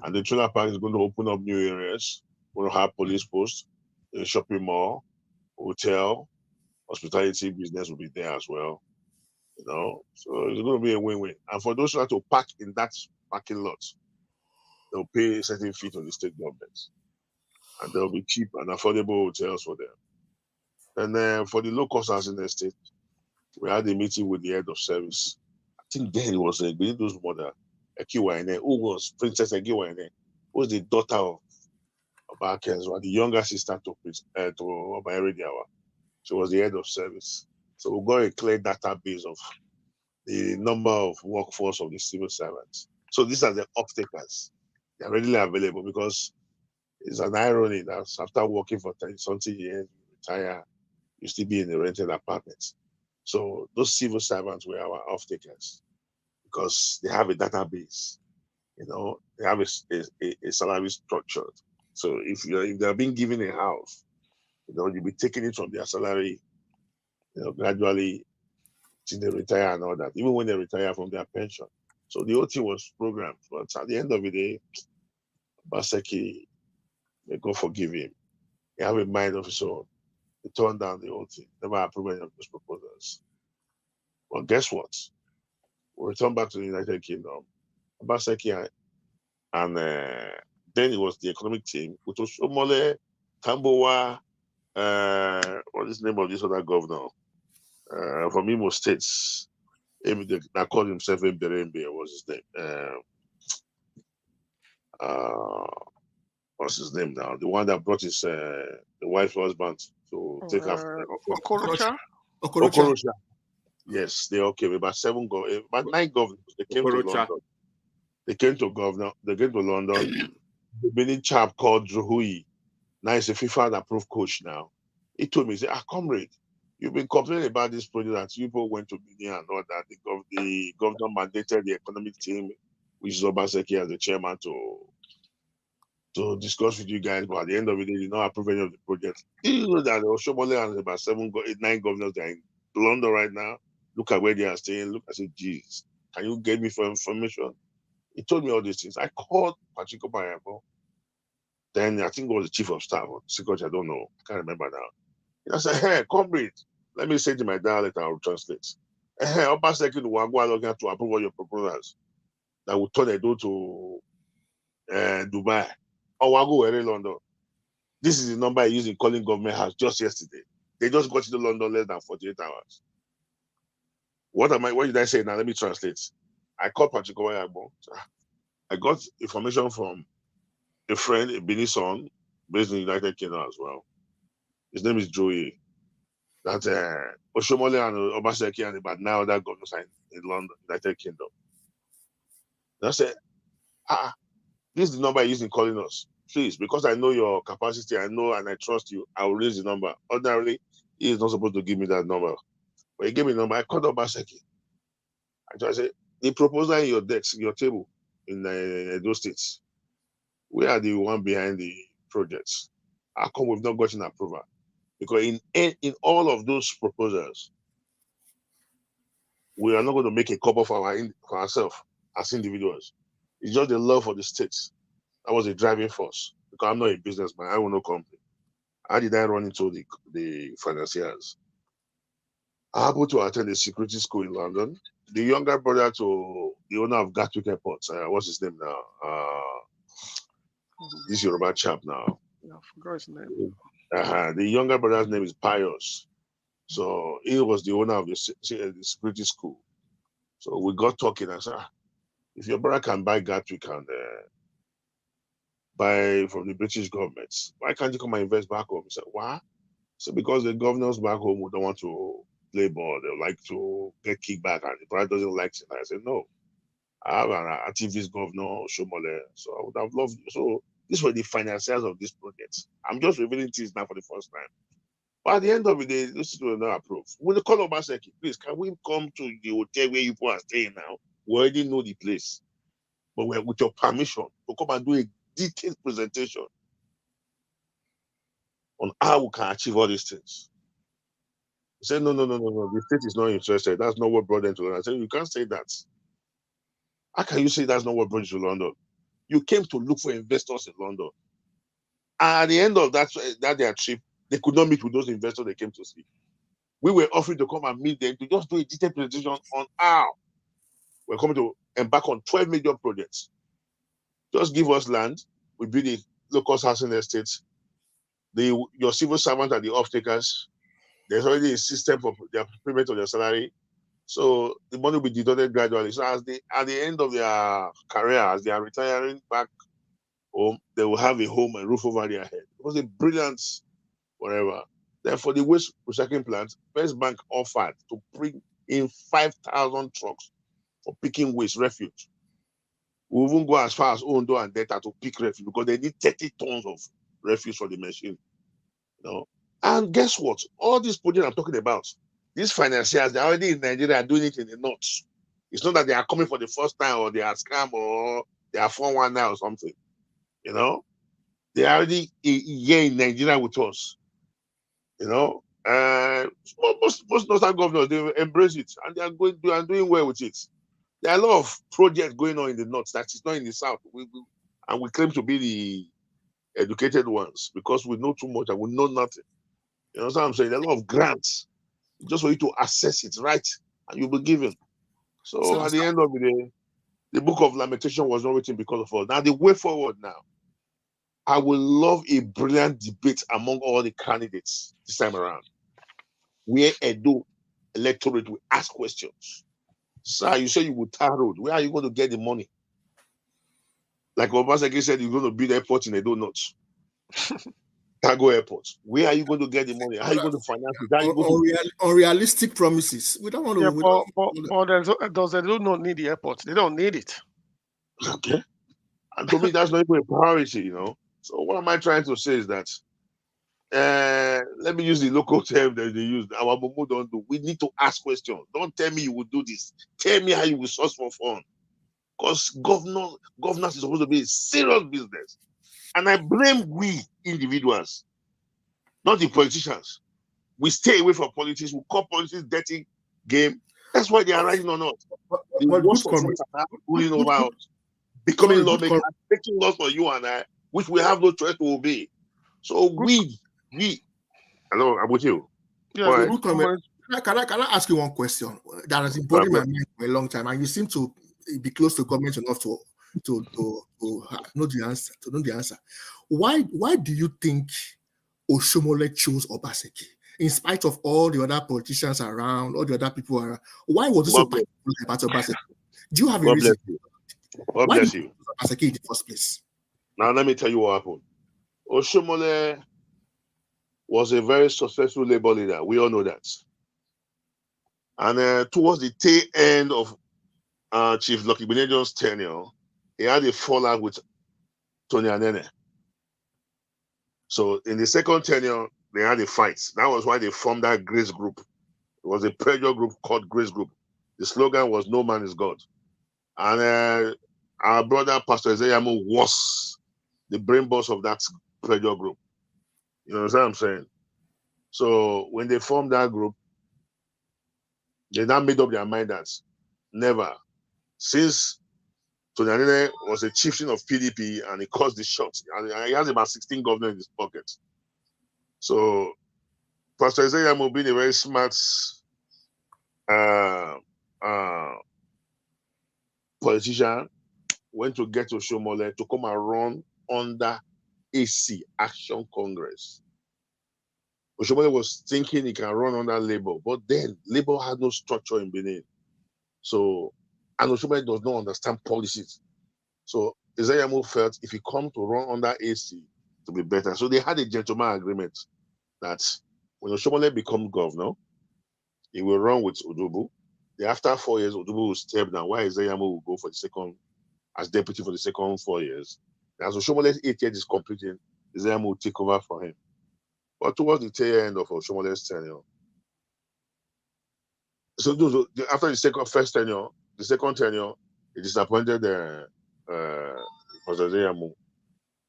and the trailer park is going to open up new areas. We're going to have police posts, a shopping mall, hotel, hospitality business will be there as well. So it's going to be a win-win. And for those who have to park in that parking lot, they'll pay a certain fee to the state government, and there'll be cheap and affordable hotels for them. And then for the low-cost housing estate, we had a meeting with the head of service. I think then it was Grandiloquent's mother, Ekiwaine, who was Princess Ekiwaine, who was the daughter of Akenzwa, the younger sister to Obaeridiawa. She was the head of service. So we got a clear database of the number of workforce of the civil servants. So these are the off-takers. They are readily available because it's an irony that after working for 30-something years, you retire, you still be in a rented apartment. So those civil servants were our off-takers because they have a database. They have a salary structure. So if they're being given a house, you'll be taking it from their salary, gradually till they retire and all that, even when they retire from their pension. So the whole thing was programmed. But at the end of the day, Obaseki, may God forgive him, he have a mind of his own. He turned down the whole thing, never approved any of those proposals. Well, guess what? We returned back to the United Kingdom. Obaseki and then it was the economic team, which was Shomole, Tambowa, what is the name of this other governor? From Imo States. That called himself Mberembe, was his name. What's his name now? The one that brought his the wife's husband to take after Okorocha. Yes, they all came. About 9 governors. They came to London. They came to London. The Benin chap called Druhui. Now he's a FIFA approved coach now. He told me, he said, comrade, you've been complaining about this project that people went to Benin and all that. The governor mandated the economic team, which is Obaseki as the chairman, to discuss with you guys, but at the end of the day, they did not approve any of the projects. You know that Oshomole and about 9 governors that are in London right now. Look at where they are staying. Look, I said, geez, can you get me for information? He told me all these things. I called Pachiko Payabo. Then I think it was the chief of staff or secretary, I don't know. I can't remember now. I said, hey, comrade, let me say to my dialect, I will translate. Hey, Obaseki Nwagwa looking to approve all your proposals that will turn Edo to Dubai. Owago were London. This is the number I used in calling government house just yesterday. They just got to London less than 48 hours. What did I say now? Let me translate. I called Patrick Oyagbo. I got information from a friend, a Benin son, based in the United Kingdom as well. His name is Joey. That Oshomole and Obaseki and about 9 other governors are in London, United Kingdom. And I said, this is the number I used in calling us. Please, because I know your capacity, I know and I trust you, I will raise the number. Ordinarily, he is not supposed to give me that number. But he gave me the number. I called Obaseki. I said, the proposal in your desk, your table in Edo State, we are the one behind the projects. How come we've not gotten approval? Because in all of those proposals, we are not going to make a cover for ourselves as individuals. It's just the love for the states. That was a driving force. Because I'm not a businessman, I own no company. How did I run into the financiers? I happened to attend a security school in London. The younger brother to the owner of Gatwick Airport, what's his name now? This Yoruba chap now. I forgot his name. The younger brother's name is Pius. So he was the owner of the security school. So we got talking. I said, if your brother can buy Gatwick and buy from the British government, why can't you come and invest back home? He said, why? So because the governors back home don't want to play ball, they like to get kickback, and the brother doesn't like it. I said, no. I have an activist governor, Shomole, so I would have loved you. So these were the financiers of this project. I'm just revealing things now for the first time. But at the end of the day, this is not approved. When they call Obaseki, please, can we come to the hotel where you people are staying now? We already know the place. But we're with your permission to come and do a detailed presentation on how we can achieve all these things. He said, no. The state is not interested. That's not what brought them to London. I said, you can't say that. How can you say that's not what brought you to London? You came to look for investors in London. And at the end of that their trip, they could not meet with those investors they came to see. We were offering to come and meet them to just do a detailed presentation on how we're coming to embark on 12 major projects. Just give us land. We build a local housing estate. Your civil servants are the off-takers. There's already a system for their payment of their salary. So the money will be deducted gradually. So at the end of their career, as they are retiring back home, they will have a home and roof over their head. It was a brilliant whatever. Then for the waste recycling plant, First Bank offered to bring in 5,000 trucks for picking waste refuge. We even go as far as Ondo and Delta to pick refuge because they need 30 tons of refuse for the machine. You know? And guess what? All these projects I'm talking about, these financiers, they're already in Nigeria doing it in the north. It's not that they are coming for the first time or they are scam or they are 419 or something. You know? They are already here in Nigeria with us. You know? Most northern governors, they embrace it and they are doing well with it. There are a lot of projects going on in the north that is not in the south. And we claim to be the educated ones because we know too much and we know nothing. You know what I'm saying? There are a lot of grants just for you to assess it right and you'll be given. So at the end of the day, the book of lamentation was not written because of us. Now the way forward now, I will love a brilliant debate among all the candidates this time around. Where Edo electorate will ask questions. Sir, you say you will tar road. Where are you going to get the money? Like Obaseki said, you're going to build airport in Edo North. Cargo airport. Where are you going to get the money? How are you going to finance it? How are you going to... Unrealistic promises. We don't want to. Yeah, does they do not need the airport? They don't need it. Okay. And to me, that's not even a priority, you know. So what am I trying to say is that let me use the local term that they use. Our Momo don't do. We need to ask questions. Don't tell me you will do this. Tell me how you will source for fun. Because governance is supposed to be a serious business. And I blame we individuals, not the politicians. We stay away from politics. We call politics dirty game. That's why they are riding on us. The worst of us are ruling over us, becoming lawmakers, taking laws for you and I, which we have no choice to obey. So hello, I'm with you. Yeah, can I ask you one question that has been bothering my mind for a long time, and you seem to be close to government enough to know the answer. Why do you think Oshomole chose Obaseki? In spite of all the other politicians around, all the other people around, why was this so particular about Obaseki? Do you have a reason? God bless you. Obaseki in the first place? Now let me tell you what happened. Oshomole was a very successful labor leader. We all know that. And towards the tail end of Chief Lucky Benedion's tenure, he had a fallout with Tony Anene. So in the second tenure, they had a fight. That was why they formed that Grace Group. It was a pressure group called Grace Group. The slogan was "No man is God." And our brother Pastor Ezeyamu was the brain boss of that pressure group. You know what I'm saying? So when they formed that group, they now made up their mind that never, since Tony Anene was a chieftain of PDP and he caused the shots, and he has about 16 governors in his pocket. So Pastor Ezeyamu, being a very smart politician, went to get Oshomole to come and run under AC Action Congress. Oshomole was thinking he can run under Labour, but then Labour had no structure in Benin. So, and Oshomole does not understand policies. So Ezeyamu felt if he come to run under AC to be better. So they had a gentleman agreement that when Oshomole become governor, he will run with Odubu. After 4 years, Odubu will step down. Why Ezeyamu will go for the second as deputy for the second 4 years. As Oshomole's 8 years is completing, Ezeyamu will take over for him. But towards the tail end of Oshomole's tenure, so after the first tenure, the second tenure, he disappointed Ezeyamu.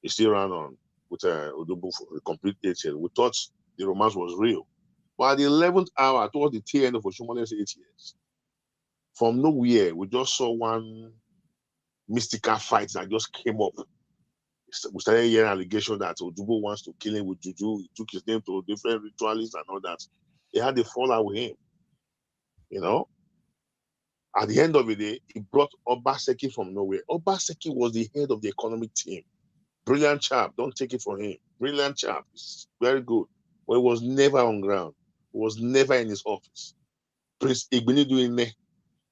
He still ran on with Odubu for the complete 8 years. We thought the romance was real. But at the 11th hour, towards the tail end of Oshomole's 8 years, from nowhere, we just saw one mystical fight that just came up. We started hearing allegations that Odubu wants to kill him with juju. He took his name to different ritualists and all that. They had a fallout with him. You know, at the end of the day, he brought Obaseki from nowhere. Obaseki was the head of the economic team. Brilliant chap. Don't take it from him. Brilliant chap. It's very good. But he was never on ground. He was never in his office. Prince Igbiniduine,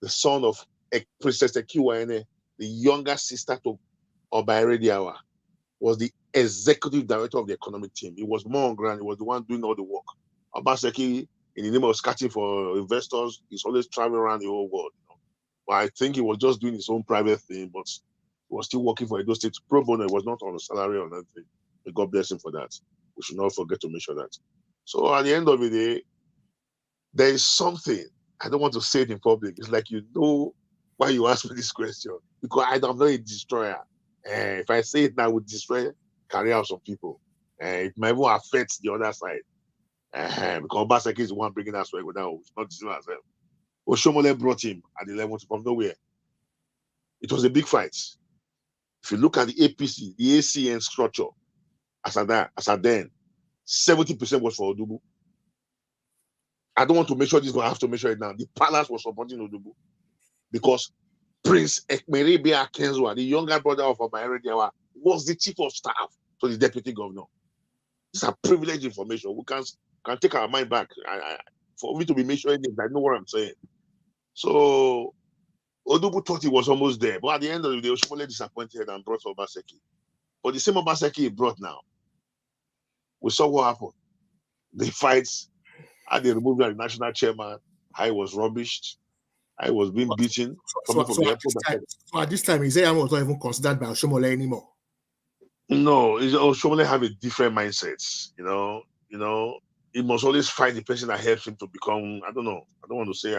the son of Princess Ekiwaene, the younger sister to Obaerediawa, was the executive director of the economic team. He was more on ground. He was the one doing all the work. Obaseki, in the name of scouting for investors, he's always traveling around the whole world. You know? But I think he was just doing his own private thing, but he was still working for Edo State pro bono. He was not on a salary or anything. May God bless him for that. We should not forget to mention that. So at the end of the day, there is something. I don't want to say it in public. It's like, you know why you ask me this question. Because I'm not a destroyer. If I say it now, it would destroy career of some people. It might even affect the other side. Because Obaseki is the one bringing us where we now. It's not deceiving ourselves. Oshomole brought him at the 11th from nowhere. It was a big fight. If you look at the APC, the ACN structure, as at then, 70% was for Odubu. I don't want to measure this, but I have to measure it now. The palace was supporting Odubu because Prince Ekmerebe Akenzwa, the younger brother of Obaerediawa, was the chief of staff to the deputy governor. These are privileged information. We can take our mind back. For me to be measuring it, I know what I'm saying. So Odubu thought he was almost there, but at the end of the day, Oshomole disappointed and brought Obaseki. But the same Obaseki he brought now, we saw what happened. The fights, how they removed the national chairman, how he was rubbished, how he was being beaten. So at this time, Ezeyamu was not even considered by Oshomole anymore. No, Oshomole have a different mindset. You know, he must always find the person that helps him to become. I don't know. I don't want to say.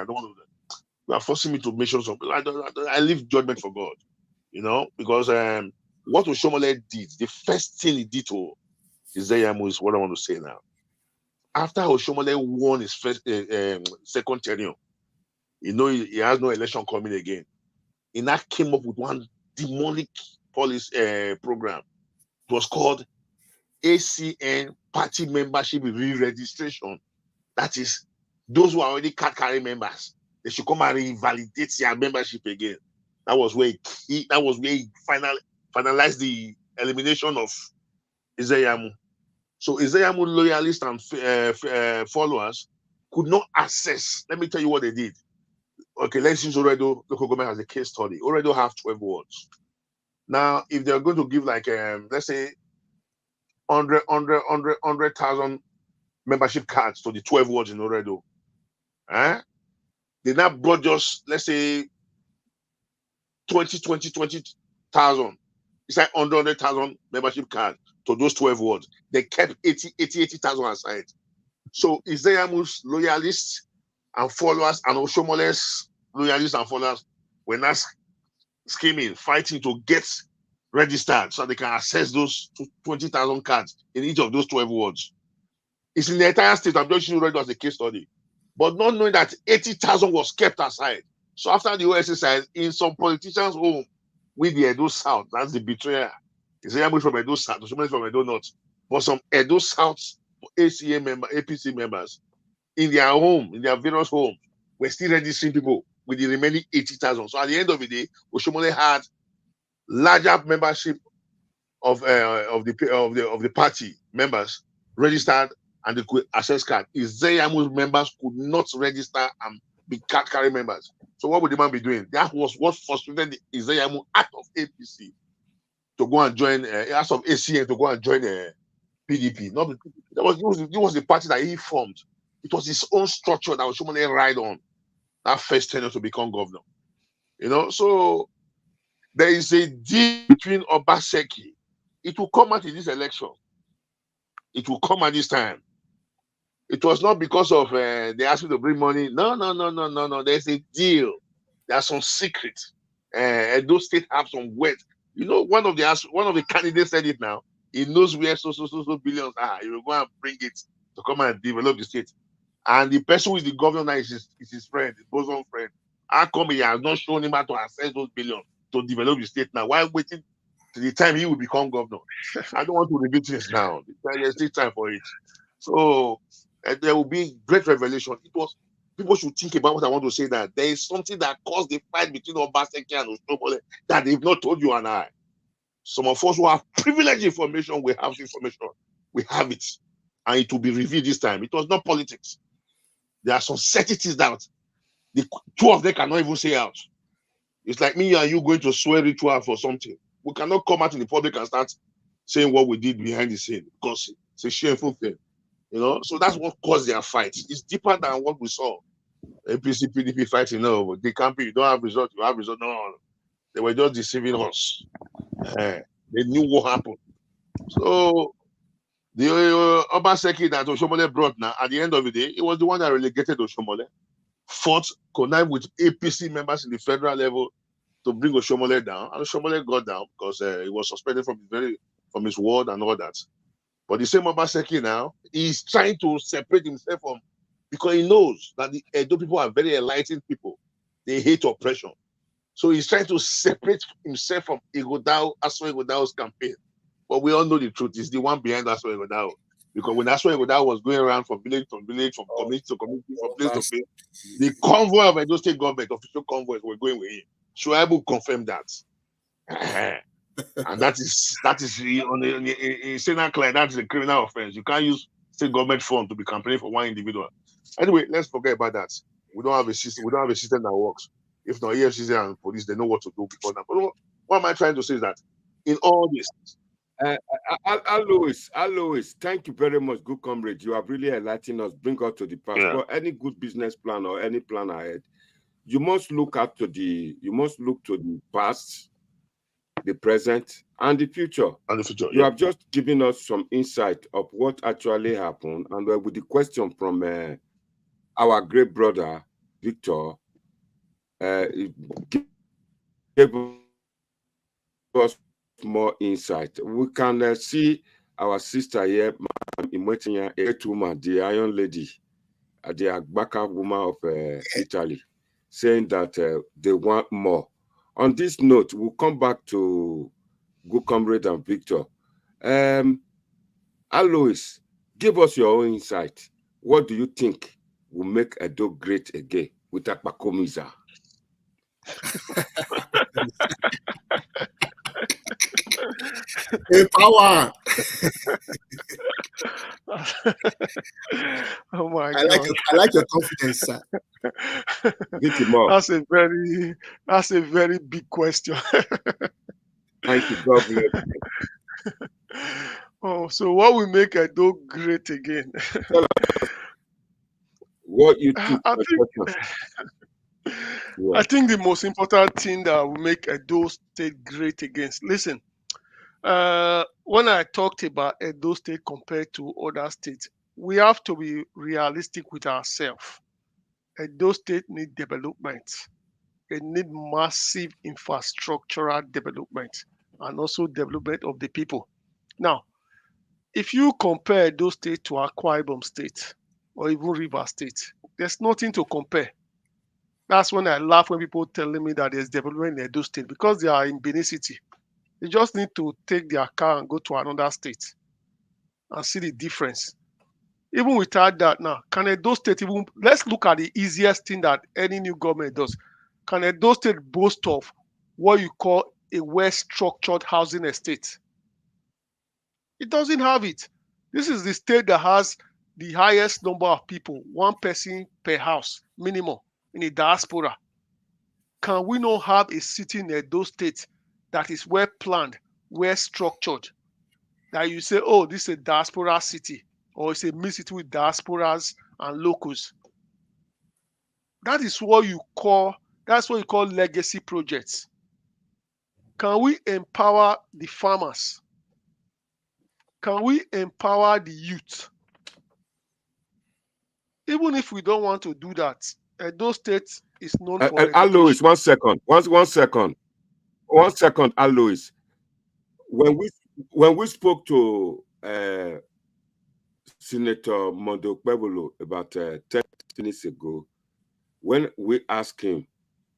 You are forcing me to mention something. I leave judgment for God. You know, because what Oshomole did, the first thing he did to Ezeyamu is what I want to say now. After Oshomole won his first second tenure, you know he has no election coming again. He now came up with one demonic policy program. It was called ACN Party Membership Re-registration. That is, those who are already card carrying members, they should come and revalidate their membership again. That was where he finalized the elimination of Ezeyamu. So Ezeyamu loyalists and followers could not access. Let me tell you what they did. Okay, let's use Oredo local government as a case study. Oredo have 12 wards. Now, if they're going to give like, let's say, 100,000 membership cards to the 12 wards in Oredo, they now brought just, let's say, 20,000. It's like 100,000 membership cards to those 12 wards. They kept 80,000 aside. So Ezeyamu's loyalists and followers and Oshomole's loyalists and followers were not scheming, fighting to get registered so they can access those 20,000 cards in each of those 12 wards. It's in the entire state. I'm just using it as a case study. But not knowing that 80,000 was kept aside. So after the whole exercise, in some politicians' home, with the Edo South, that's the betrayer. Ezeyamu from Edo South, Oshomole from Edo North. But some Edo South APC members, in their home, in their various homes, were still registering people with the remaining 80,000. So at the end of the day, Oshomole had larger membership of the party members registered and they could access card. Izeyamu's members could not register and be card carrying members. So what would the man be doing? That was what frustrated Izeyamu out of APC to go and join, out of ACN to go and join PDP. Not it was the party that he formed. It was his own structure that Oshomole ride on that first tenure to become governor. You know, so there is a deal between Obaseki. It will come out in this election. It will come at this time. It was not because of they asked me to bring money. No. There's a deal. There's some secret. Edo State have some weight. You know, one of the candidates said it now. He knows where so billions are. He will go and bring it to come and develop the state. And the person who is the governor now is his friend, his bosom friend. How come he has not shown him how to access those billions to develop the state now? Why waiting till the time he will become governor? I don't want to repeat this now. There's still time for it. So there will be great revelation. People should think about what I want to say, that there is something that caused the fight between Obaseki and Oshomole that they've not told you and I. Some of us who have privileged information, we have information. We have it. And it will be revealed this time. It was not politics. There are some certainties that the two of them cannot even say out. It's like me and you going to swear ritual for something. We cannot come out in the public and start saying what we did behind the scene because it's a shameful thing. You know, so that's what caused their fight. It's deeper than what we saw. APC, PDP fighting. No, they can't be. You don't have result. You have result. No. They were just deceiving us. They knew what happened. So the Obaseki that Oshomole brought now, at the end of the day, it was the one that relegated Oshomole. Fought, connived with APC members in the federal level to bring Oshomole down. And Oshomole got down because he was suspended from his ward and all that. But the same Obaseki now, he's trying to separate himself from, because he knows that the Edo people are very enlightened people. They hate oppression. So he's trying to separate himself from Aso Igbodao's campaign. But we all know the truth. He's the one behind Aso Igbodaо. Because when Aso Igbodao was going around from village to village, from community to community, from place to place, the convoy of Edo State government, official convoys, were going with him. Shuaibu confirmed that. And that is in Senate client, that's a criminal offense. You can't use state government fund to be campaigning for one individual. Anyway, let's forget about that. We don't have a system. We don't have a system that works. If not, EFCC and police, they know what to do before that. But what am I trying to say is that in all this, Alois, thank you very much, good comrade. You have really enlightened us, bring us to the past. Yeah. For any good business plan or any plan ahead, you must look to the past, the present, and the future. You have just given us some insight of what actually happened, and with the question from our great brother Victor, it gave us more insight. We can see our sister here, Imwetinya Etuma, the Iron Lady, the Agbaka woman of Italy, saying that they want more. On this note, we'll come back to good comrade and Victor. Alois, give us your own insight. What do you think will make Edo great again with Akpakomiza? Power. Oh my I God. like your confidence, sir. That's a very big question. Thank you, God bless. Oh, so what will make Edo great again? What you think? I think the most important thing that will make Edo State great again. Listen, when I talked about Edo State compared to other states, we have to be realistic with ourselves. Edo State need development. It need massive infrastructural development and also development of the people. Now, if you compare Edo State to Akwa Ibom State or even River State, there's nothing to compare. That's when I laugh when people telling me that there's development in Edo State because they are in Benin City. They just need to take their car and go to another state and see the difference. Even without that now, can Edo State even, let's look at the easiest thing that any new government does. Can Edo State boast of what you call a well-structured housing estate? It doesn't have it. This is the state that has the highest number of people, one person per house, minimum, in the diaspora. Can we not have a city in Edo State that is well planned, well structured, that you say, oh, this is a diaspora city, or it's a mixed city with diasporas and locals? That is what you call, that's what you call legacy projects. Can we empower the farmers? Can we empower the youth? Even if we don't want to do that, Edo State is known for Alois, education. 1 second. 1 second. 1 second, Alois. When we spoke to Senator Okpebholo about 10 minutes ago, when we asked him,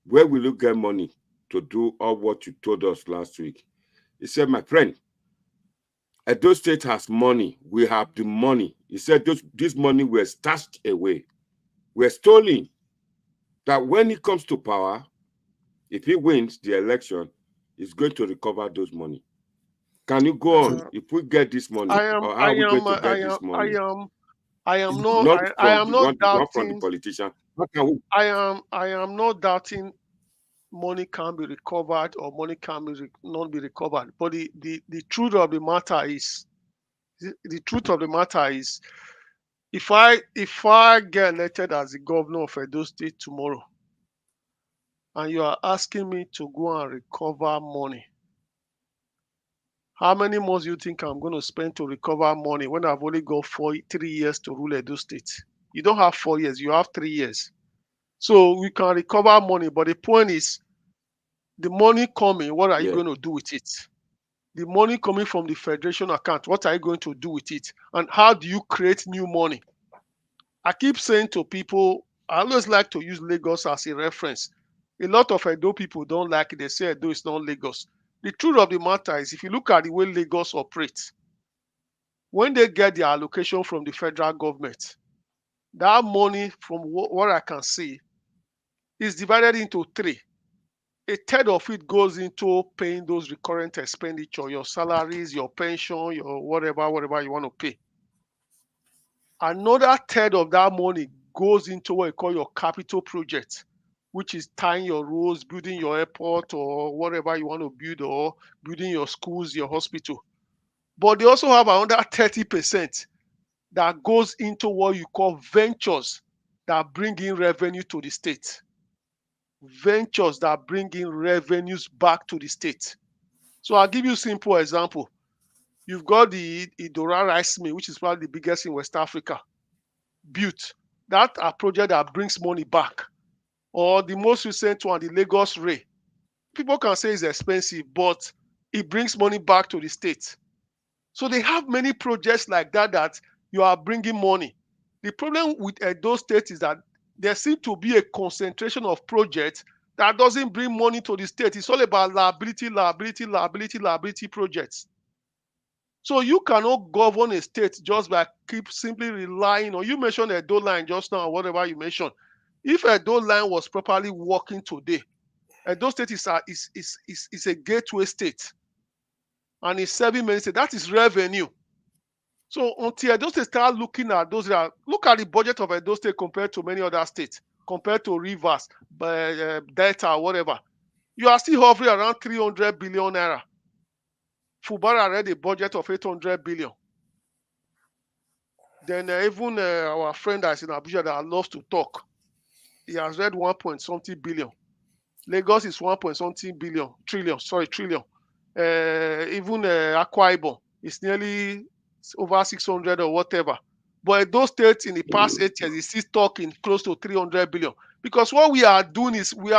where will you get money to do all what you told us last week? He said, my friend, Edo State has money. We have the money. He said, this money was stashed away. We're stolen. That when he comes to power, if he wins the election, he's going to recover those money. Can you go on? If we get this money, or how are we going to get this money? I am not from the politician. How can we? I am not doubting money can be recovered or money can not be recovered. But the truth of the matter is, if I get elected as the governor of Edo State tomorrow, and you are asking me to go and recover money, how many months do you think I'm going to spend to recover money when I've only got 3 years to rule Edo State? You don't have 4 years, you have 3 years. So we can recover money, but the point is, the money coming, what are you going to do with it? The money coming from the federation account, what are you going to do with it? And how do you create new money? I keep saying to people, I always like to use Lagos as a reference. A lot of Edo people don't like it. They say Edo is not Lagos. The truth of the matter is, if you look at the way Lagos operates, when they get the allocation from the federal government, that money, from what I can see, is divided into 3. A third of it goes into paying those recurrent expenditure, your salaries, your pension, your whatever you want to pay. Another third of that money goes into what you call your capital project, which is tying your roads, building your airport, or whatever you want to build, or building your schools, your hospital. But they also have another 30% that goes into what you call ventures that bring in revenue to the state. Ventures that bring in revenues back to the state. So I'll give you a simple example. You've got the Idora rice mill, which is probably the biggest in West Africa, built. That's a project that brings money back. Or the most recent one, the Lagos Rail. People can say it's expensive, but it brings money back to the state. So they have many projects like that you are bringing money. The problem with Edo State is that there seems to be a concentration of projects that doesn't bring money to the state. It's all about liability projects. So you cannot govern a state just by simply relying on, you mentioned Edo line just now, or whatever you mentioned. If Edo line was properly working today, Edo State is a gateway state, and it's serving many states. That is revenue. So until Edo State start looking at those, look at the budget of Edo State compared to many other states, compared to Rivers, Delta, whatever. You are still hovering around 300 billion naira. Fubara read a budget of 800 billion. Then even our friend that's in Abuja that loves to talk, he has read 1.something billion. Lagos is 1.something trillion. Even Akwa Ibom is nearly over 600 or whatever. But those states in the past 8 years is still talking close to 300 billion. Because what we are doing is we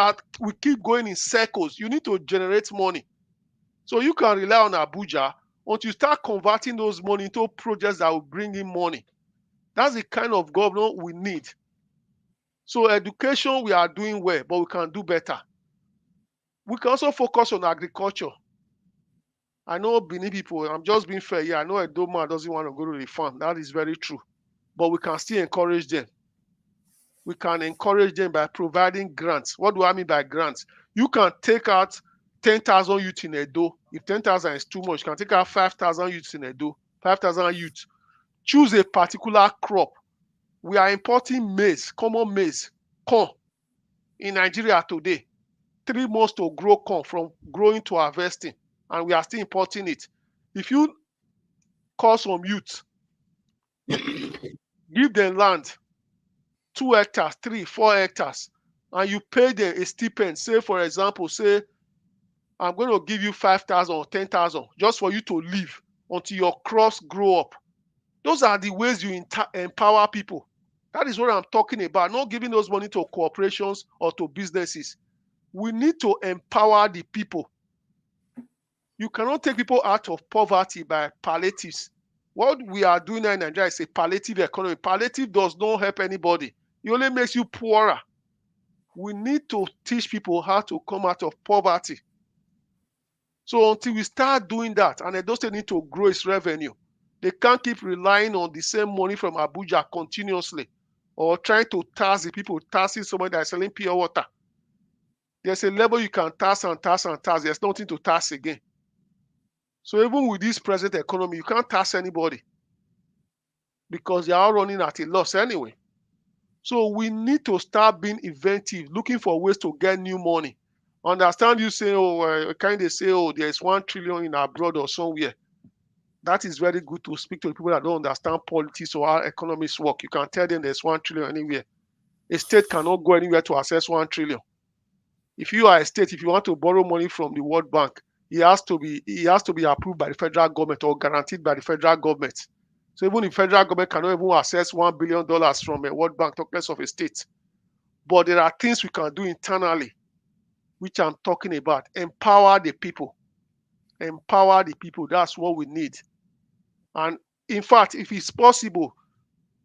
keep going in circles. You need to generate money. So you can rely on Abuja until you start converting those money into projects that will bring in money. That's the kind of governor we need. So education, we are doing well, but we can do better. We can also focus on agriculture. I know Benin people, I'm just being fair here. I know Edo man doesn't want to go to the farm. That is very true. But we can still encourage them. We can encourage them by providing grants. What do I mean by grants? You can take out 10,000 youth in Edo. If 10,000 is too much, you can take out 5,000 youths in Edo, 5,000 youth. choose a particular crop. We are importing maize, common maize, corn in Nigeria today. 3 months to grow corn from growing to harvesting, and we are still importing it. If you call some youth, give them land, 2 hectares, 3, 4 hectares, and you pay them a stipend, say for example, say I'm going to give you 5,000 or 10,000 just for you to live until your crops grow up. Those are the ways you empower people. That is what I'm talking about, not giving those money to corporations or to businesses. We need to empower the people. You cannot take people out of poverty by palliatives. What we are doing in Nigeria is a palliative economy. Palliative does not help anybody. It only makes you poorer. We need to teach people how to come out of poverty. So until we start doing that, and Edo State need to grow its revenue, they can't keep relying on the same money from Abuja continuously or trying to tax the people, taxing somebody that is selling pure water. There's a level you can tax and tax and tax. There's nothing to tax again. So even with this present economy, you can't tax anybody because they are all running at a loss anyway. So we need to start being inventive, looking for ways to get new money. Understand you say, kind of say, there's 1 trillion in abroad or somewhere. That is very good to speak to people that don't understand politics or how economics work. You can tell them there's 1 trillion anywhere. A state cannot go anywhere to access 1 trillion. If you are a state, if you want to borrow money from the World Bank, it has to be approved by the federal government or guaranteed by the federal government. So even the federal government cannot even access $1 billion from a World Bank, talk less of a state. But there are things we can do internally, which I'm talking about. Empower the people. Empower the people. That's what we need. And in fact, if it's possible,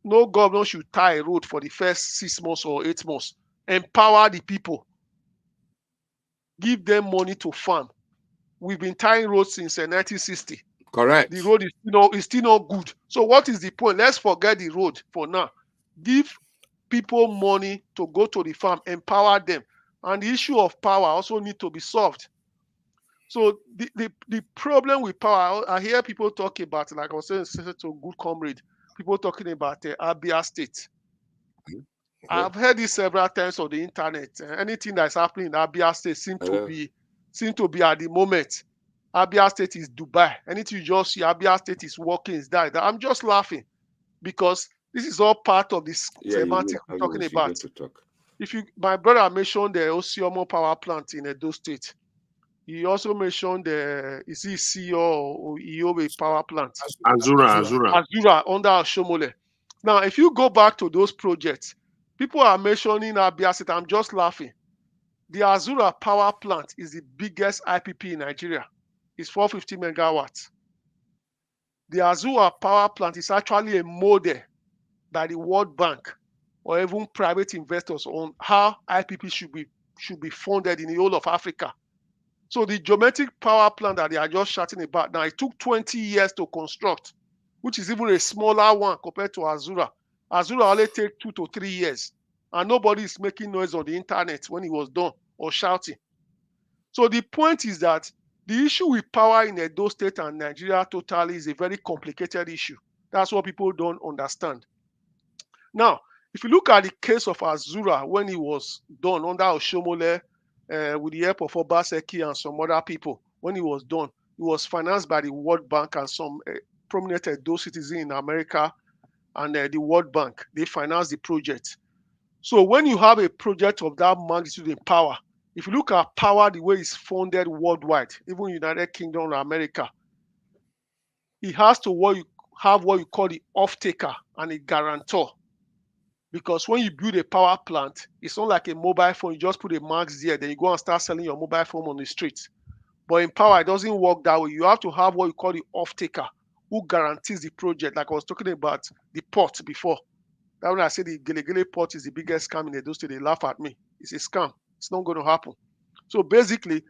no governor should tie a road for the first 6 months or 8 months. Empower the people. Give them money to farm. We've been tying roads since 1960. Correct. The road is still not good. So what is the point? Let's forget the road for now. Give people money to go to the farm, empower them. And the issue of power also need to be solved. So the problem with power, I hear people talk about, like I was saying to good comrade, people talking about Abia State. Yeah. I've heard this several times on the internet. Anything that's happening in Abia State seems to be at the moment. Abia State is Dubai. Anything you just see, Abia State is working, is that. I'm just laughing because this is all part of this semantic we're talking about. My brother mentioned the Osiomo power plant in Edo State. He also mentioned the CEO or Iobe power plant. Azura under Oshomole. Now, if you go back to those projects, people are mentioning Abia State. I'm just laughing. The Azura power plant is the biggest IPP in Nigeria. It's 450 megawatts. The Azura power plant is actually a model by the World Bank or even private investors on how IPP should be funded in the whole of Africa. So the geometric power plant that they are just chatting about now, it took 20 years to construct, which is even a smaller one compared to Azura. Azura only take 2 to 3 years, and nobody is making noise on the internet when it was done or shouting. So the point is that the issue with power in Edo State and Nigeria totally is a very complicated issue. That's what people don't understand. Now, if you look at the case of Azura when it was done under Oshomole, with the help of Obaseki and some other people, when it was done, it was financed by the World Bank and some prominent Edo citizens in America and the World Bank. They financed the project. So when you have a project of that magnitude in power, if you look at power, the way it's funded worldwide, even United Kingdom or America, it has to have what you call the off-taker and a guarantor. Because when you build a power plant, it's not like a mobile phone. You just put a max there, then you go and start selling your mobile phone on the street. But in power, it doesn't work that way. You have to have what you call the off-taker, who guarantees the project. Like I was talking about the port before. That when I say the Gelegele port is the biggest scam in Edo State, they laugh at me. It's a scam. It's not going to happen. So basically,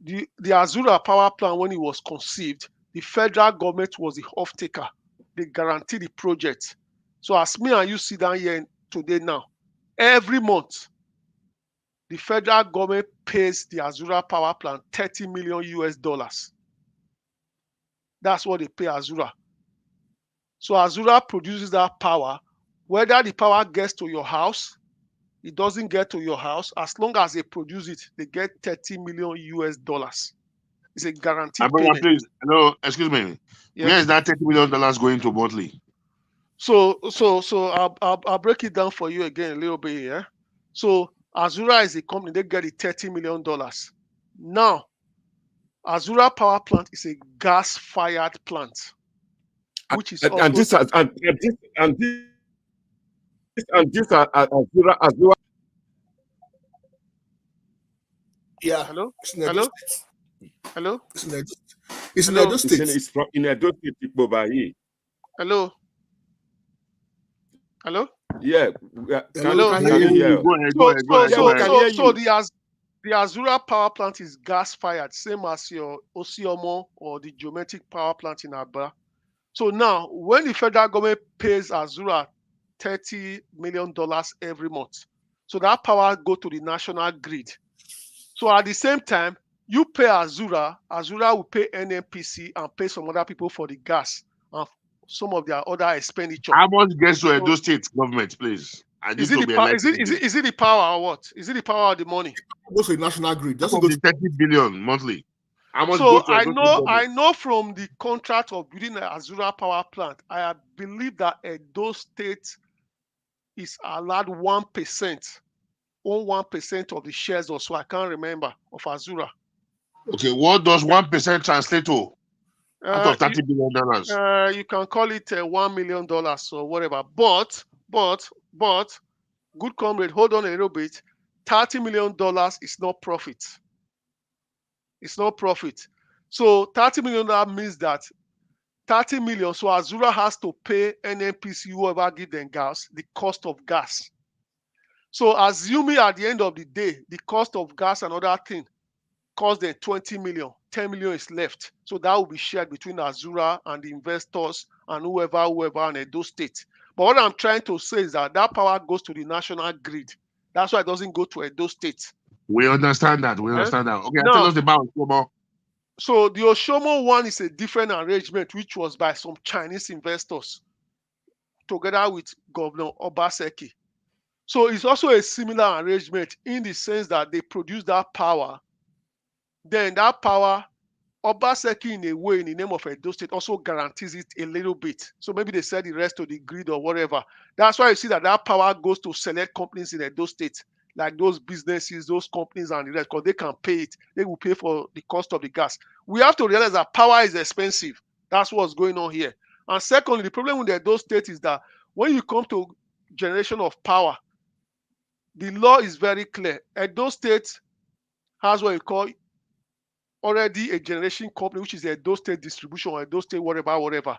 the Azura power plant, when it was conceived, the federal government was the off-taker. They guaranteed the project. So as me and you sit down here today now, every month, the federal government pays the Azura power plant $30 million US. That's what they pay Azura. So Azura produces that power. Whether the power gets to your house, it doesn't get to your house. As long as they produce it, they get 30 million US dollars. It's a guaranteed Brother, payment. please, hello, excuse me. Yeah. Where is that $30 million going to monthly? So I'll break it down for you again a little bit here. So Azura is a company, they get the $30 million. Now, Azura power plant is a gas-fired plant, which is also and this are Azura. Yeah. Hello? It's in Edo Hello? State. Hello? It's in Edo, it's in Hello? Edo State. It's from in Edo State, Ikpobayi. Hello? Yeah, Hello, can can you hear you. hear? Go ahead. So the Azura power plant is gas-fired, same as your Osiomo or the geometric power plant in Aba. So now, when the federal government pays Azura $30 million every month, so that power go to the national grid. So at the same time, you pay Azura will pay NNPC and pay some other people for the gas and some of their other expenditure. How much gets to Edo State government, please? Is it the power or what? Is it the power or the money? Goes to the national grid. That's Doesn't go the to 30 billion monthly. How much So goes to Edo State government? I know from the contract of building the Azura power plant, I believe that Edo State is allowed 1%, own 1% of the shares or so. I can't remember of Azura. Okay, what does 1% translate to out of $30 billion? You can call it $1 million or whatever. But, good comrade, hold on a little bit. $30 million is not profit. It's not profit. So $30 million means that 30 million. So Azura has to pay NNPC, whoever give them gas, the cost of gas. So assuming at the end of the day, the cost of gas and other thing cost them 20 million, 10 million is left. So that will be shared between Azura and the investors and whoever and Edo State. But what I'm trying to say is that power goes to the national grid. That's why it doesn't go to Edo State. We understand that. Okay, now, tell us about Oshomo. So the Oshomo one is a different arrangement, which was by some Chinese investors together with Governor Obaseki. So it's also a similar arrangement in the sense that they produce that power. Then that power, Obaseki in a way, in the name of Edo State, also guarantees it a little bit. So maybe they sell the rest to the grid or whatever. That's why you see that power goes to select companies in Edo State, like those businesses, those companies and the rest, because they can pay it. They will pay for the cost of the gas. We have to realize that power is expensive. That's what's going on here. And secondly, the problem with Edo State is that when you come to generation of power, the law is very clear. Edo State has what you call already a generation company, which is Edo State Distribution or Edo State whatever.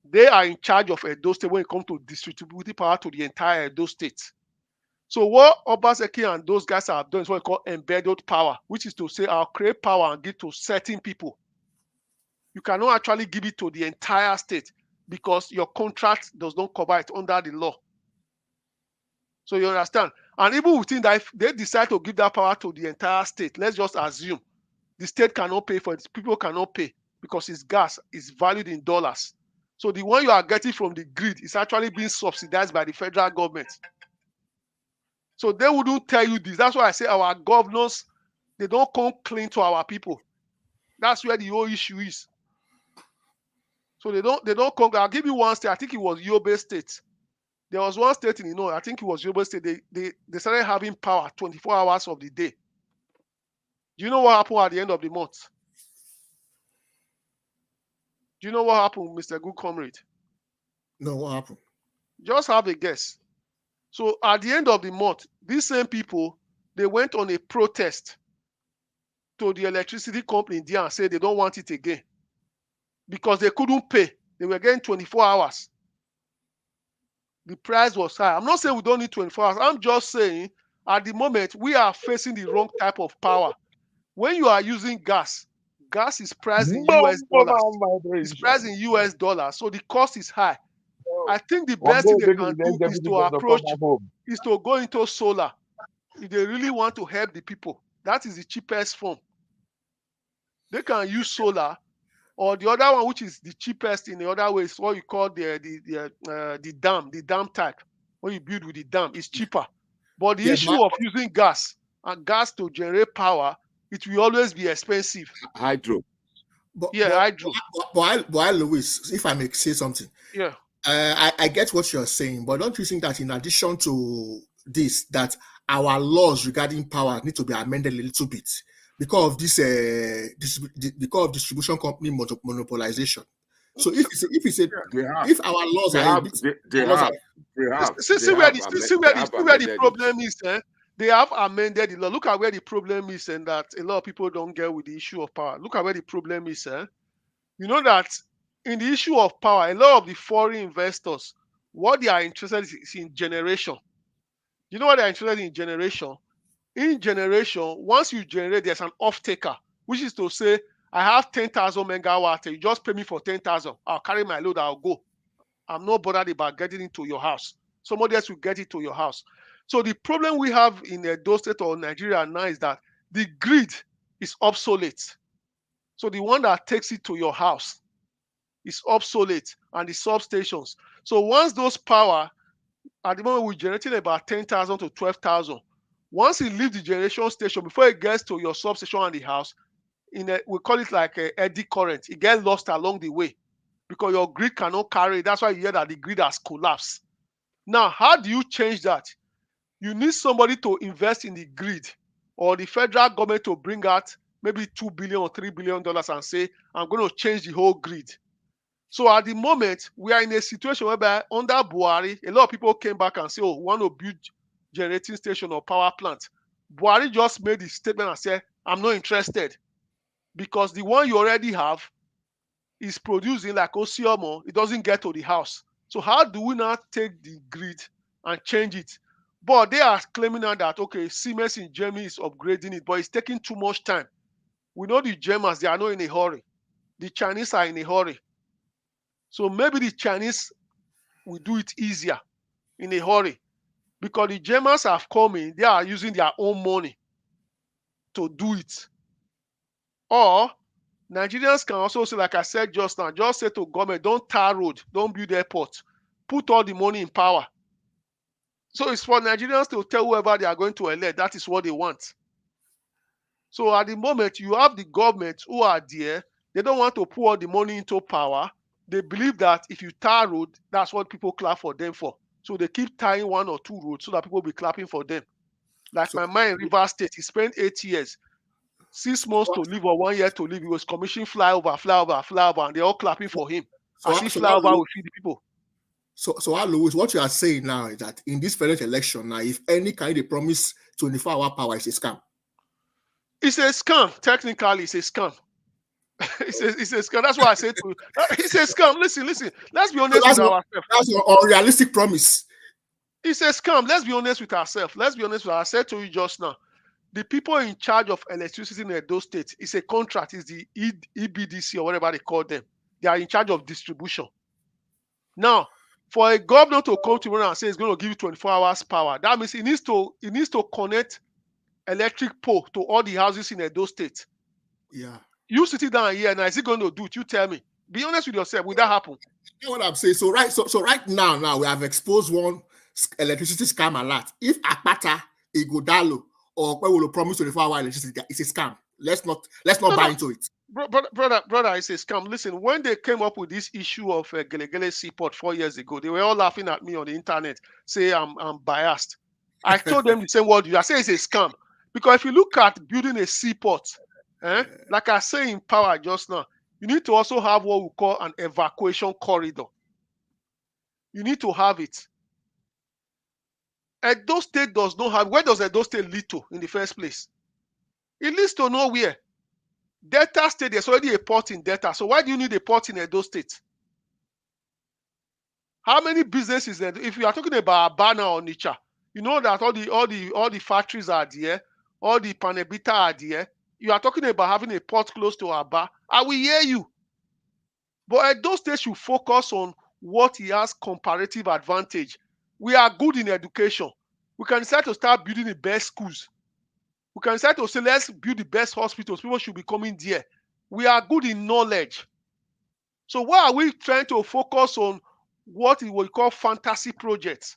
They are in charge of Edo State when it comes to distributing power to the entire Edo State. So what Obaseki and those guys have done is what we call embedded power, which is to say I'll create power and give to certain people. You cannot actually give it to the entire state because your contract does not cover it under the law. So you understand? And even within that, if they decide to give that power to the entire state, let's just assume the state cannot pay for it, people cannot pay because it's gas, is valued in dollars. So the one you are getting from the grid is actually being subsidized by the federal government. So they wouldn't tell you this. That's why I say our governors, they don't come clean to our people. That's where the whole issue is. So they don't come. I'll give you one state. I think it was Yobe State. There was one state in the north. I think it was Yobe State. They started having power 24 hours of the day. Do you know what happened at the end of the month? Do you know what happened, Mr. Good Comrade? No, what happened? Just have a guess. So at the end of the month, these same people, they went on a protest to the electricity company there and said they don't want it again because they couldn't pay. They were getting 24 hours. The price was high. I'm not saying we don't need 24 hours. I'm just saying at the moment, we are facing the wrong type of power. When you are using gas is priced in US dollars. It's priced in US dollars, so the cost is high. I think the best thing they can do is to approach, is to go into solar. If they really want to help the people, that is the cheapest form. They can use solar Or the other one, which is the cheapest in the other way, is what you call the dam type. When you build with the dam, it's cheaper. But the issue of using gas and gas to generate power, it will always be expensive. Hydro. Hydro. But Louis, if I may say something. Yeah. I get what you're saying, but don't you think that in addition to this, that our laws regarding power need to be amended a little bit because of this because of distribution company monopolization? So if our laws see where the problem is, they have amended the law. Look at where the problem is, and that a lot of people don't get with the issue of power. Look at where the problem is, You know that in the issue of power, a lot of the foreign investors, what they are interested in is in generation. You know what they are interested in generation? In generation, once you generate, there's an off-taker, which is to say, I have 10,000 megawatts, you just pay me for 10,000. I'll carry my load, I'll go. I'm not bothered about getting into your house. Somebody else will get it to your house. So the problem we have in Edo State or Nigeria now is that the grid is obsolete. So the one that takes it to your house is obsolete, and the substations. So once those power, at the moment we're generating about 10,000 to 12,000. Once it leaves the generation station, before it gets to your substation and the house, we call it like a eddy current. It gets lost along the way because your grid cannot carry it. That's why you hear that the grid has collapsed. Now, how do you change that? You need somebody to invest in the grid, or the federal government to bring out maybe $2 billion or $3 billion and say, I'm going to change the whole grid. So at the moment, we are in a situation whereby under Buhari, a lot of people came back and say, oh, we want to build generating station or power plant. Buhari just made the statement and said, I'm not interested, because the one you already have is producing like Osiomo. It doesn't get to the house. So how do we now take the grid and change it? But they are claiming now that, okay, Siemens in Germany is upgrading it, but it's taking too much time. We know the Germans, they are not in a hurry. The Chinese are in a hurry. So maybe the Chinese will do it easier in a hurry, because the Germans have come in, they are using their own money to do it. Or Nigerians can also say, like I said just now, just say to government, don't tar road, don't build airport, put all the money in power. So it's for Nigerians to tell whoever they are going to elect, that is what they want. So at the moment, you have the government who are there, they don't want to put all the money into power. They believe that if you tar road, that's what people clap for them for. So they keep tying 1 or 2 roads so that people will be clapping for them. Like my man in River State, he spent 8 years, 6 months to live or 1 year to live. He was commissioned flyover, and they're all clapping for him. So as if flyover will feed the people. So Louis, what you are saying now is that in this federal election, now, if any kind of promise 24-hour power is a scam. It's a scam. Technically, it's a scam. It's a scam. That's why I said to you, it's a scam. Listen. Let's be honest with ourselves. That's an unrealistic promise. It's a scam. Let's be honest with ourselves. I said to you just now, the people in charge of electricity in Edo State, it's a contract. It's the EBDC or whatever they call them. They are in charge of distribution. Now, for a governor to come to me and say he's going to give you 24 hours power, that means he needs to connect electric pole to all the houses in Edo State. Yeah. You sitting down here now, is he going to do it? You tell me. Be honest with yourself. Will that happen? You know what I'm saying? So right now we have exposed one electricity scam alert. If Akpata, Igodalo, or Okpebholo promise 24-hour electricity, it's a scam. Let's not buy into it. Brother, it's a scam. Listen, when they came up with this issue of Gelegele Seaport 4 years ago, they were all laughing at me on the internet, say I'm biased. I told them the same word. I say it's a scam. Because if you look at building a seaport, like I say in power just now, you need to also have what we call an evacuation corridor. You need to have it. Edo State does not have. Where does Edo State lead to in the first place? It leads to nowhere. Delta State, there's already a port in Delta. So why do you need a port in Edo State? How many businesses there? If you are talking about Abana or Nicha, you know that all the factories are there, all the Panebita are there. You are talking about having a port close to Aba. I will hear you. But Edo State should focus on what he has comparative advantage. We are good in education. We can decide to start building the best schools. We can decide to say, let's build the best hospitals. People should be coming there. We are good in knowledge. So why are we trying to focus on what we call fantasy projects?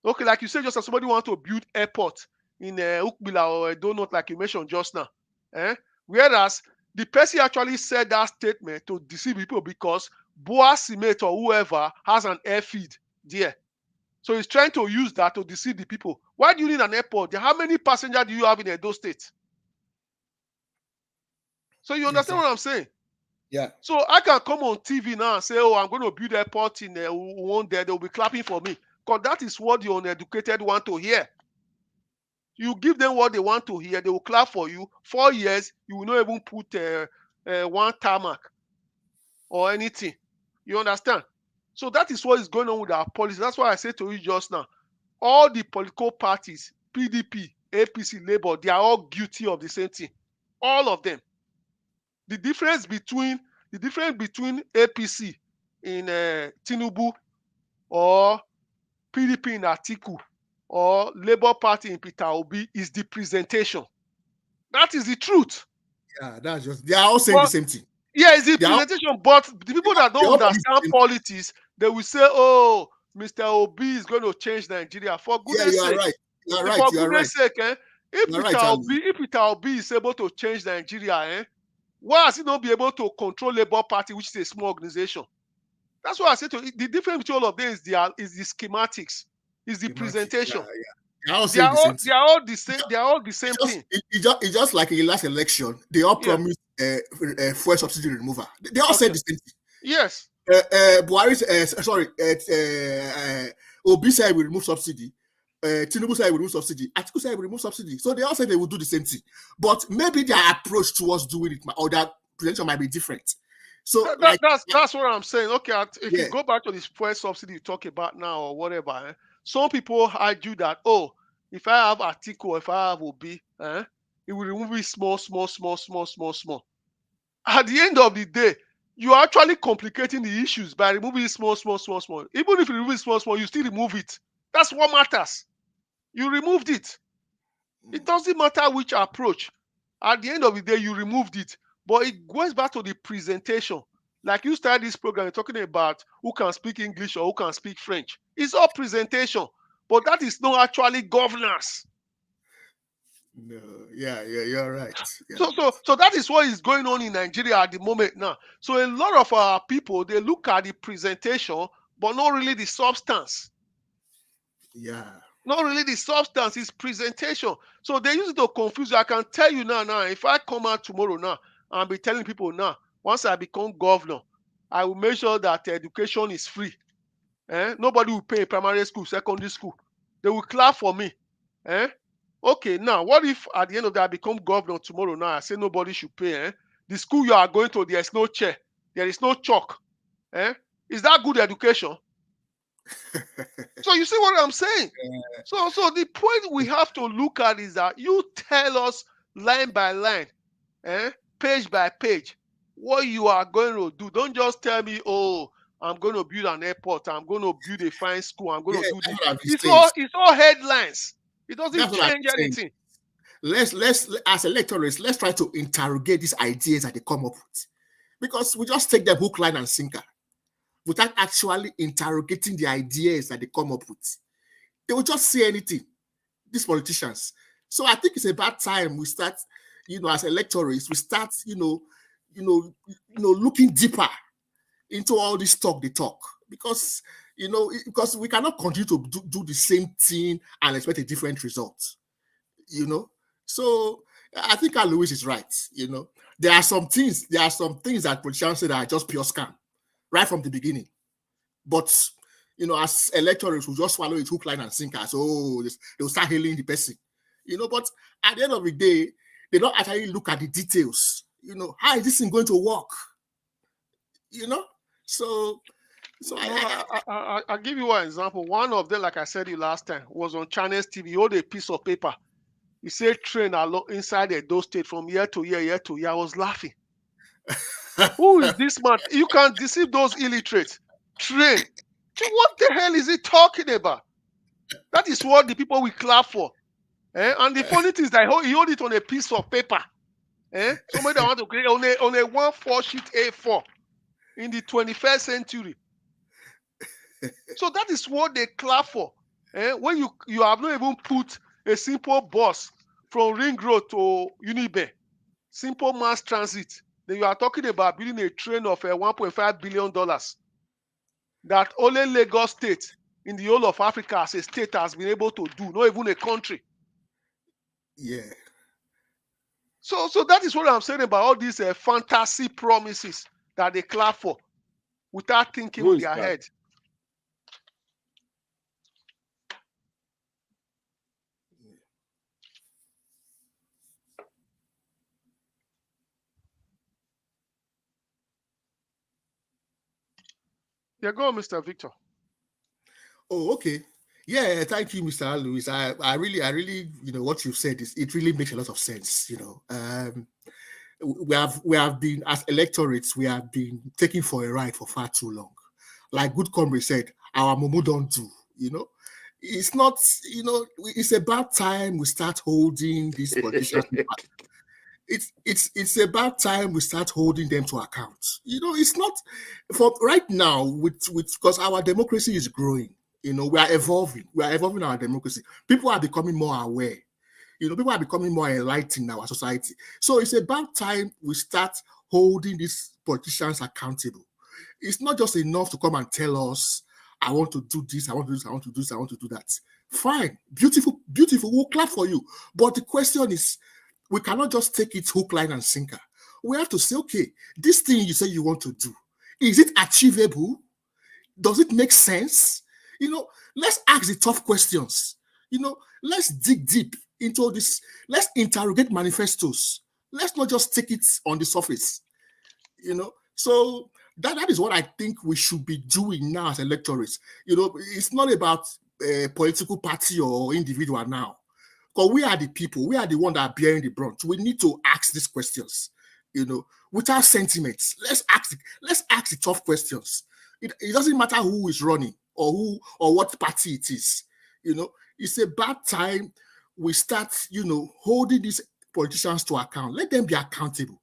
Okay, like you said, just as somebody want to build airport in Okpebholo or Donut, like you mentioned just now. Whereas the person actually said that statement to deceive people because Boa Cement or whoever has an airfield there. So he's trying to use that to deceive the people. Why do you need an airport? How many passengers do you have in Edo State? So you understand what I'm saying? Yeah. So I can come on TV now and say, oh, I'm going to build an airport in one day. They'll be clapping for me. Because that is what the uneducated want to hear. You give them what they want to hear, they will clap for you. 4 years, you will not even put one tarmac or anything. You understand? So that is what is going on with our policy. That's why I said to you just now, all the political parties, PDP, APC, Labour, they are all guilty of the same thing. All of them. The difference between APC in Tinubu or PDP in Atiku or Labour Party in Peter Obi is the presentation. That is the truth. Yeah, that's just, they are all saying the same thing. Yeah, it's the presentation, but the people that don't understand politics, they will say, oh, Mr. Obi is going to change Nigeria. For goodness sake. Right. You're right. For goodness sake, if Peter Obi is able to change Nigeria, why has he not be able to control Labour Party, which is a small organization? That's why I said the difference between all of them is the schematics, is the presentation. They are all the same. They are all the same thing. It's just like in the last election, they all promised fuel subsidy removal. They all said the same thing. Yes. Buhari, Obi said we remove subsidy. Tinubu said we remove subsidy. Atiku said we remove subsidy. So they all said they will do the same thing. But maybe their approach towards doing it or their presentation might be different. So that's what I'm saying. Okay, if you go back to this fuel subsidy you talk about now or whatever, some people argue that, oh, if I have Atiku, if I have Obi, it will remove it small. At the end of the day, you are actually complicating the issues by removing it small. Even if you remove it small, you still remove it. That's what matters. You removed it. It doesn't matter which approach. At the end of the day, you removed it. But it goes back to the presentation. Like you started this program, you're talking about who can speak English or who can speak French. It's all presentation. But that is not actually governance. No, you're right. Yeah. So that is what is going on in Nigeria at the moment now. So a lot of our people, they look at the presentation, but not really the substance. Yeah. Not really the substance, it's presentation. So they use it to confuse you. I can tell you now, if I come out tomorrow now, and be telling people now, once I become governor, I will make sure that education is free. Nobody will pay primary school, secondary school. They will clap for me. Okay, now, what if at the end of that I become governor tomorrow now, I say nobody should pay? The school you are going to, there is no chair. There is no chalk. Is that good education? So you see what I'm saying? So the point we have to look at is that you tell us line by line, page by page, what you are going to do. Don't just tell me, oh, I'm going to build an airport, I'm going to build a fine school, I'm going to do this. It's all headlines. It doesn't change anything. Let's as electorates, let's try to interrogate these ideas that they come up with. Because we just take them hook, line, and sinker without actually interrogating the ideas that they come up with. They will just say anything, these politicians. So I think it's about time we start, as electorates, we start, looking deeper into all this talk they talk. Because, because we cannot continue to do the same thing and expect a different result. So I think Louis is right. There are some things that politicians say that are just pure scam right from the beginning. But as electorates, we just swallow it hook, line, and sinker. So they'll start hailing the person. But at the end of the day, they don't actually look at the details. How is this thing going to work? So I'll give you one example. One of them, like I said you last time, was on China's TV. He held a piece of paper. He said train inside Edo State from year to year. I was laughing. Who is this man? You can deceive those illiterates. Train. What the hell is he talking about? That is what the people will clap for. And the funny thing is that he hold it on a piece of paper. Somebody that want to create on a 1/4 sheet A4. in the 21st century. So that is what they clap for. When you have not even put a simple bus from Ring Road to Unibe, simple mass transit, then you are talking about building a train of $1.5 billion that only Lagos State in the whole of Africa as a state has been able to do, not even a country. Yeah. So that is what I'm saying about all these fantasy promises that they clap for without thinking Who with is their that? head. Yeah, go on, Mr. Victor. Oh, okay. Yeah, thank you, Mr. Louis. I really, what you've said it really makes a lot of sense. We have been, as electorates, we have been taken for a ride for far too long. Like good comrade said, our mumu don't do. It's not. It's about time we start holding these politicians. It's about time we start holding them to account. It's not for right now with because our democracy is growing. We are evolving. We are evolving our democracy. People are becoming more aware. People are becoming more enlightened in our society. So it's about time we start holding these politicians accountable. It's not just enough to come and tell us, I want to do this, I want to do this, I want to do this, I want to do that. Fine, beautiful, beautiful. We'll clap for you. But the question is, we cannot just take it hook, line, and sinker. We have to say, okay, this thing you say you want to do, is it achievable? Does it make sense? Let's ask the tough questions. Let's dig deep into this. Let's interrogate manifestos. Let's not just take it on the surface. So that is what I think we should be doing now as electorates. It's not about a political party or individual now. Because we are the people, we are the ones that are bearing the brunt. We need to ask these questions, without sentiments. Let's ask the tough questions. It doesn't matter who is running or what party it is. It's about time we start, holding these politicians to account. Let them be accountable.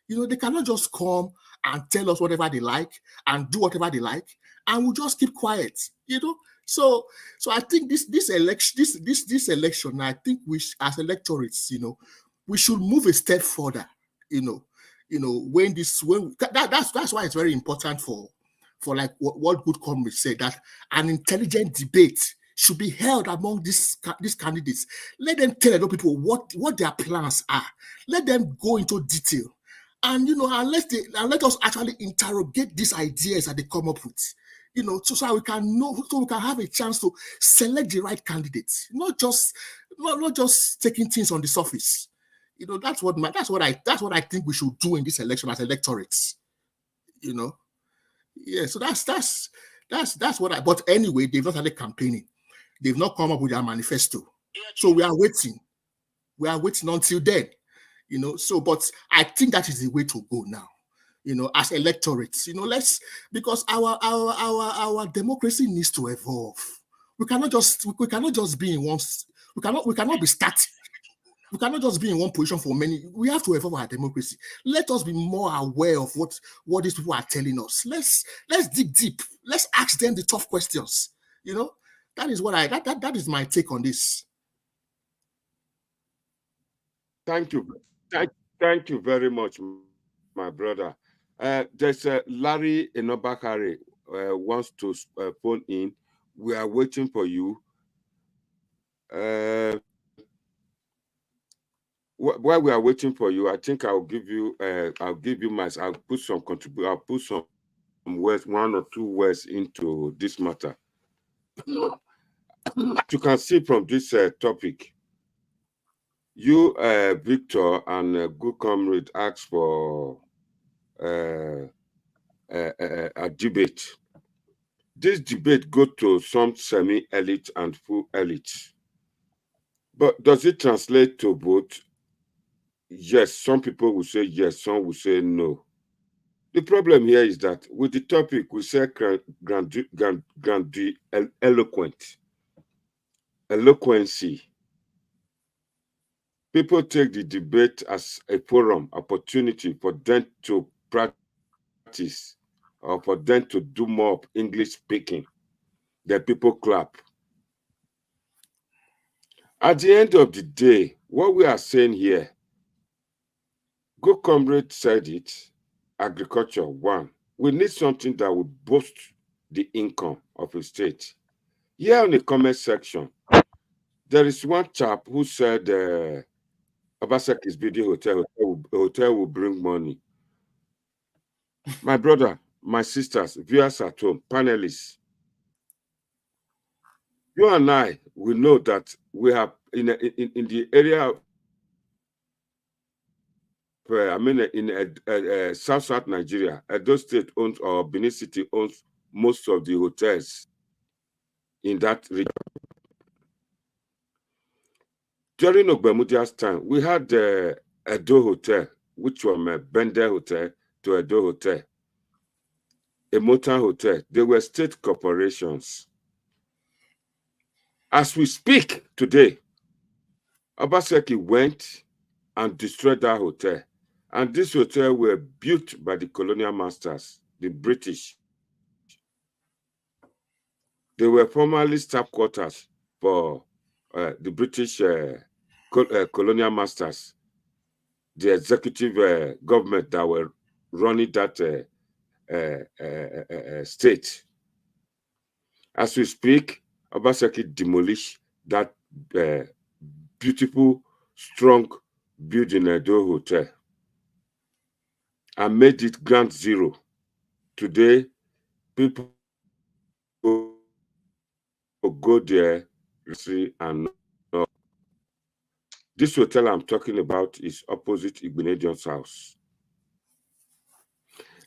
They cannot just come and tell us whatever they like and do whatever they like, and we'll just keep quiet. So I think this election, I think we as electorates, we should move a step further. That's why it's very important for like what good comrades said, that an intelligent debate should be held among these candidates. Let them tell other people what their plans are. Let them go into detail. And let us actually interrogate these ideas that they come up with. So we can have a chance to select the right candidates, not just taking things on the surface. That's what I think we should do in this election as electorates. Yeah. So that's what but anyway, they've not started campaigning. They've not come up with their manifesto. So we are waiting. We are waiting until then. But I think that is the way to go now. As electorates, because our democracy needs to evolve. We cannot just be in one. We cannot be static. We cannot just be in one position for many. We have to evolve our democracy. Let us be more aware of what these people are telling us. Let's dig deep. Let's ask them the tough questions. That is what that is my take on this. Thank you. Thank you very much, my brother. There's Larry Enobakare wants to phone in. We are waiting for you. While we are waiting for you, I think I'll give you I'll put some words, 1 or 2 words into this matter. You can see from this topic, you, Victor, and good comrade asked for a debate. This debate goes to some semi-elite and full elite. But does it translate to both? Yes, some people will say yes, some will say no. The problem here is that with the topic, we say grandiloquent, eloquency. People take the debate as a forum, opportunity for them to practice or for them to do more of English speaking, then people clap. At the end of the day, what we are saying here, Good Comrade said it, agriculture, one. We need something that will boost the income of a state. Here in the comment section, there is one chap who said Obaseki is building hotel will bring money. My brother, my sisters, viewers at home, panelists, you and I, we know that we have in the area of in South Nigeria, Edo State owns, or Benin City owns most of the hotels in that region. During Ogbemudia's time, we had the Edo Hotel, which was a Bende Hotel to Edo Hotel, a Motown Hotel. They were state corporations. As we speak today, Obaseki went and destroyed that hotel. And this hotel were built by the colonial masters, the British. They were formerly staff quarters for the British colonial masters, the executive government that were running that state. As we speak, Obaseki demolished that beautiful, strong building Edo Hotel and made it Ground Zero. Today, people go there and this hotel I'm talking about is opposite Igbinedian's house.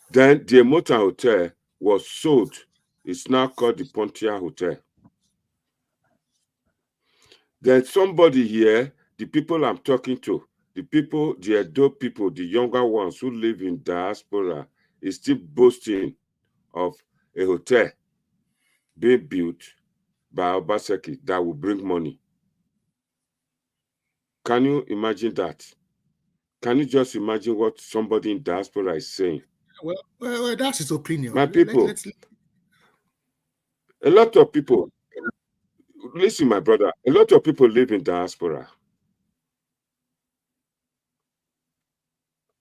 Then the Emota Hotel was sold. It's now called the Pontia Hotel. Then somebody here, the people I'm talking to, the Edo people, the younger ones who live in diaspora, is still boasting of a hotel being built by Obaseki that will bring money. Can you imagine that? Can you just imagine what somebody in diaspora is saying? Well, that's his opinion. My people, a lot of people, listen, my brother, a lot of people live in diaspora.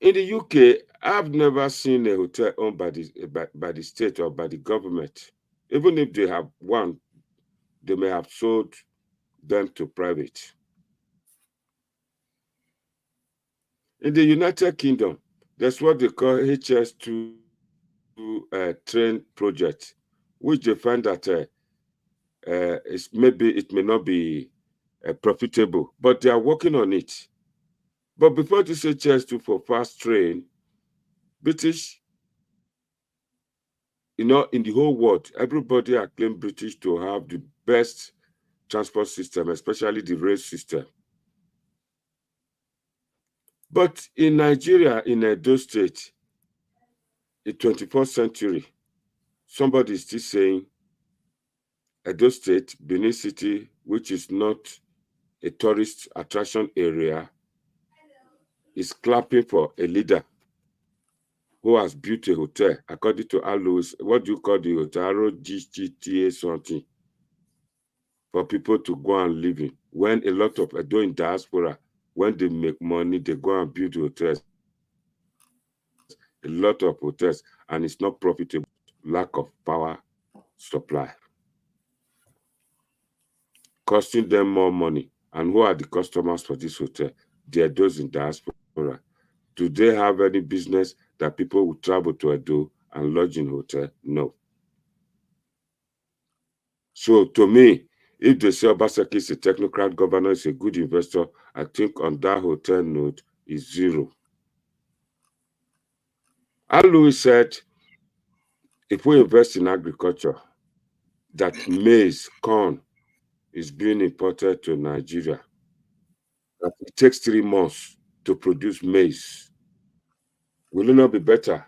In the UK, I've never seen a hotel owned by the state or by the government. Even if they have one, they may have sold them to private. In the United Kingdom, there's what they call HS2 train project, which they find that it may not be profitable, but they are working on it. But before this HS2 for fast train, British, in the whole world, everybody acclaimed British to have the best transport system, especially the rail system. But in Nigeria, in Edo State, in 21st century, somebody is still saying Edo State, Benin City, which is not a tourist attraction area, is clapping for a leader who has built a hotel, according to Alois. What do you call the hotel? ROGTA something, for people to go and live in. When a lot of Edo in diaspora, when they make money, they go and build hotels. A lot of hotels, and it's not profitable. Lack of power supply, costing them more money. And who are the customers for this hotel? They are those in diaspora. Do they have any business that people will travel to Edo and lodge in hotel? No. So to me, if they say Obaseki is a technocrat governor, is a good investor, I think on that hotel note is zero. Al Louis said, if we invest in agriculture, that maize, corn, is being imported to Nigeria, that it takes 3 months to produce maize. Will it not be better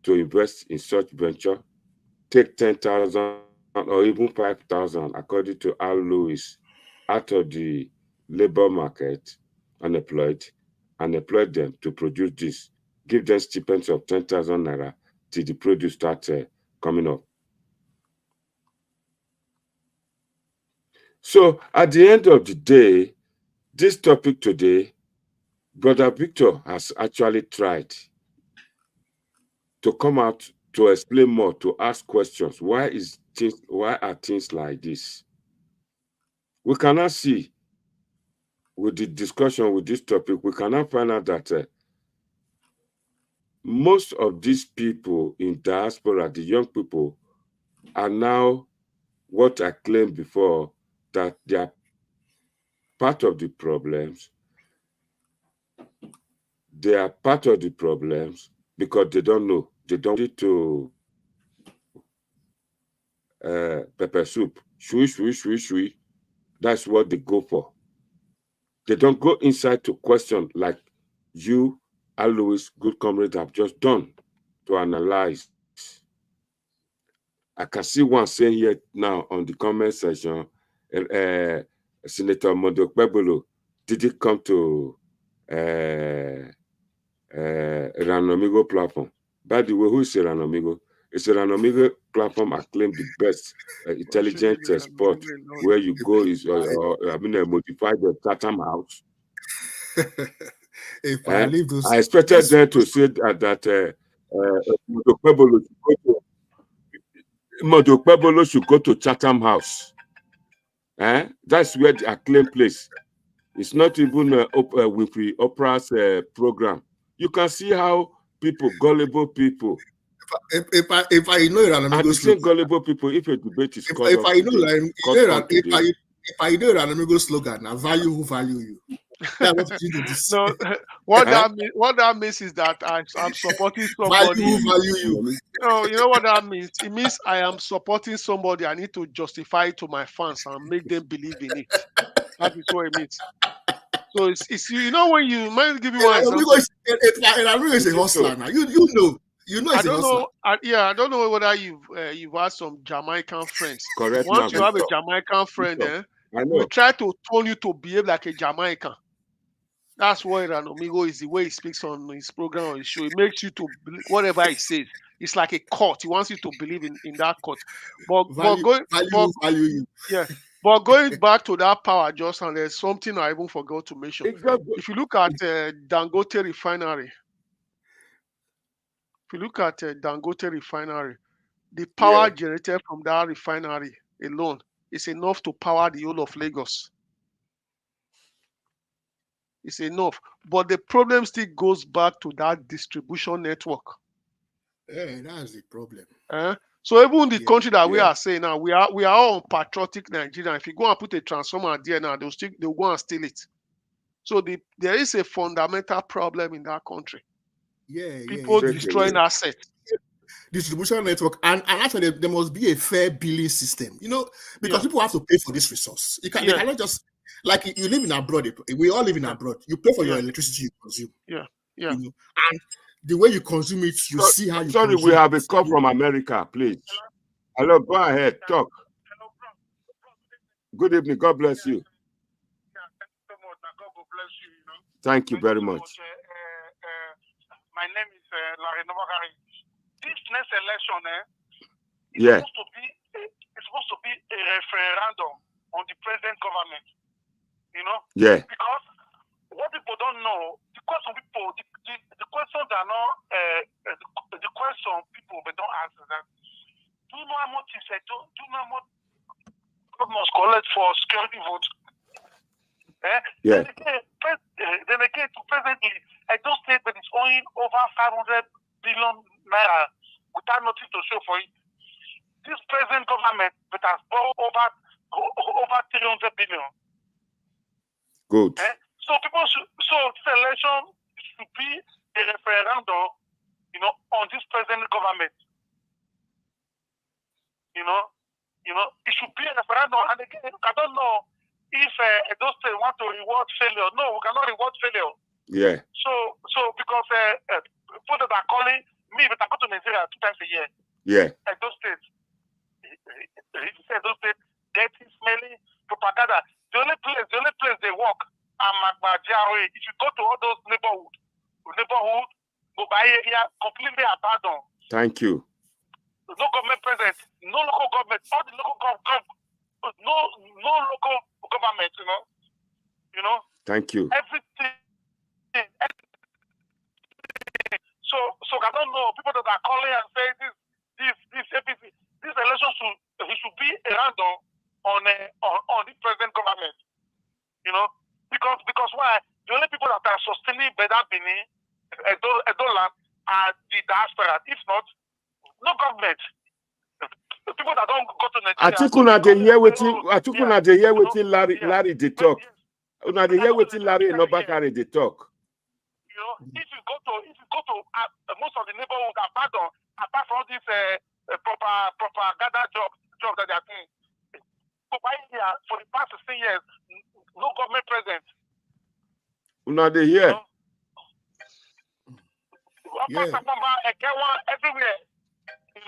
to invest in such venture? Take 10,000 or even 5,000, according to Al Lewis, out of the labor market, unemployed, and employ them to produce this. Give them stipends of 10,000 naira. till the produce starts coming up. So at the end of the day, this topic today, Brother Victor has actually tried to come out to explain more, to ask questions. Why are things like this? We cannot see with the discussion with this topic, we cannot find out that most of these people in diaspora, the young people, are now what I claimed before, that they are part of the problems. They are part of the problems because they don't know. They don't need to pepper soup. Shui, shui, shui, shui. That's what they go for. They don't go inside to question like you, Alois, good comrade, have just done to analyze. I can see one saying here now on the comment section, Senator Okpebbollo didn't come to Ranomigo platform. By the way, who is Ranomigo? It's a Ranomigo platform acclaimed the best intelligent sport where you go is, modify the Chatham House. If I leave those, I expected them to say that Okpebholo should go to Chatham House. That's where the acclaimed place. It's not even Winfrey Oprah's program. You can see how people, gullible people. If I know Ranomigo slogan, gullible people. If a debate is called, if I know Ranomigo slogan, I value who value you. No, what that means is that I'm supporting somebody. Value you. No, you know what that means? It means I am supporting somebody. I need to justify it to my fans and make them believe in it. That is what it means. So it's you know when you might give you one example. Ranomigo is a hustler now. You know. I don't know. I don't know whether you've had some Jamaican friends. Correct. Once you have a Jamaican friend, we try to turn you to behave like a Jamaican. That's why Ranomigo is the way he speaks on his program or his show. It makes you to believe whatever he says. It's like a court. He wants you to believe in that court. But value you. Yeah. But going back to that power just and there's something I even forgot to mention. If you look at Dangote refinery, the power generated from that refinery alone is enough to power the whole of Lagos. It's enough. But the problem still goes back to that distribution network. Yeah, that's the problem. So even the country that we are saying now, we are all patriotic Nigeria. If you go and put a transformer there now, they'll go and steal it. So there is a fundamental problem in that country. People destroying assets. Distribution network, and actually there must be a fair billing system, because people have to pay for this resource. They cannot just, like, you live in abroad, we all live in abroad, you pay for your electricity you consume. And the way you consume it, you see how you Sorry, we have a call from America, please. Hello, go ahead, talk. Good evening, God bless you. Thank you very much. My name is Larry Novakari. This next election, it's supposed to be a referendum on the present government. Because what people don't know, the question people, the questions are not the question people they don't answer that. Do you know how much is do you know how much governments collect for security votes? Then again, to presently, Edo State that is owing over 500 billion naira without nothing to show for it. This present government that has borrowed over 300 billion. Good. So this election should be a referendum, on this present government. It should be a referendum. And again, I don't know if Edo State want to reward failure. No, we cannot reward failure. Yeah. So because people that are calling me, but I go to Nigeria 2 times a year. Yeah. Edo State dirty, smelly propaganda. The only place they work are Magbajiawe. If you go to all those neighborhood, Mobile area completely abandoned. Thank you. No government present, no local government, all the local no local government, you know. Thank you. Everything. So I don't know people that are calling and saying this APC, this election should be around on the present government, because why? The only people that are sustaining better Benin, Edo land are the diaspora. If not, no government. The people that don't go to Nigeria. Atikuna they hear wetin Larry dey talk. Una dey hear wetin Larry and Obakari dey talk. If you go to most of the neighborhood apart from this propaganda job that they are doing, for the past 16 years, no government present. Una dey hear. Everywhere, the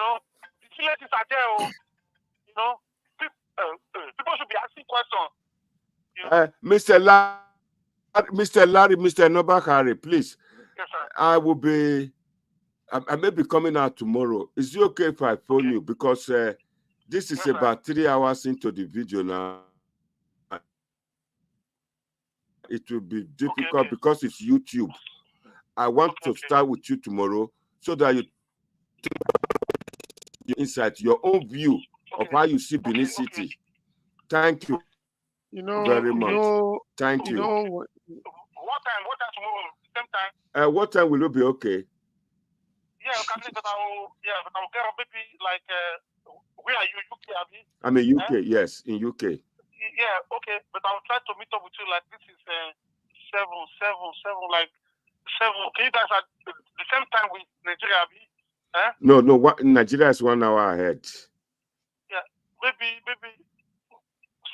villages are there. People should be asking questions. Mr. Larry, Mr. Nobakari, please. Yes, sir. I may be coming out tomorrow. Is it okay if I phone you? Because this is about 3 hours into the video now. It will be difficult because it's YouTube. I want to start with you tomorrow so that you insight, your own view of how you see Benin City. Thank you very much. Thank you. What time tomorrow? Same time? What time will it be okay? Yeah, but I'll get up maybe like, where are you, UK, Abi? I'm in UK, yes, in UK. Yeah, okay, but I'll try to meet up with you like this is 7, like 7. Okay, you guys are the same time with Nigeria, Abi? No, Nigeria is 1 hour ahead. Yeah, maybe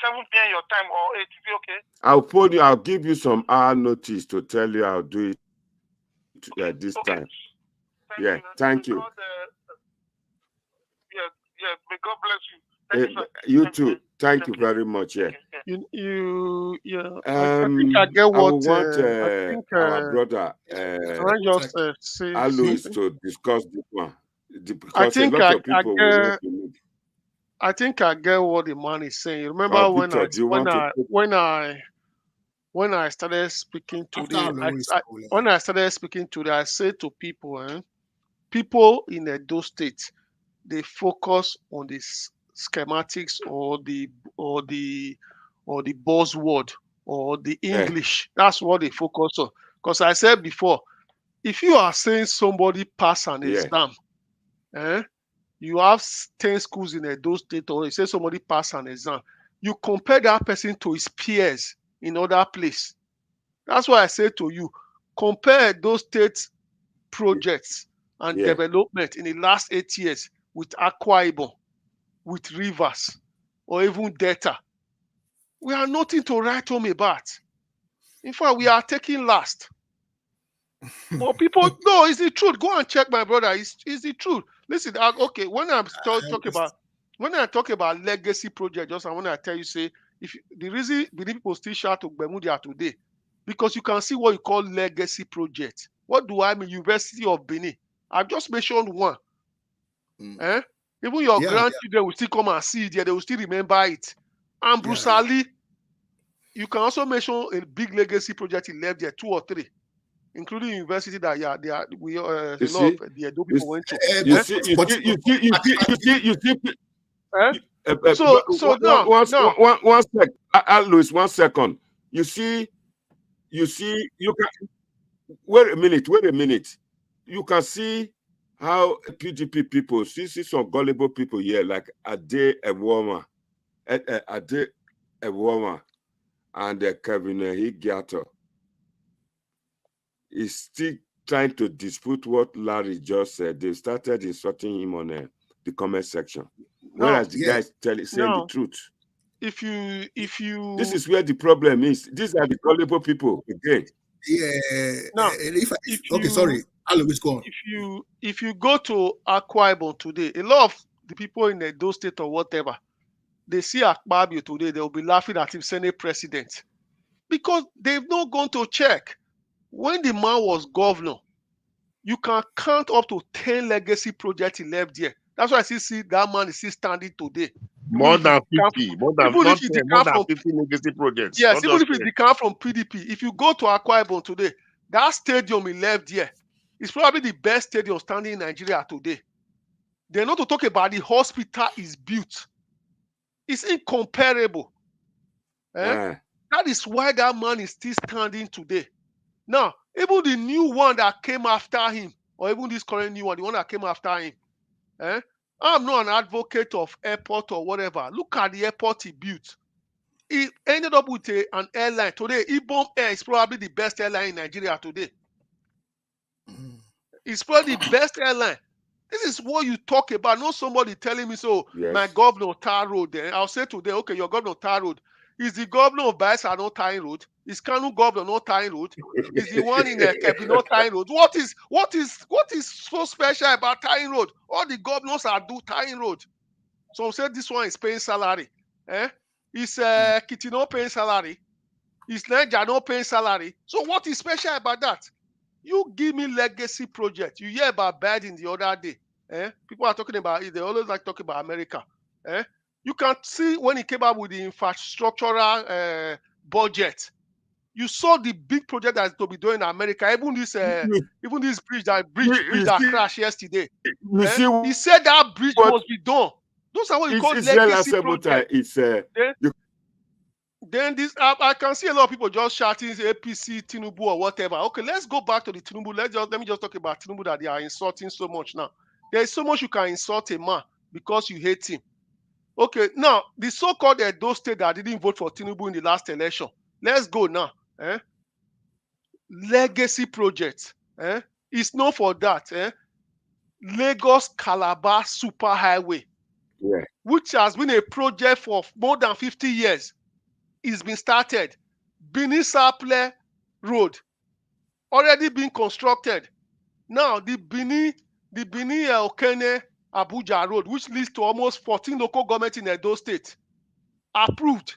7 p.m. your time or 8, is it okay? I'll phone you. I'll give you some hour notice to tell you I'll do it this time. Thank you. May God bless you. You too. Thank you very much. Yeah. I think I get what I think our brother Alois to discuss this one. Because a lot of people will I think I get what the man is saying. Remember when I started speaking today, I said to people, people in Edo State, they focus on the schematics or the buzzword or the English. That's what they focus on. Because I said before, if you are saying somebody pass an exam, you have 10 schools in Edo State, or you say somebody pass an exam, you compare that person to his peers in other place. That's why I say to you, compare those state projects and development in the last 8 years with Akwa Ibom, with Rivers, or even Delta. We are nothing to write home about. In fact, we are taking last. But people, no, it's the truth. Go and check, my brother. It's the truth. Listen, okay, when I talk about legacy project, just I want to tell you, say, if the reason people still shout to Bermuda today, because you can see what you call legacy project. What do I mean? University of Benin. I've just mentioned one. Even your grandchildren will still come and see it there. They will still remember it. And Bruce Ali, you can also mention a big legacy project he left there, 2 or 3. Including university that the Edo people went to. So now, one sec, Louis, 1 second. You can wait a minute. You can see how PDP people see some gullible people here, like Ade Ewoma and Kevin Higiato. Is still trying to dispute what Larry just said. They started insulting him on the comment section. Whereas the guy is saying the truth. If you this is where the problem is. These are the gullible people again. Sorry. I'll always go on. If you go to Akwa Ibom today, a lot of the people in Edo State or whatever, they see Akpabio today, they will be laughing at him Senate president. Because they've not gone to check. When the man was governor, You can count up to 10 legacy projects he left there. That's why I see that man is still standing today. More than 50, more than 50 legacy projects. Yes, even if he decamp from PDP, if you go to Okpebholo today, that stadium he left there is probably the best stadium standing in Nigeria today. They're not to talk about the hospital is built. It's incomparable. That is why that man is still standing today. Now, even the new one that came after him, or even this current new one, the one that came after him, I'm not an advocate of airport or whatever. Look at the airport he built. He ended up with an airline. Today, Ibom Air is probably the best airline in Nigeria today. It's probably the best airline. This is what you talk about. Not somebody telling me, so my governor tar road. Then I'll say today, okay, your governor tar road. Is the governor of Bayelsa not tying road? Is Kanu governor not tying road? Is the one in Kebbi not tying road? What is so special about tying road? All the governors are do tying road. So say this one is paying salary. Is Kitty not paying salary? Is Niger not paying salary? So what is special about that? You give me legacy project. You hear about Biden the other day. People are talking about it. They always like talking about America. You can see when he came up with the infrastructural budget. You saw the big project that's to be doing in America. Even this bridge that crashed yesterday. He said that bridge must be done. Those are what you call legacy projects. Then this, I can see a lot of people just shouting APC, Tinubu, or whatever. Okay, let's go back to the Tinubu. Let me just talk about Tinubu that they are insulting so much now. There is so much you can insult a man because you hate him. Okay, now the so-called Edo State that didn't vote for Tinubu in the last election. Let's go now. Legacy project. It's known for that. Lagos Calabar Superhighway, which has been a project for more than 50 years. It's been started. Benin Saple Road already been constructed. Now the Benin Okene Abuja Road, which leads to almost 14 local governments in Edo State, approved.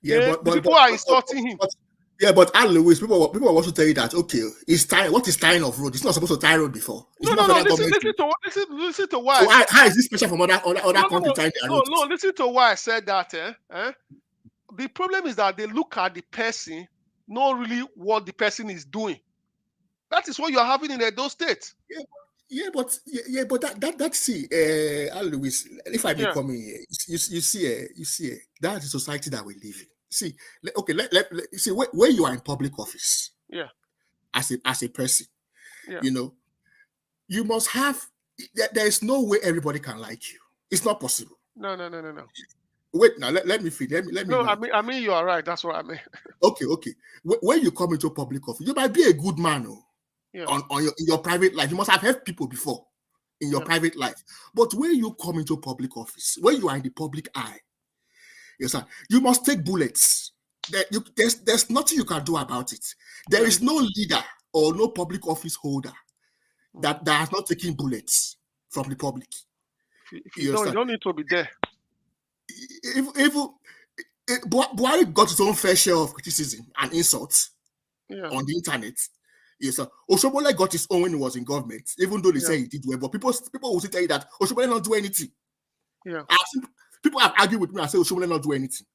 But people are insulting him. But Louis, people want to tell you that what is tying of road? It's not supposed to tie road before. It's Listen to why. So how is this special from other countries tying their roads? No, listen to why I said that. The problem is that they look at the person, not really what the person is doing. That is what you are having in Edo State. But that's Louis, if I may come in here, you see, that's the society that we live in. See, okay, see where you are in public office, as a person, you must have. There is no way everybody can like you. It's not possible. No. Wait, now let me feed. Let me. No, I mean you are right. That's what I mean. Okay. When you come into public office, you might be a good man, in your private life. You must have helped people before in your private life. But when you come into public office, when you are in the public eye, you must take bullets. There's nothing you can do about it. There is no leader or no public office holder that has not taken bullets from the public. You don't need to be there. Buhari got his own fair share of criticism and insults on the internet. Okpebholo got his own when he was in government, even though they say he did well. But people will still tell you that Okpebholo not do anything. People have argued with me and say Okpebholo not do anything.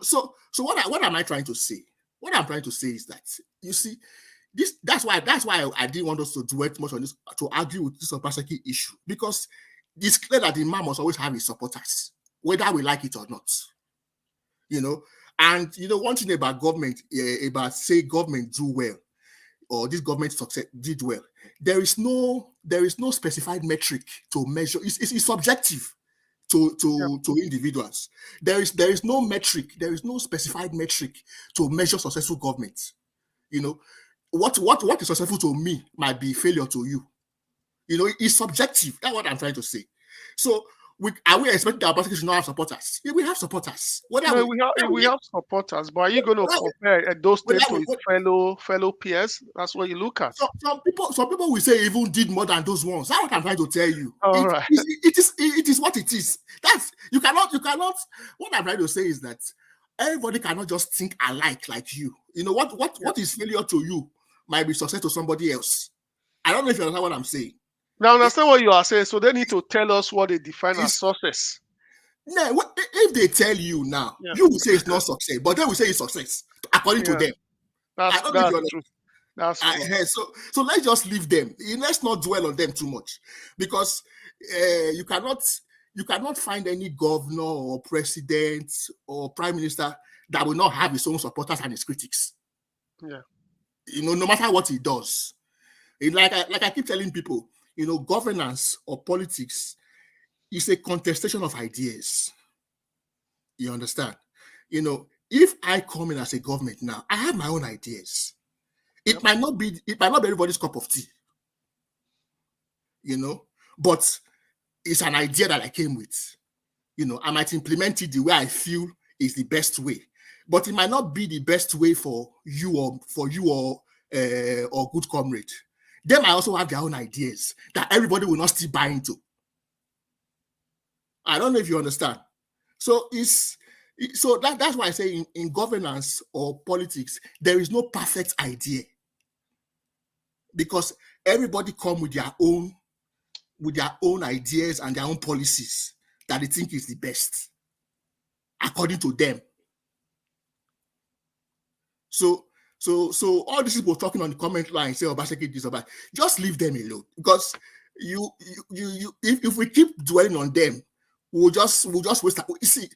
So what am I trying to say? What I'm trying to say is that you see this. That's why I didn't want us to dwell too much on this, to argue with this Obaseki issue, because it's clear that the man must always have his supporters, whether we like it or not. And one thing about government, about say government do well, or this government success did well, there is no specified metric to measure. It's subjective to individuals. There is no metric, there is no specified metric to measure successful government. What is successful to me might be failure to you. It's subjective. That's what I'm trying to say. So, are we expecting that Obaseki should not have supporters? Yeah, we have supporters. We have supporters, but are you going to compare those states to his fellow peers? That's what you look at. Some people will say even did more than those ones. That's what I'm trying to tell you. It is what it is. You cannot. What I'm trying to say is that everybody cannot just think alike like you. What is failure to you might be success to somebody else. I don't know if you understand what I'm saying. Now, I understand what you are saying. So they need to tell us what they define as success. No, if they tell you now, you will say it's not success, but they will say it's success according to them. That's true. That's true. So let's just leave them. Let's not dwell on them too much, because you cannot find any governor or president or prime minister that will not have his own supporters and his critics. Yeah. No matter what he does. Like I keep telling people, governance or politics is a contestation of ideas. You understand? If I come in as a government now, I have my own ideas. It might not be everybody's cup of tea. But it's an idea that I came with. I might implement it the way I feel is the best way. But it might not be the best way for you or good comrade. They might also have their own ideas that everybody will not still buy into. I don't know if you understand. So that's why I say in governance or politics, there is no perfect idea, because everybody come with their own ideas and their own policies that they think is the best according to them. So all these people talking on the comment line say Obaseki this about, just leave them alone, because if we keep dwelling on them, we'll just waste time. You see,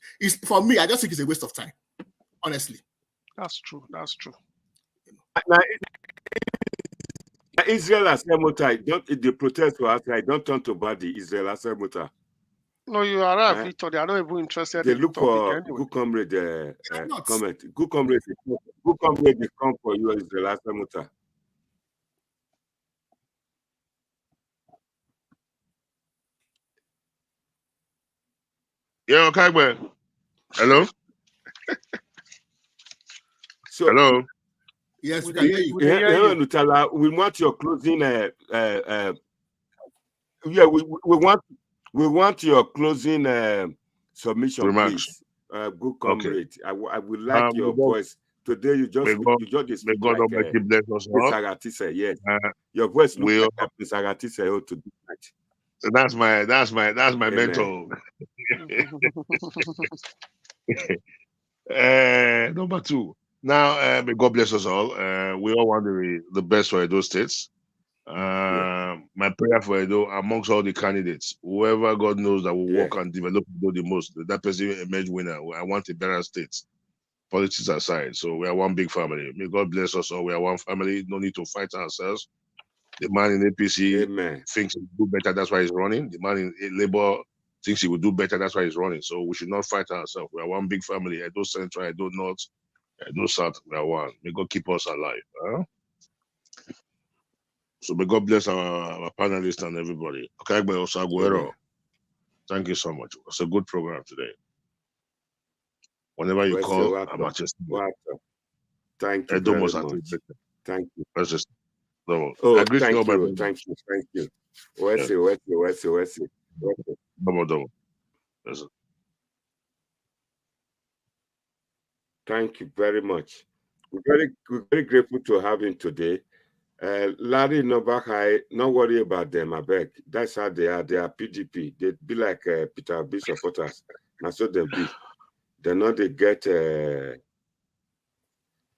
for me, I just think it's a waste of time. Honestly. That's true. That's true. Now, Israel Asemota, the protest for outside, don't turn to body Israel Asemota. No, you are right, Victor. They are not even interested. They look for anyway. Good comrade comment. Good comrade is come for you, Israel Asemota. Yeah, okay, man. Hello? Hello? Yes, we can hear you. We want your closing we want your closing submission, remarks. Please. Good comrade. Okay. I would like your voice. Today you just may God Almighty bless us all. Agatise, yes. Your voice looks like Miss Agatise to do that. So that's my mentor. Number 2. Now, may God bless us all. We all want the best for Edo States. My prayer for Edo, amongst all the candidates, whoever God knows that will work and develop Edo the most, that person emerge winner. I want a better state. Politics aside, so we are one big family. May God bless us all. We are one family. No need to fight ourselves. The man in APC thinks he will do better. That's why he's running. The man in Labour thinks he will do better. That's why he's running. So we should not fight ourselves. We are one big family. Edo Central, Edo North, Edo South. We are one. May God keep us alive. So may God bless our panelists and everybody. Okay, thank you so much. It's a good program today. Whenever you call, I'm at your Thank you very much. Thank you. Thank you. Thank you very much. We're very grateful to have him today. Larry Nobahai, not worry about them, I beg. That's how they are. They are PDP. They be like Peter Obi supporters. That's what they be. They not get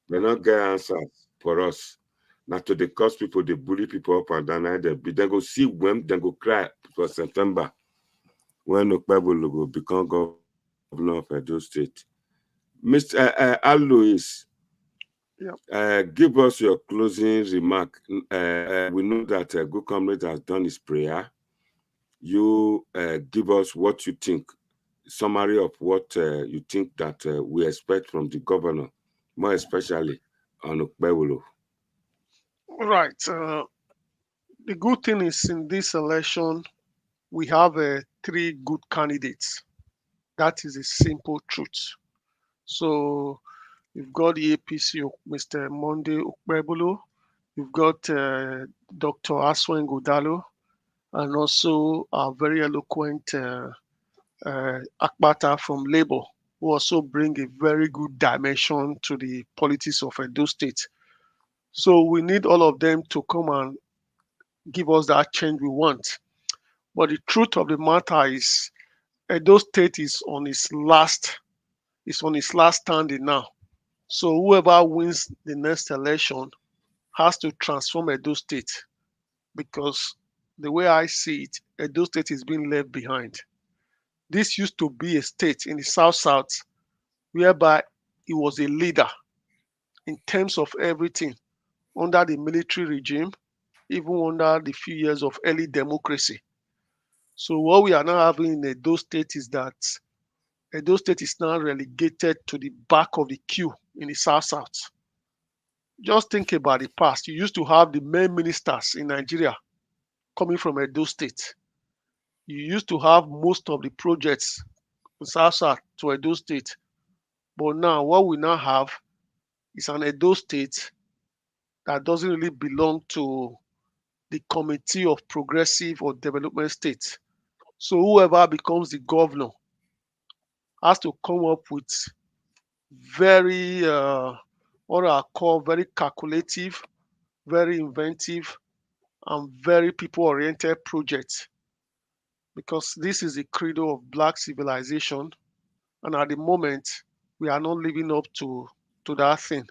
answers for us. Not to the cause people, they bully people up and down. They go see when they go cry for September when Okpebholo will become governor of Edo State. Mr. Alois, give us your closing remark. We know that Good Comrade has done his prayer. You give us what you think, summary of what you think that we expect from the governor, more especially on Okpebholo. Right. The good thing is in this election, we have 3 good candidates. That is a simple truth. So you've got the APC, Mr. Monday Okpebholo. You've got Dr. Aswen Godalo, and also our very eloquent Akpata from Labour, who also bring a very good dimension to the politics of Edo State. So we need all of them to come and give us that change we want. But the truth of the matter is, Edo State is on its last standing now. So whoever wins the next election has to transform Edo State, because the way I see it, Edo State is being left behind. This used to be a state in the South whereby it was a leader in terms of everything under the military regime, even under the few years of early democracy. So what we are now having in Edo State is that Edo State is now relegated to the back of the queue in the South. Just think about the past. You used to have the main ministers in Nigeria coming from Edo State. You used to have most of the projects in South to Edo State. But now what we now have is an Edo State that doesn't really belong to the Committee of Progressive or Development States. So whoever becomes the governor has to come up with very, what I call very calculative, very inventive, and very people-oriented projects, because this is the credo of Black civilization, and at the moment we are not living up to that thing.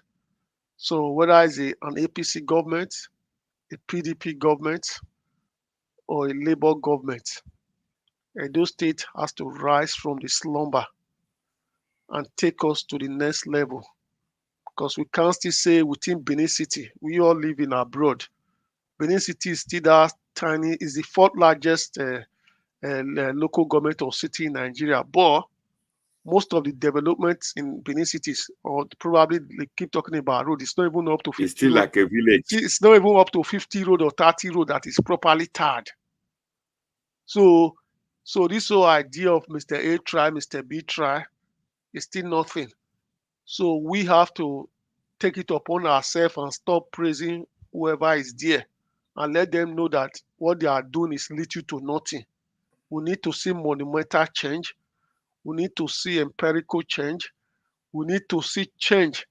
So whether it's an APC government, a PDP government, or a Labour government, Edo State has to rise from the slumber and take us to the next level, because we can't still say within Benin City, we all live in abroad. Benin City is still that tiny, is the fourth largest local government or city in Nigeria, but most of the development in Benin cities, or probably they keep talking about road, it's not even up to 50. It's still like a village. It's not even up to 50 road or 30 road that is properly tarred. So this whole idea of Mr. A try, Mr. B try is still nothing. So we have to take it upon ourselves and stop praising whoever is there, and let them know that what they are doing is little to nothing. We need to see monumental change. We need to see empirical change. We need to see change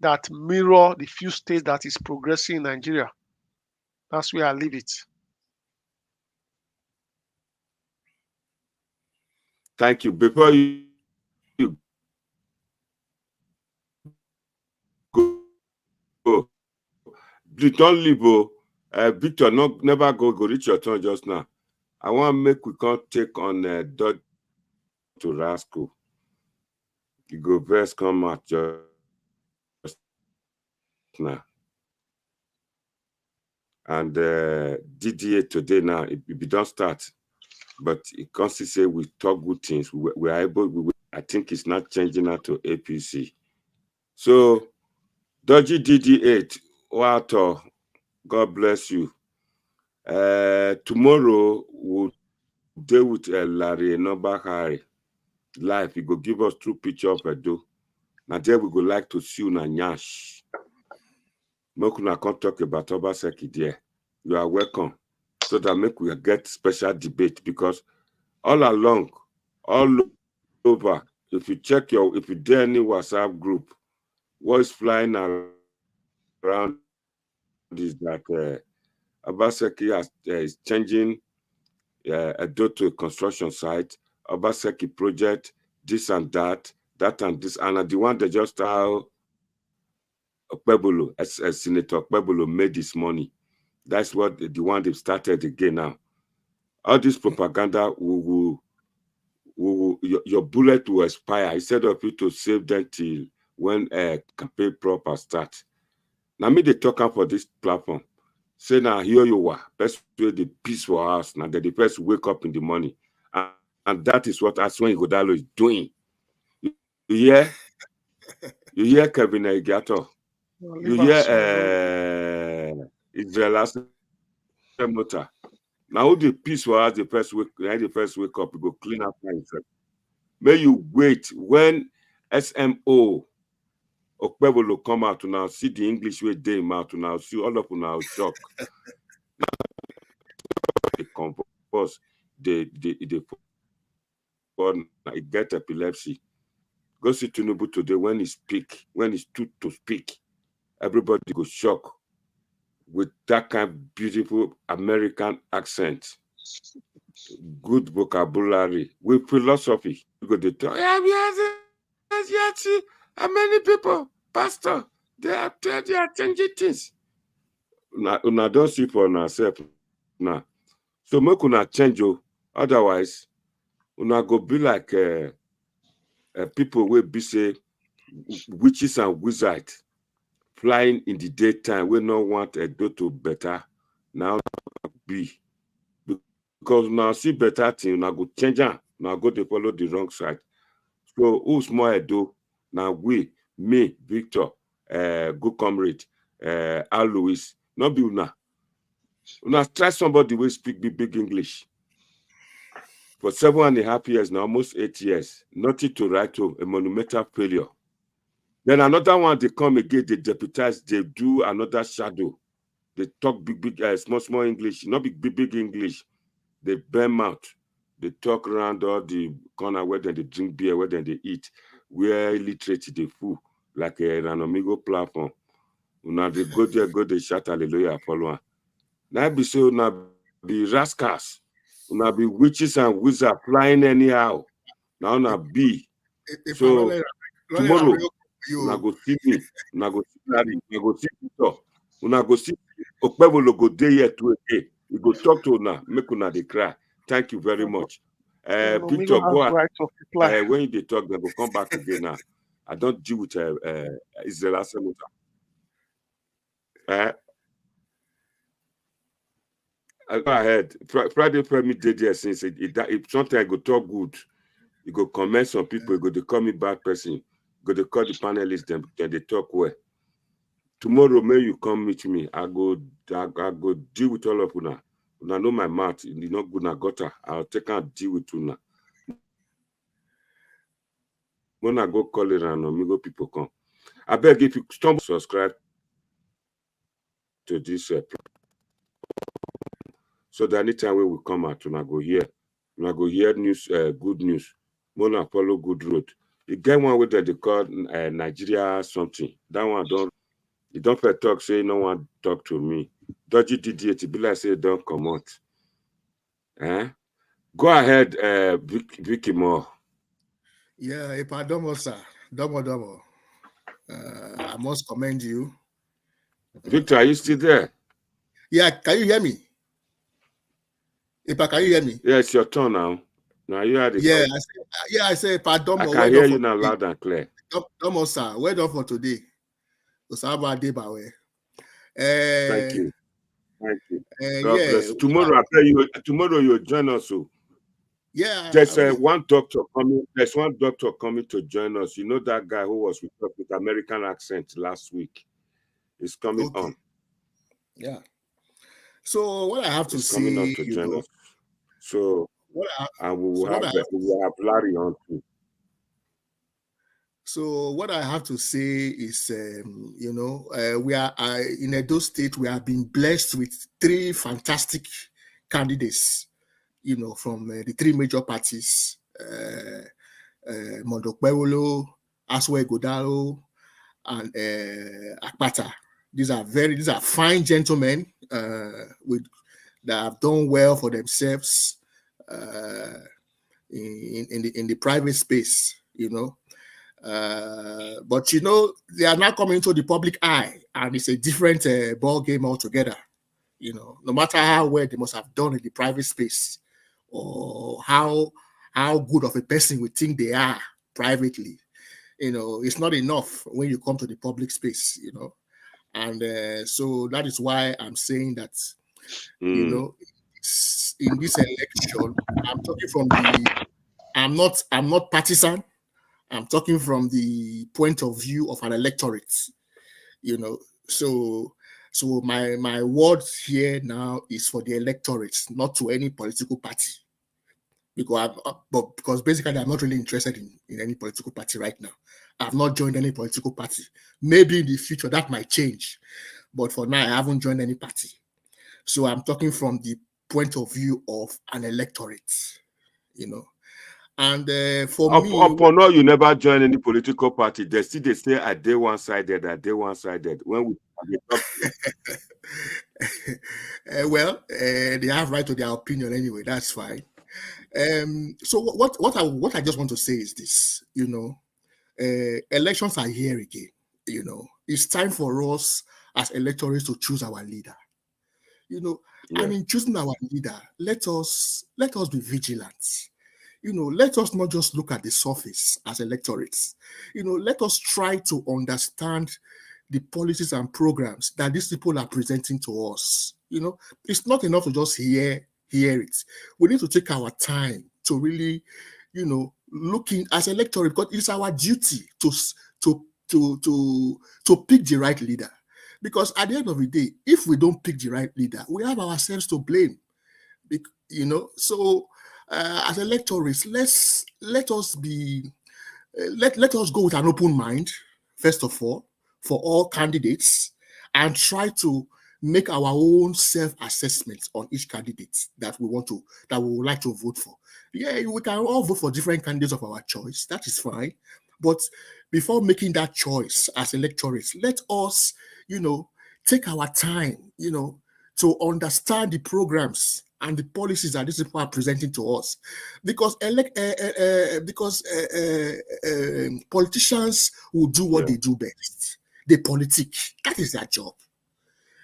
that mirror the few states that is progressing in Nigeria. That's where I leave it. Thank you. Before you go, please don't leave. Victor, never go reach your turn just now. I want to make we can't take on Dodge to Rascal. You go verse come out just now. And DDA today now, it don't start. But it can't say we talk good things. We are able, I think it's not changing now to APC. So, Dodgy DD8, Wato, God bless you. Tomorrow we'll deal with Larry Nobahari live. He go give us true picture of Edo. Now there we go like to see you na Nyash. Mokuna can't talk about Obaseki there. You are welcome. So that make we get special debate, because all along, all over, if you dare any WhatsApp group, what is flying around is that Obaseki is changing Edo to a construction site. Obaseki project, this and that and this, and the one that just how Okpebbollo, as Senator Okpebbollo made this money. That's what the one they've started again now. All this propaganda your bullet will expire instead of you to save them till when campaign proper start. Now me they talk up for this platform. Say now here you are, best way the peace for us. Now the first wake up in the morning, and that is what Aswan Igodalo is doing. You hear Kevin Egato. You hear Israel Motor. Now the peace for us, the first wake up, you go clean up yourself. May you wait when SMO Okpebholo come out to now see the English way they out to now see all of you now shock. They compose, they get epilepsy. Go see Tinubu today when he speak, when he's too to speak, everybody go shock. with that kind of beautiful American accent, good vocabulary, with philosophy. You go to talk, and many people, pastor, they are changing things. Una don't see for yourself now. So make una change, otherwise, una go be like people will be say witches and wizards flying in the daytime. We not want a do to better now be, because now see better thing, now go change am, now go to follow the wrong side. So who's more Edo? Now we, me, Victor, good comrade, Alois, not be una. Una try somebody will speak big English. For 7.5 years now, almost 8 years, nothing to write to, a monumental failure. Then another one, they come again, they deputize, they do another shadow. They talk big, small English, not big English. They burn out. They talk around all the corner where they drink beer, where they eat, where illiterate they fool, like an Amigo platform. Now they go there, they shout hallelujah, follow. Now be so, now be rascals. Now be witches and wizards flying anyhow. Now be. So tomorrow, una go see me, una go see Larry, una go see Victor, una go see Okpebholo go dey here too again. We go talk to una, make una dey cry. Thank you very much. Victor, go ahead. When they talk, they go come back again now. I don't deal with Israel Senator. Go ahead. Friday me did there since if something I go talk good, you go comment some people, you go to call me bad person, you go to call the panelists, then they talk well. Tomorrow, may you come meet me. I go deal with all of una. Una know my mouth, you not good na gutter. I'll take and deal with una. When I go call it and amigo people come. I beg if you stumble, subscribe to this so that anytime we will come out, una go hear news, good news. Mona follow good road. You get one with that they call Nigeria something. That one you don't fair talk, say no one talk to me. Dodgy DDH, be like say don't come out. Go ahead, Vicky Moore. Yeah, Domo, sir. Domo. I must commend you. Victor, are you still there? Yeah, can you hear me? Can you hear me? Yeah, it's your turn now. Now you had it. Yeah, I say, pardon. I can hear you now loud and clear. Domo, sir. Well done for today. Thank you. God bless you. Tomorrow, tomorrow you'll join us. So. Yeah. There's one doctor coming. There's one doctor coming to join us. You know that guy who was with us with American accent last week. He's coming on. Yeah. So what I have to say, coming on to join us. So we will have Larry on too. So what I have to say is, we are in Edo State. We have been blessed with 3 fantastic candidates, from the 3 major parties: Okpebholo, Aswe Godalo, and Akpata. These are fine gentlemen that have done well for themselves in the private space, but they are now coming to the public eye, and it's a different ball game altogether. No matter how well they must have done in the private space, or how good of a person we think they are privately, it's not enough when you come to the public space, and so that is why I'm saying that, in this election, I'm not partisan. I'm talking from the point of view of an electorate, So my word here now is for the electorate, not to any political party, because basically I'm not really interested in any political party right now. I've not joined any political party. Maybe in the future that might change, but for now I haven't joined any party. So I'm talking from the point of view of an electorate, And for me, upon all, you never join any political party. They still they say I day one-sided, I day one-sided. When we well, they have right to their opinion anyway. That's fine. So what I just want to say is this: elections are here again. It's time for us as electors to choose our leader. And in choosing our leader, let us be vigilant. Let us not just look at the surface as electorates. Let us try to understand the policies and programs that these people are presenting to us. It's not enough to just hear it. We need to take our time to really, looking as electorate, because it's our duty to pick the right leader. Because at the end of the day, if we don't pick the right leader, we have ourselves to blame. So as electorates, let us go with an open mind, first of all, for all candidates, and try to make our own self-assessment on each candidate that we would like to vote for. Yeah, we can all vote for different candidates of our choice. That is fine. But before making that choice as electorates, let us, take our time, to understand the programs and the policies that these people are presenting to us, because politicians will do what they do best. They politic. That is their job.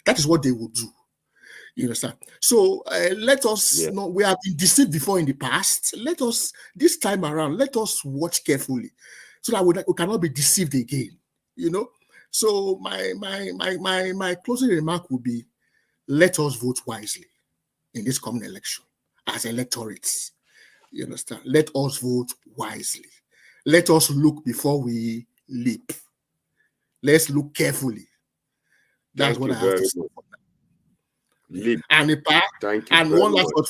That is what they will do. You understand? So let us know, we have been deceived before in the past. This time around, let us watch carefully so that we cannot be deceived again. So my closing remark would be, let us vote wisely in this coming election as electorates. You understand? Let us vote wisely. Let us look before we leap. Let's look carefully. That's what I have to say. Leap. And Ipa, thank you. And one last word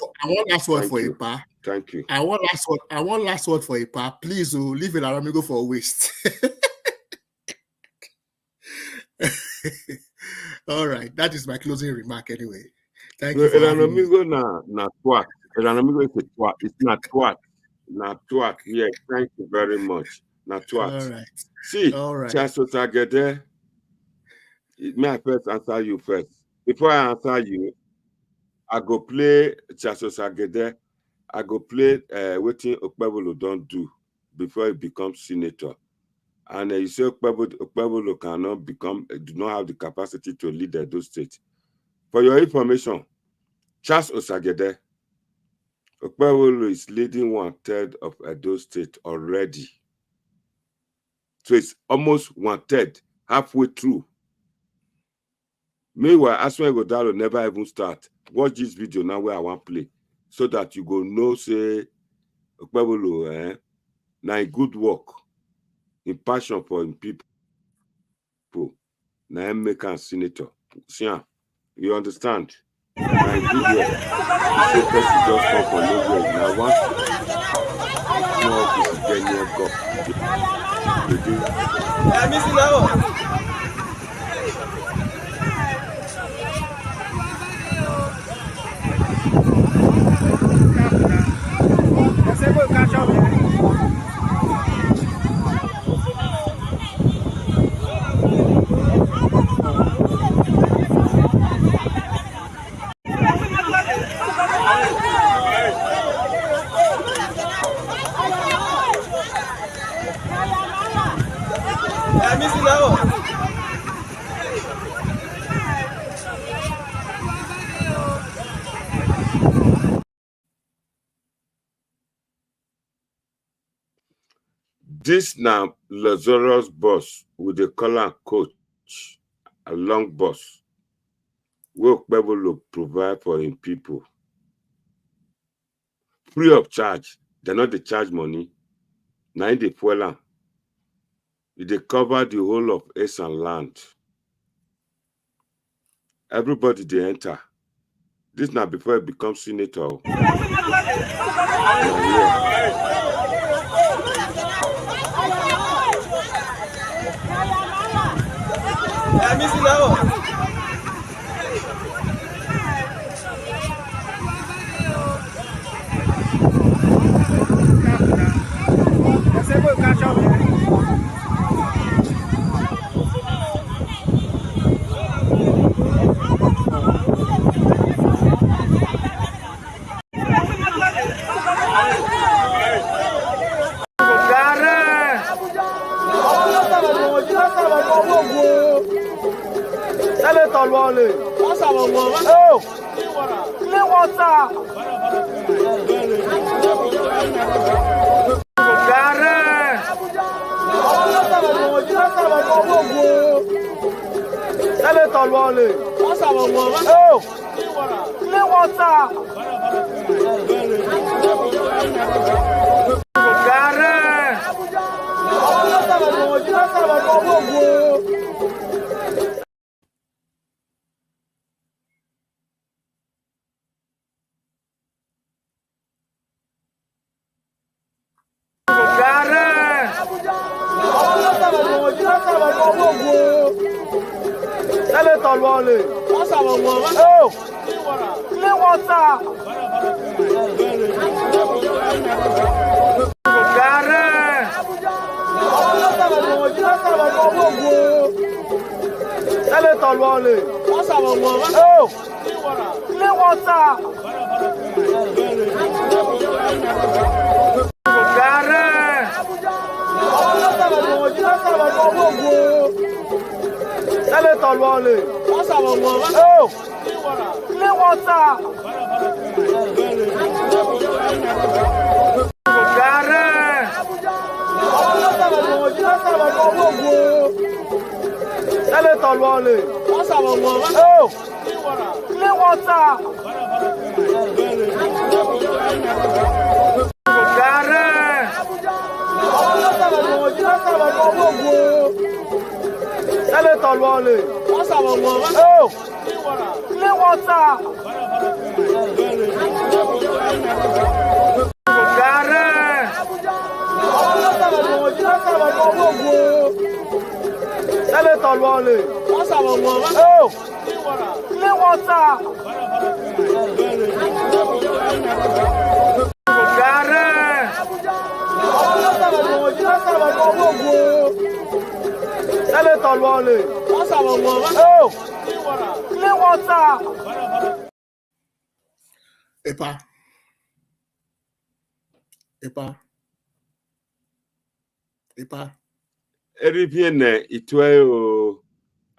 for Ipa. Thank you. And one last word for Ipa. Please leave it around me, go for a waste. All right, that is my closing remark anyway. Thank you for having me. It's not twat. Not twat. Yeah, thank you very much. Not twat. All right. See, all right. Chasotagede, may I first answer you first. Before I answer you, I go play Chasotagede. I go play what Okpebholo don't do before he becomes senator. And you say Okpebholo cannot do not have the capacity to lead Edo State. For your information, Charles Osagede, Okpebholo is leading 1/3 of Edo State already. So it's almost 1/3, halfway through. Meanwhile, Aswan Godalo never even start. Watch this video now where I want to play, so that you go know, say, Okpebholo, now a good work, in passion for him people. Now make a senator. See, you understand? Now a good work. You say person just come from nowhere. Now one small office is getting near God. This now Lazarus bus with the color coach, a long bus, where Okpebholo provide for him people. Free of charge. They're not the charge money. Now in the fuel. They cover the whole of Esan land. Everybody they enter. This now before it becomes senator.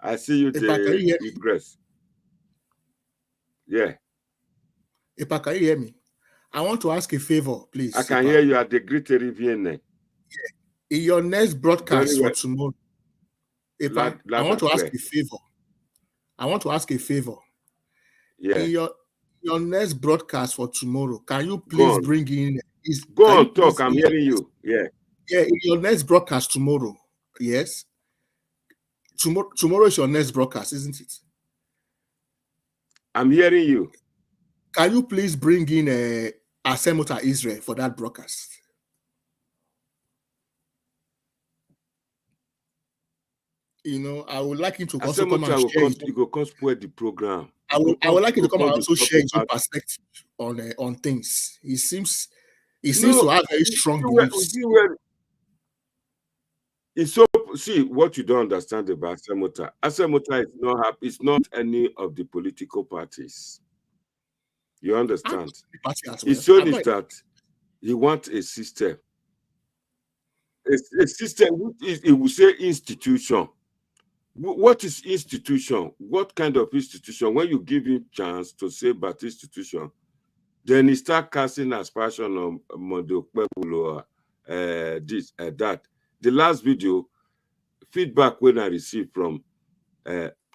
I see you the press. Yeah. Epa, can you hear me? I want to ask a favor, please. I can hear you at the great Rivienne. In your next broadcast for tomorrow, Epa, I want to ask a favor. I want to ask a favor. Yeah. In your next broadcast for tomorrow, can you please bring in? Go on, talk. I'm hearing you. Yeah. Yeah. In your next broadcast tomorrow, yes. Tomorrow is your next broadcast, isn't it? I'm hearing you. Can you please bring in Asemota Israel for that broadcast? You know, I would like him to also come and share. You go come spoil the program. I would like him to come and also share his own perspective on things. He seems to have very strong beliefs. It's so, see what you don't understand about Asemota. Asemota is not happy. It's not any of the political parties. You understand? It's so that he wants a system. A system which is, it will say institution. What is institution? What kind of institution? When you give him chance to say about institution, then he start casting aspersion on Okpebholo, this, that. The last video, feedback when I received from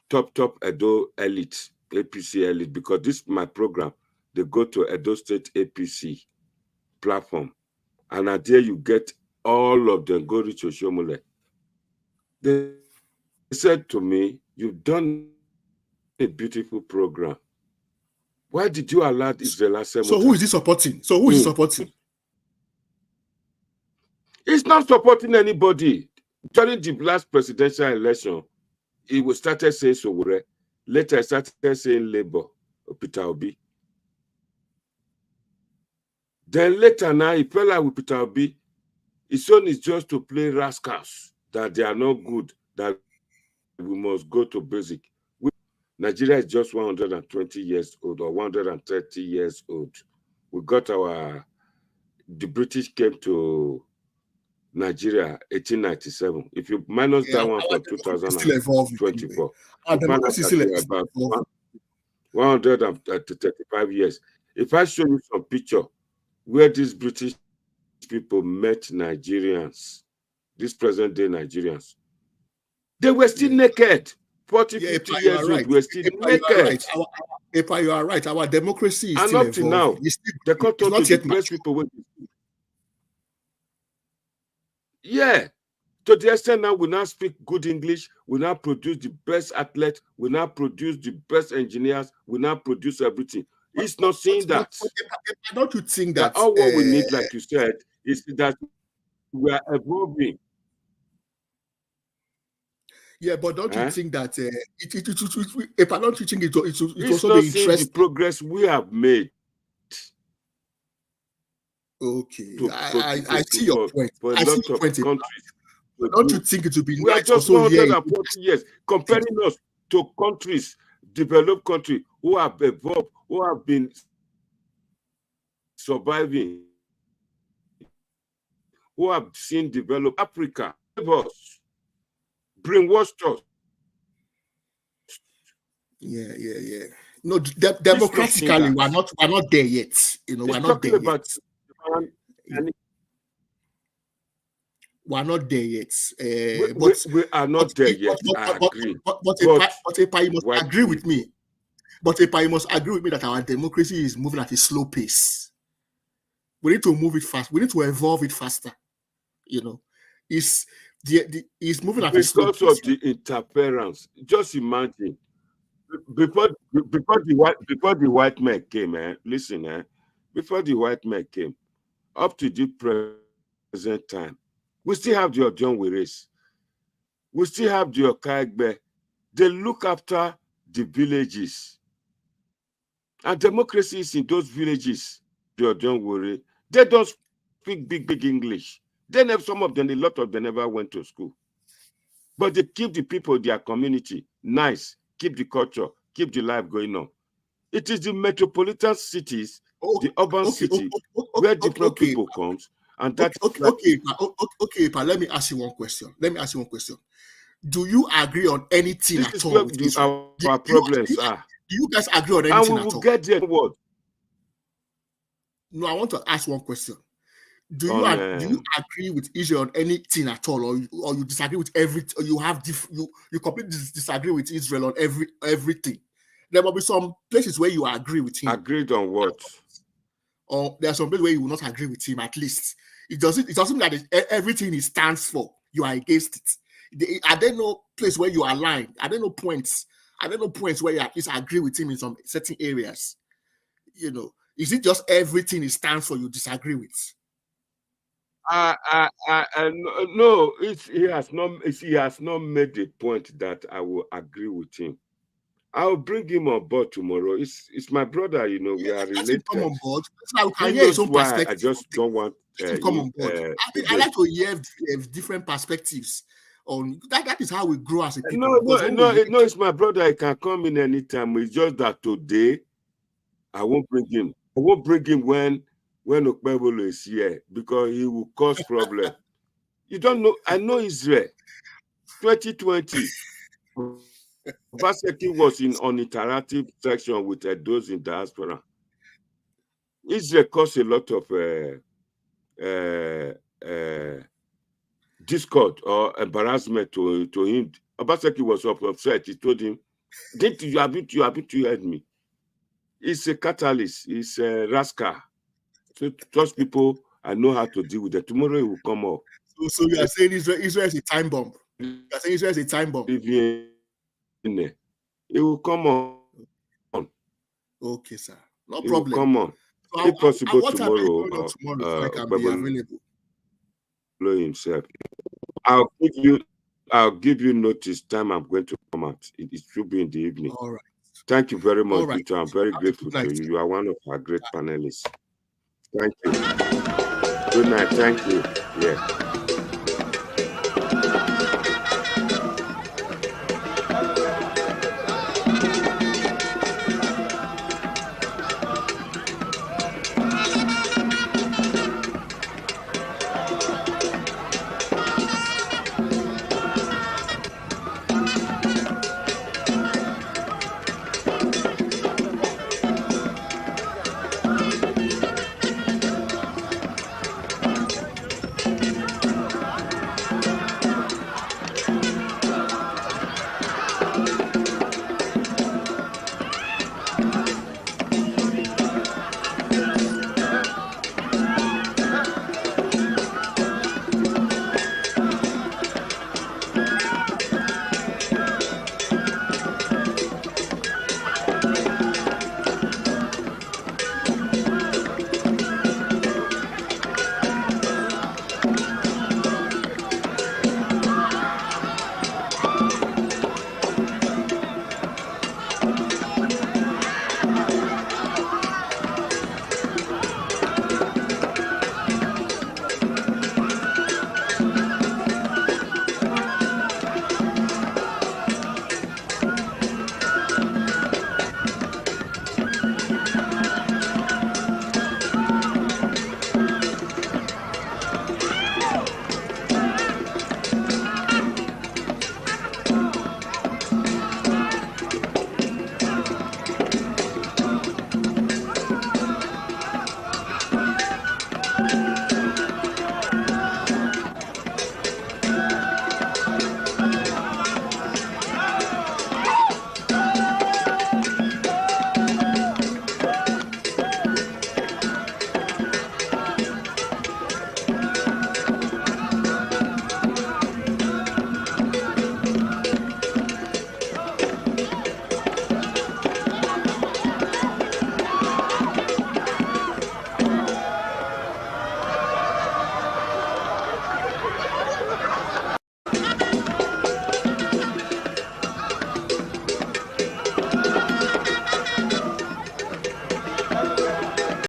top Edo elite, APC elite, because this is my program, they go to Edo State APC platform. And at there you get all of them go reach Oshomole. They said to me, you've done a beautiful program. Why did you allow Israel Asemota? So who is he supporting? Who is he supporting? He's not supporting anybody. During the last presidential election, he started saying Sowore. Later, he started saying Labour, Peter Obi. Then later now, he fell out with Peter Obi. His son is just to play rascals, that they are not good, that we must go to basic. Nigeria is just 120 years old or 130 years old. We got the British came to Nigeria 1897. If you minus that one for 2024, about 135 years. If I show you some picture where these British people met Nigerians, these present-day Nigerians, they were still naked. 40, 50 years old, were still naked. You are right. Our democracy is and still up to now, they can't talk to the best people. Yeah. To the extent now we now speak good English, we now produce the best athletes, we now produce the best engineers, we now produce everything. It's not saying that. Don't you think that all what we need, like you said, is that we are evolving. Yeah, but don't you think that if I don't think it also not be interesting? The progress we have made. Okay, I see your point. For a lot of countries. But don't you think it would be we nice are just also 140 years comparing us to countries, developed countries who have evolved, who have been surviving, who have seen develop Africa, brainwashed us. Yeah. No, democratically, we're not there yet. You know, we're not there yet. We're not there yet. We are not there yet. I agree. But Epa, you must agree with me. But Epa, you must agree with me that our democracy is moving at a slow pace. We need to move it fast. We need to evolve it faster. You know, it's moving at a slow pace. Because of the interference. Just imagine. Before the white man came, before the white man came, up to the present time, we still have the Ojon Weres. We still have the Okaigbe. They look after the villages. And democracy is in those villages, the Ojon Were. They don't speak big English. Then some of them, a lot of them never went to school. But they keep the people, their community, nice, keep the culture, keep the life going on. It is the metropolitan cities, the urban city, where different people comes. And that's okay, but let me ask you one question. Do you agree on anything at all? Our problems are. Do you guys agree on anything at all? And we will get there. What? No, I want to ask one question. Do you agree with Israel on anything at all, or you disagree with everything? Or you completely disagree with Israel on everything? There will be some places where you agree with him. Agreed on what? Or there are some places where you will not agree with him. At least it doesn't mean that everything he stands for, you are against it. Are there no place where you are aligned? Are there no points where you at least agree with him in some certain areas? You know, is it just everything he stands for you disagree with? No, he has not made the point that I will agree with him. I'll bring him on board tomorrow. It's my brother, you know. We are related. Come on board. So I hear his own perspective. I just don't want to come on board. I like to hear different perspectives on that. That is how we grow as a people. No, it's my brother. He can come in anytime. It's just that today I won't bring him. I won't bring him when Okpebholo is here, because he will cause problem. You don't know. I know Israel. 2020. Obaseki was on interactive section with those in diaspora. Israel caused a lot of discord or embarrassment to him. Obaseki was upset. He told him, "Didn't you haven't you heard me? It's a catalyst. It's a rascal. So trust people. I know how to deal with it. Tomorrow it will come up." So you are saying Israel is a time bomb? You are saying Israel is a time bomb? It will come on. Okay, sir. No problem. Come on. So if possible tomorrow, so I can be available. Himself. I'll give you notice time I'm going to come out. It should be in the evening. All right. Thank you very much, Peter. I'm very grateful to you. You are one of our great panelists. Thank you. Good night. Thank you. Yeah.